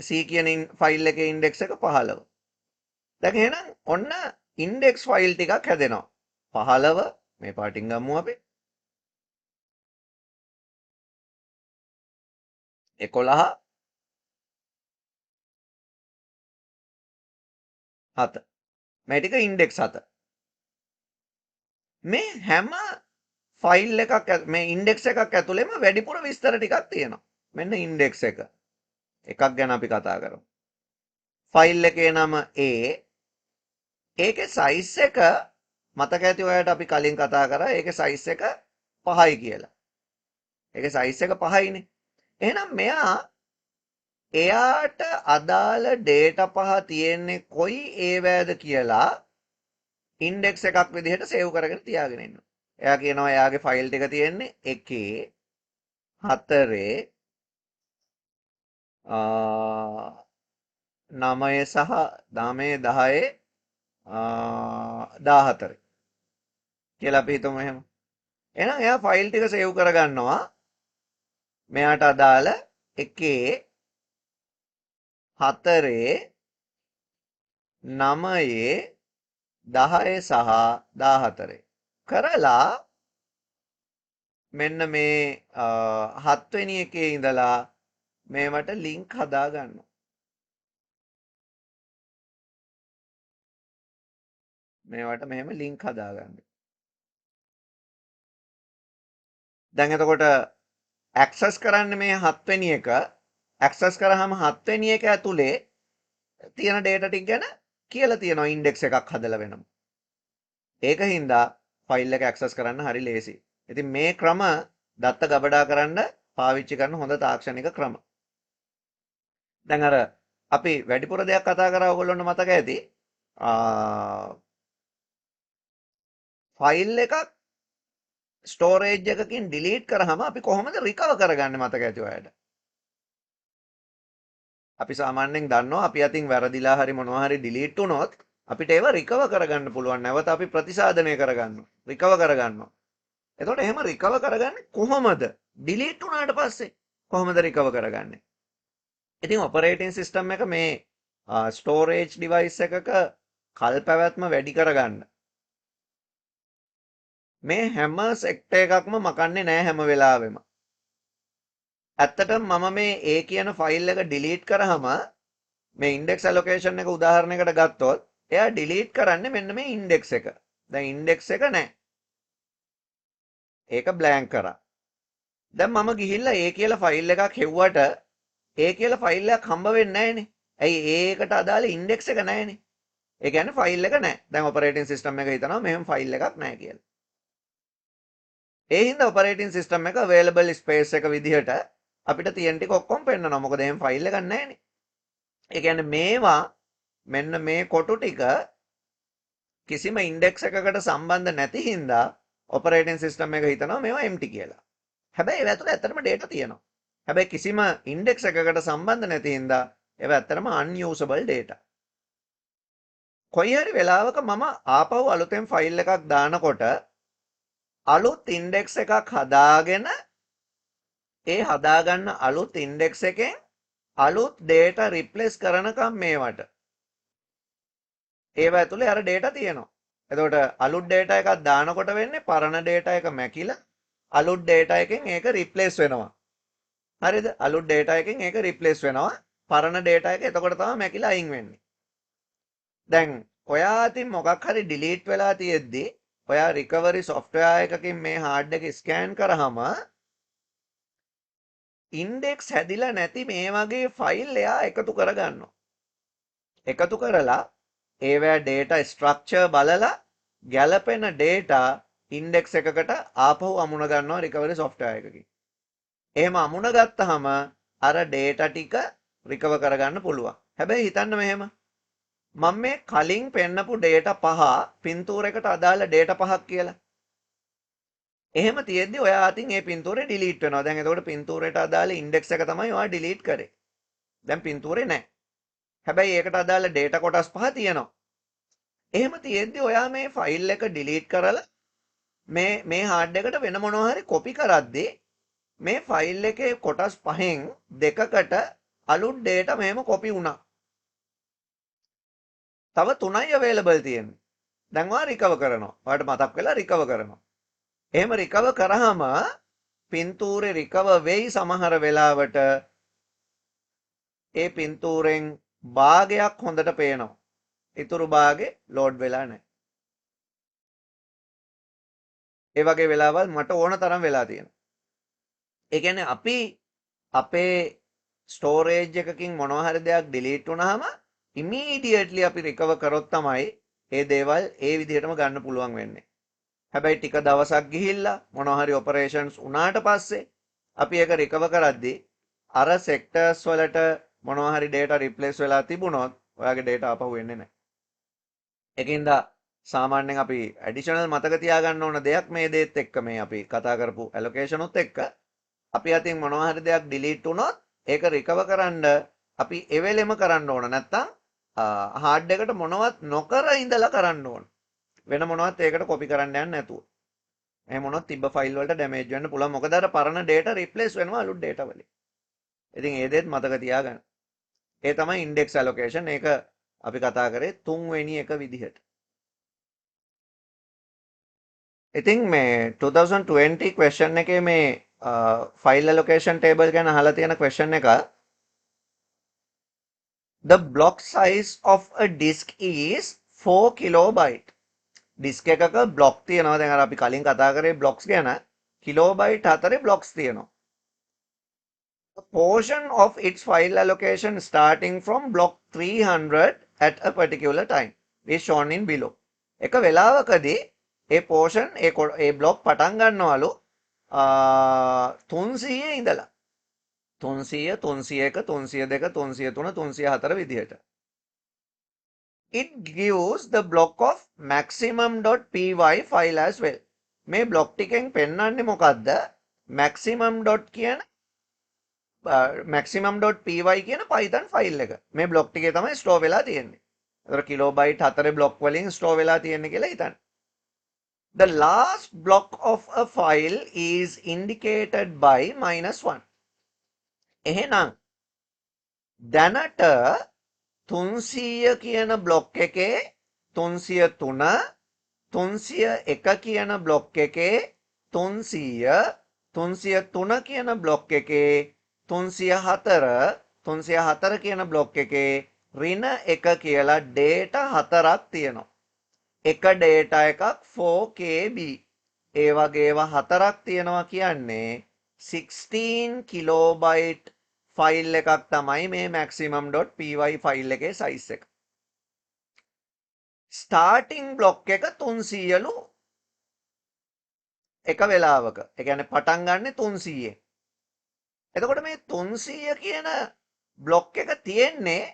C කියන ෆයිල් එකේ ඉන්ඩෙක්ස් එක 15. දැන් එහෙනම් ඔන්න ඉන්ඩෙක්ස් ෆයිල් ටිකක් හැදෙනවා. 15 මේ පාටින් ගමු අපි. 11 7. මේ ටික ඉන්ඩෙක්ස් 7. මේ හැම ෆයිල් එකක් මේ ඉන්ඩෙක්ස් එකක් ඇතුළෙම වැඩිපුර විස්තර ටිකක් තියෙනවා. මෙන්න ඉන්ඩෙක්ස් එක. එකක් ගැන අපි කතා කරමු. ෆයිල් එකේ නම A. ඒකේ සයිස් එක මතක ඇති ඔයාලට අපි කලින් කතා කරා. ඒකේ සයිස් එක 5යි කියලා. ඒකේ සයිස් එක 5යිනේ. එහෙනම් එයාට අදාළ ඩේටා පහ තියෙන්නේ කොයි ඒවැද කියලා ඉන්ඩෙක්ස් එකක් විදිහට සේව් කරගෙන තියාගෙන ඉන්න. එයා කියනවා එයාගේ ෆයිල් ටික තියෙන්නේ 1 4 9 සහ 9 10 14 කියලා අපි හිතමු එහෙම. එහෙනම් එයා ෆයිල් ටික සේව් කරගන්නවා මෙයාට අදාළ 1 4 9 10 සහ 14 කරලා මෙන්න මේ 7 වෙනි එකේ ඉඳලා මේවට ලින්ක් හදා ගන්නවා. මේවට මෙහෙම ලින්ක් හදා ගන්න. දැන් එතකොට ඇක්සස් කරන්න මේ 7 වෙනි එක ඇක්සස් කරාම 7 වෙනි එක ඇතුලේ තියෙන data ටික ගැන කියලා තියෙනවා ඉන්ඩෙක්ස් එකක් හදලා වෙනම. ඒක හින්දා ෆයිල් එක ඇක්සස් කරන්න හරි ලේසි. ඉතින් මේ ක්‍රම දත්ත ගබඩා කරන්න පාවිච්චි කරන හොඳ තාක්ෂණික ක්‍රම. දැන් අර අපි වැඩිපුර දෙයක් කතා කරා ඔයගොල්ලන්ට මතක ඇති. ෆයිල් එකක් ස්ටෝරේජ් එකකින් ඩිලීට් කරාම අපි කොහොමද රිකවර් කරගන්නේ මතක ඇති ඔයාලට. අපි සාමාන්‍යයෙන් දන්නවා අපි අතින් වැරදිලා හරි මොනවා හරි ඩිලීට් වුණොත් අපිට ඒව රිකවර් කරගන්න පුළුවන්. නැවත අපි ප්‍රතිසාධනය කරගන්නවා. රිකවර් කරගන්නවා. එතකොට එහෙම රිකවර් කරගන්නේ කොහොමද? ඩිලීට් වුණාට පස්සේ කොහොමද රිකවර් කරගන්නේ? ඉතින් ඔපරේටිං සිස්ටම් එක මේ ස්ටෝරේජ් ඩිවයිස් එකක කල් පැවැත්ම වැඩි කරගන්න මේ හැම සෙක්ටර් එකක්ම මකන්නේ නැහැ හැම වෙලාවෙම. ඇත්තටම මම මේ A කියන ෆයිල් එක ඩිලීට් කරාම මේ ඉන්ඩෙක්ස් ඇලොකේෂන් එක උදාහරණයකට ගත්තොත් එයා ඩිලීට් කරන්නේ මෙන්න මේ ඉන්ඩෙක්ස් එක. දැන් ඉන්ඩෙක්ස් එක නැහැ. ඒක බ්ලැන්ක් කරා. දැන් මම ගිහිල්ලා A කියලා ෆයිල් එකක් හෙව්වට A කියලා ෆයිල් එකක් හම්බ වෙන්නේ නැහනේ. ඇයි A එකට අදාළ ඉන්ඩෙක්ස් එක නැහනේ. ඒ කියන්නේ ෆයිල් එක නැහැ. දැන් ඔපරේටිං සිස්ටම් එක හිතනවා මෙහෙම ෆයිල් එකක් නැහැ කියලා. ඒ හින්දා ඔපරේටිං සිස්ටම් එක available space එක විදිහට අපිට තියෙන ටික ඔක්කොම පෙන්නනවා. මොකද එහෙම ෆයිල් එකක් නැහැනේ. ඒ කියන්නේ මේවා මෙන්න මේ කොටු ටික කිසිම ඉන්ඩෙක්ස් එකකට සම්බන්ධ නැති හින්දා ඔපරේටිං සිස්ටම් එක හිතනවා මේවා empty කියලා. හැබැයි ඒව ඇතුලේ ඇත්තටම data තියෙනවා. හැබැයි කිසිම ඉන්ඩෙක්ස් එකකට සම්බන්ධ නැති හින්දා ඒව ඇත්තටම unusable data. කොයි හරි වෙලාවක මම ආපහු අලුතෙන් ෆයිල් එකක් දානකොට අලුත් ඉන්ඩෙක්ස් එකක් හදාගෙන ඒ හදාගන්න අලුත් ඉන්ඩෙක්ස් එකෙන් අලුත් data replace කරනකම් මේවට ඒව ඇතුලේ අර data තියෙනවා. එතකොට අලුත් data එකක් දානකොට වෙන්නේ පරණ data එක මැකිලා අලුත් data එකෙන් ඒක replace වෙනවා. හරිද? අලුත් data එකෙන් ඒක replace වෙනවා. පරණ data එක එතකොට තමයි මැකිලා අයින් වෙන්නේ. දැන් ඔයා අතින් මොකක් හරි delete වෙලා තියෙද්දි ඔයා recovery software එකකින් මේ hard එක scan කරාම index හැදිලා නැති මේ වගේ ෆයිල් එයා එකතු කරගන්නවා. එකතු කරලා ඒවැ data structure බලලා ගැලපෙන data index එකකට ආපහු අමුණ ගන්නවා recovery software එකකින්. එහෙම අමුණ ගත්තාම අර data ටික recover කරගන්න පුළුවන්. හැබැයි හිතන්න මෙහෙම මම මේ කලින් පෙන්නපු data පහ පින්තූරයකට අදාළ data පහක් කියලා. එහෙම තියෙද්දි ඔයා අතින් ඒ පින්තූරේ ඩිලීට් වෙනවා. දැන් එතකොට පින්තූරයට අදාළ ඉන්ඩෙක්ස් එක තමයි ඔයා ඩිලීට් කරේ. දැන් පින්තූරේ නැහැ. හැබැයි ඒකට අදාළ ඩේටා කොටස් පහ තියෙනවා. එහෙම තියෙද්දි ඔයා මේ ෆයිල් එක ඩිලීට් කරලා මේ හાર્ඩ් එකට වෙන මොනවා හරි කොපි කරද්දී මේ ෆයිල් එකේ කොටස් පහෙන් දෙකකට අලුත් ඩේටා මෙහෙම කොපි වුණා. තව 3යි අවේලබල් තියෙන්නේ. දැන් ඔයා රිකවර් කරනවා. ඔයාලට මතක් වෙලා රිකවර් කරනවා. එහෙම රිකවර් කරාම පින්තූරේ රිකවර් වෙයි සමහර වෙලාවට ඒ පින්තූරෙන් භාගයක් හොඳට පේනවා. ඉතුරු භාගේ ලෝඩ් වෙලා නැහැ. ඒ වගේ වෙලාවල් මට ඕන තරම් වෙලා තියෙනවා. ඒ කියන්නේ අපි අපේ ස්ටෝරේජ් එකකින් මොනවා හරි දෙයක් ඩිලීට් වුණාම ඉමීඩියට්ලි අපි රිකවර් කරොත් තමයි ඒ දේවල් ඒ විදිහටම ගන්න පුළුවන් වෙන්නේ. හැබැයි ටික දවසක් ගිහිල්ලා මොනවා හරි ඔපරේෂන්ස් වුණාට පස්සේ අපි ඒක රිකවර් කරද්දී අර සෙක්ටර්ස් වලට මොනවා හරි data replace වෙලා තිබුණොත් ඔයාගේ data ආපහු එන්නේ නැහැ. ඒකින්ද සාමාන්‍යයෙන් අපි ඇඩිෂනල් මතක තියාගන්න ඕන දෙයක් මේ දේත් එක්ක මේ අපි කතා කරපු allocation උත් එක්ක අපි අතින් මොනවා හරි දෙයක් delete වුණොත් ඒක recover කරන්න අපි එවෙලෙම කරන්න ඕන. නැත්තම් hard එකට මොනවත් නොකර ඉඳලා කරන්න ඕන. වෙන මොනවත් ඒකට copy කරන්න යන්නේ නැතුව. එහෙම වුණොත් තිබ්බ ෆයිල් වලට damage වෙන්න පුළුවන්. මොකද අර පරණ data replace වෙනවා අලුත් data වලින්. ඉතින් ඒ දේත් මතක තියාගන්න. ඒ තමයි index allocation. ඒක අපි කතා කරේ 3 වෙනි එක විදිහට. ඉතින් මේ 2020 question එකේ මේ file allocation table ගැන අහලා තියෙන question එක the block size of a disk is 4 kilobyte. disk එකක block තියෙනවා. දැන් අර අපි කලින් කතා කරේ blocks ගැන kilobyte 4 blocks තියෙනවා. A portion of its file allocation starting from block 300 at a particular time is shown in below. එක වෙලාවකදී ඒ portion ඒ block පටන් ගන්නවලු 300 ඉඳලා 300 301 302 303 304 විදිහට. It gives the block of maximum.py file as well. මේ block ටිකෙන් පෙන්වන්නේ මොකද්ද? maximum.py කියන Python file එක. මේ block ටිකේ තමයි store වෙලා තියෙන්නේ. ඒතර kilobyte 4 block වලින් store වෙලා තියෙන්නේ කියලා හිතන්න. The last block of a file is indicated by -1. එහෙනම් දැනට 300 කියන බ්ලොක් එකේ 303 301 කියන බ්ලොක් එකේ 300 303 කියන බ්ලොක් එකේ 304 කියන බ්ලොක් එකේ ඍණ 1 කියලා ඩේටා හතරක් තියෙනවා. එක ඩේටා එකක් 4KB. ඒ වගේ ඒවා හතරක් තියෙනවා කියන්නේ 16 kilobyte ෆයිල් එකක් තමයි මේ maximum.py ෆයිල් එකේ size එක. starting block එක 300ලු එක වෙලාවක. ඒ කියන්නේ පටන් ගන්නෙ 300. එතකොට මේ 300 කියන block එක තියෙන්නේ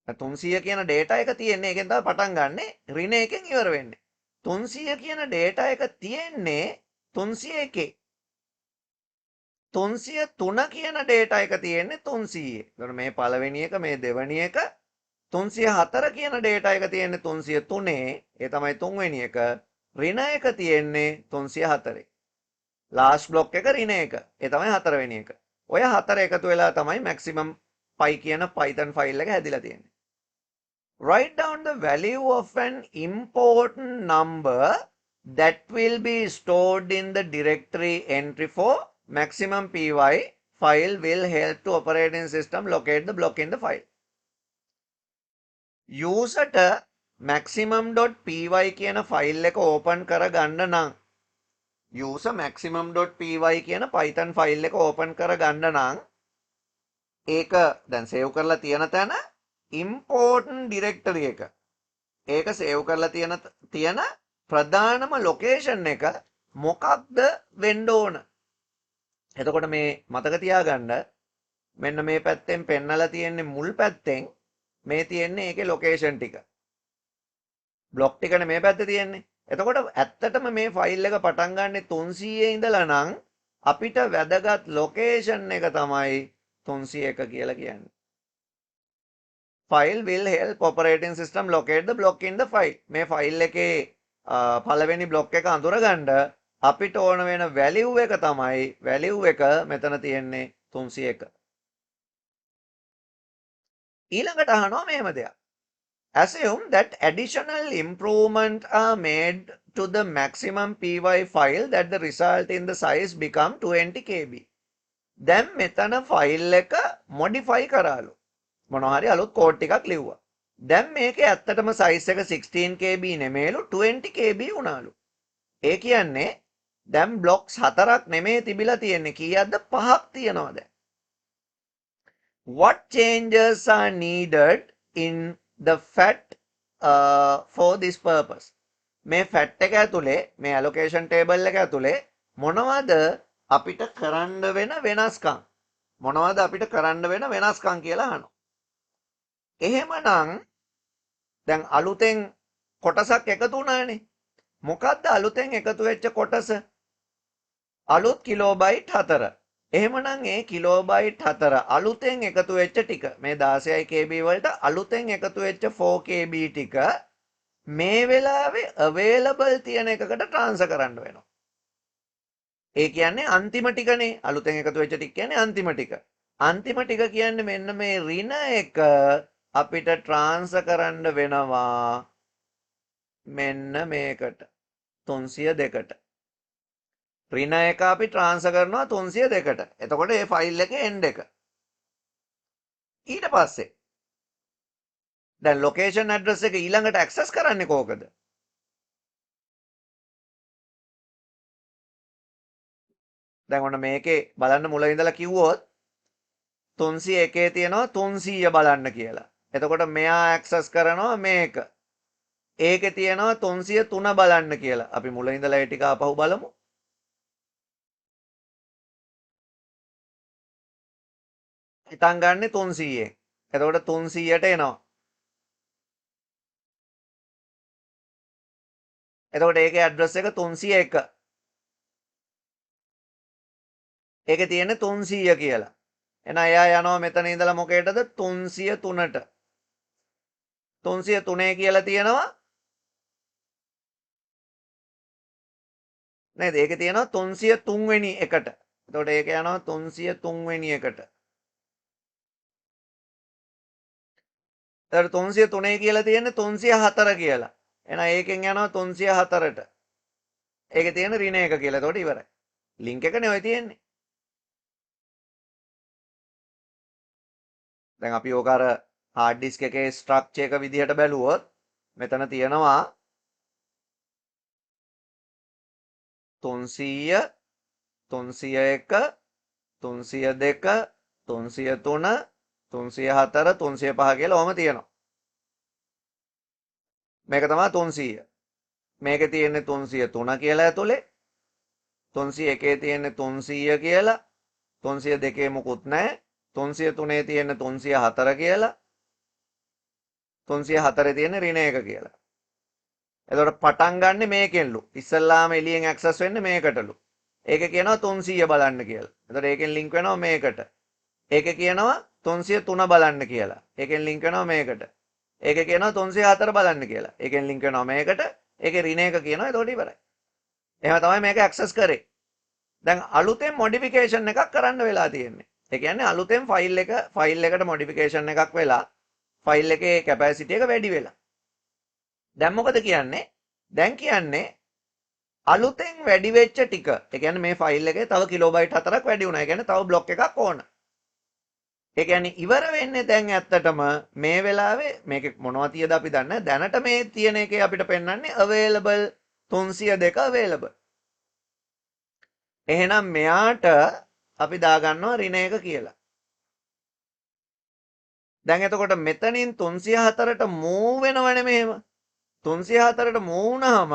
300 කියන data එක තියෙන්නේ ඒකෙන් තමයි පටන් ගන්නෙ ඍණ එකෙන් ඉවර වෙන්නේ. 300 කියන data එක තියෙන්නේ 301. 303 කියන data එක තියෙන්නේ 300. එතකොට මේ පළවෙනි එක මේ දෙවෙනි එක 304 කියන data එක තියෙන්නේ 303. ඒ තමයි තුන්වෙනි එක. ඍණ එක තියෙන්නේ 304. last block එක ඍණ එක. ඒ තමයි හතරවෙනි එක. ඔය හතර එකතු වෙලා තමයි maximum py කියන Python file එක හැදිලා තියෙන්නේ. Write down the value of an important number that will be stored in the directory entry for maximum py file will help to operating system locate the block in the file. userට maximum.py කියන file එක open කරගන්න නම් user maximum.py කියන Python file එක open කරගන්න නම් ඒක දැන් සේව් කරලා තියෙන තැන important directory එක. ඒක සේව් කරලා තියෙන ප්‍රධානම ලොකේෂන් එක මොකක්ද වෙන්න ඕන? එතකොට මේ මතක තියාගන්න මෙන්න මේ පැත්තෙන් පෙන්නලා තියෙන්නේ මුල් පැත්තෙන් මේ තියෙන්නේ ඒකේ ලොකේෂන් ටික. බ්ලොක් ටිකනේ මේ පැත්තේ තියෙන්නේ. එතකොට ඇත්තටම මේ ෆයිල් එක පටන් ගන්නෙ 300 ඉඳලා නම් අපිට වැදගත් ලොකේෂන් එක තමයි 301 කියලා කියන්නේ. File will help operating system locate the block in the file. මේ ෆයිල් එකේ පළවෙනි බ්ලොක් එක අඳුරගන්න අපිට ඕන වෙන value එක තමයි value එක මෙතන තියෙන්නේ 301. ඊළඟට අහනවා මෙහෙම දෙයක්. Assume that additional improvement are made to the maximum py file that the result in the size become 20 KB. දැන් මෙතන ෆයිල් එක modify කරාලු. මොනවා හරි අලුත් කෝඩ් ටිකක් ලිව්වා. දැන් මේකේ ඇත්තටම size එක 16 KB නෙමෙයිලු 20 KB වුණාලු. ඒ කියන්නේ දැන් blocks 4ක් නෙමෙයි තිබිලා තියෙන්නේ. කීයක්ද? 5ක් තියෙනවා දැන්. What changes are needed in the FAT for this purpose? මේ FAT එක ඇතුලේ මේ allocation table එක ඇතුලේ මොනවද අපිට කරන්න වෙන වෙනස්කම්? මොනවද අපිට කරන්න වෙන වෙනස්කම් කියලා අහනවා. එහෙමනම් දැන් අලුතෙන් කොටසක් එකතු වුණානේ. මොකද්ද අලුතෙන් එකතු වෙච්ච කොටස? අලුත් කිලෝබයිට් 4. එහෙමනම් ඒ කිලෝබයිට් 4 අලුතෙන් එකතු වෙච්ච ටික මේ 16 KB වලට අලුතෙන් එකතු වෙච්ච 4 KB ටික මේ වෙලාවේ available තියෙන එකකට transfer කරන්න වෙනවා. ඒ කියන්නේ අන්තිම ටිකනේ. අලුතෙන් එකතු වෙච්ච ටික කියන්නේ අන්තිම ටික. අන්තිම ටික කියන්නේ මෙන්න මේ ඍණ එක අපිට transfer කරන්න වෙනවා මෙන්න මේකට 302ට. ඍණ එක අපි transfer කරනවා 302ට. එතකොට මේ ෆයිල් එකේ end එක. ඊට පස්සේ දැන් location address එක ඊළඟට access කරන්නේ කොහොකද? දැන් ඔන්න මේකේ බලන්න මුල ඉඳලා කිව්වොත් 301 තියෙනවා 300 බලන්න කියලා. එතකොට මෙයා access කරනවා මේක. ඒකේ තියෙනවා 303 බලන්න කියලා. අපි මුල ඉඳලා ඒ ටික ආපහු බලමු. හිතන් ගන්නේ 300ෙන්. එතකොට 300ට එනවා. එතකොට ඒකේ address එක 301. ඒකේ තියෙන්නේ 300 කියලා. එහෙනම් එයා යනවා මෙතන ඉඳලා මොකේටද 303ට. 303 කියලා තියෙනවා. නේද? ඒකේ තියෙනවා 303 වෙනි එකට. එතකොට ඒක යනවා 303 වෙනි එකට. එතකොට 303 කියලා තියෙන්නේ 304 කියලා. එහෙනම් ඒකෙන් යනවා 304ට. ඒකේ තියෙන ඍණ එක කියලා. එතකොට ඉවරයි. ලින්ක් එකනේ ඔය තියෙන්නේ. දැන් අපි ඕක අර hard disk එකේ structure එක විදිහට බැලුවොත් මෙතන තියෙනවා 300 301 302 303 304 305 කියලා ඔහම තියෙනවා. මේක තමයි 300. මේකේ තියෙන්නේ 303 කියලා ඇතුලේ. 301 තියෙන්නේ 300 කියලා. 302 මොකුත් නැහැ. 303 තියෙන 304 කියලා 304 තියෙන ඍණ එක කියලා. එතකොට පටන් ගන්නෙ මේකෙන්ලු. ඉස්සල්ලාම එළියෙන් ඇක්සස් වෙන්නේ මේකටලු. ඒක කියනවා 300 බලන්න කියලා. එතකොට ඒකෙන් ලින්ක් වෙනවා මේකට. ඒක කියනවා 303 බලන්න කියලා. ඒකෙන් ලින්ක් වෙනවා මේකට. ඒක කියනවා 304 බලන්න කියලා. ඒකෙන් ලින්ක් වෙනවා මේකට. ඒකේ ඍණ එක කියනවා. එතකොට ඉවරයි. එහෙම තමයි මේක ඇක්සස් කරේ. දැන් අලුතෙන් මොඩිෆිකේෂන් එකක් කරන්න වෙලා තියෙන්නේ. ඒ කියන්නේ අලුතෙන් ෆයිල් එකට මොඩිෆිකේෂන් එකක් වෙලා ෆයිල් එකේ කැපැසිටි එක වැඩි වෙලා. දැන් මොකද කියන්නේ? දැන් කියන්නේ අලුතෙන් වැඩි වෙච්ච ටික. ඒ කියන්නේ මේ ෆයිල් එකේ තව කිලෝබයිට් 4ක් වැඩි වුණා. ඒ කියන්නේ තව බ්ලොක් එකක් ඕන. ඒ කියන්නේ ඉවර වෙන්නේ දැන් ඇත්තටම මේ වෙලාවේ මේක මොනවද තියද අපි දන්නේ දැනට මේ තියෙන එකේ අපිට පෙන්වන්නේ available 302 available. එහෙනම් මෙයාට අපි දාගන්නවා ඍණ එක කියලා. දැන් එතකොට මෙතනින් 304ට මූව් වෙනවනේ මෙහෙම. 304ට මූව් වුණාම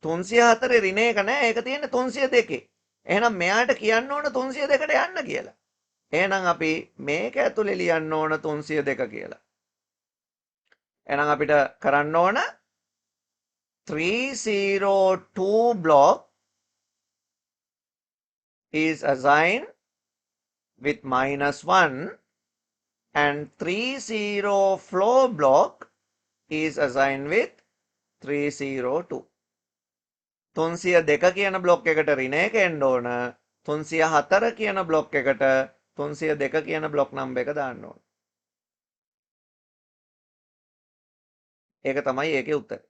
304 ඍණ එක නෑ. ඒක තියෙන්නේ 302. එහෙනම් මෙයාට කියන්න ඕන 302ට යන්න කියලා. එහෙනම් අපි මේක ඇතුලේ ලියන්න ඕන 302 කියලා. එහෙනම් අපිට කරන්න ඕන 302 block is assigned with -1 and 30 floor block is assigned with 302. 302 කියන බ්ලොක් එකට ඍණ 1 එන්න ඕන. 304 කියන බ්ලොක් එකට 302 කියන බ්ලොක් නම්බර් එක දාන්න ඕන. ඒක තමයි ඒකේ උත්තරය.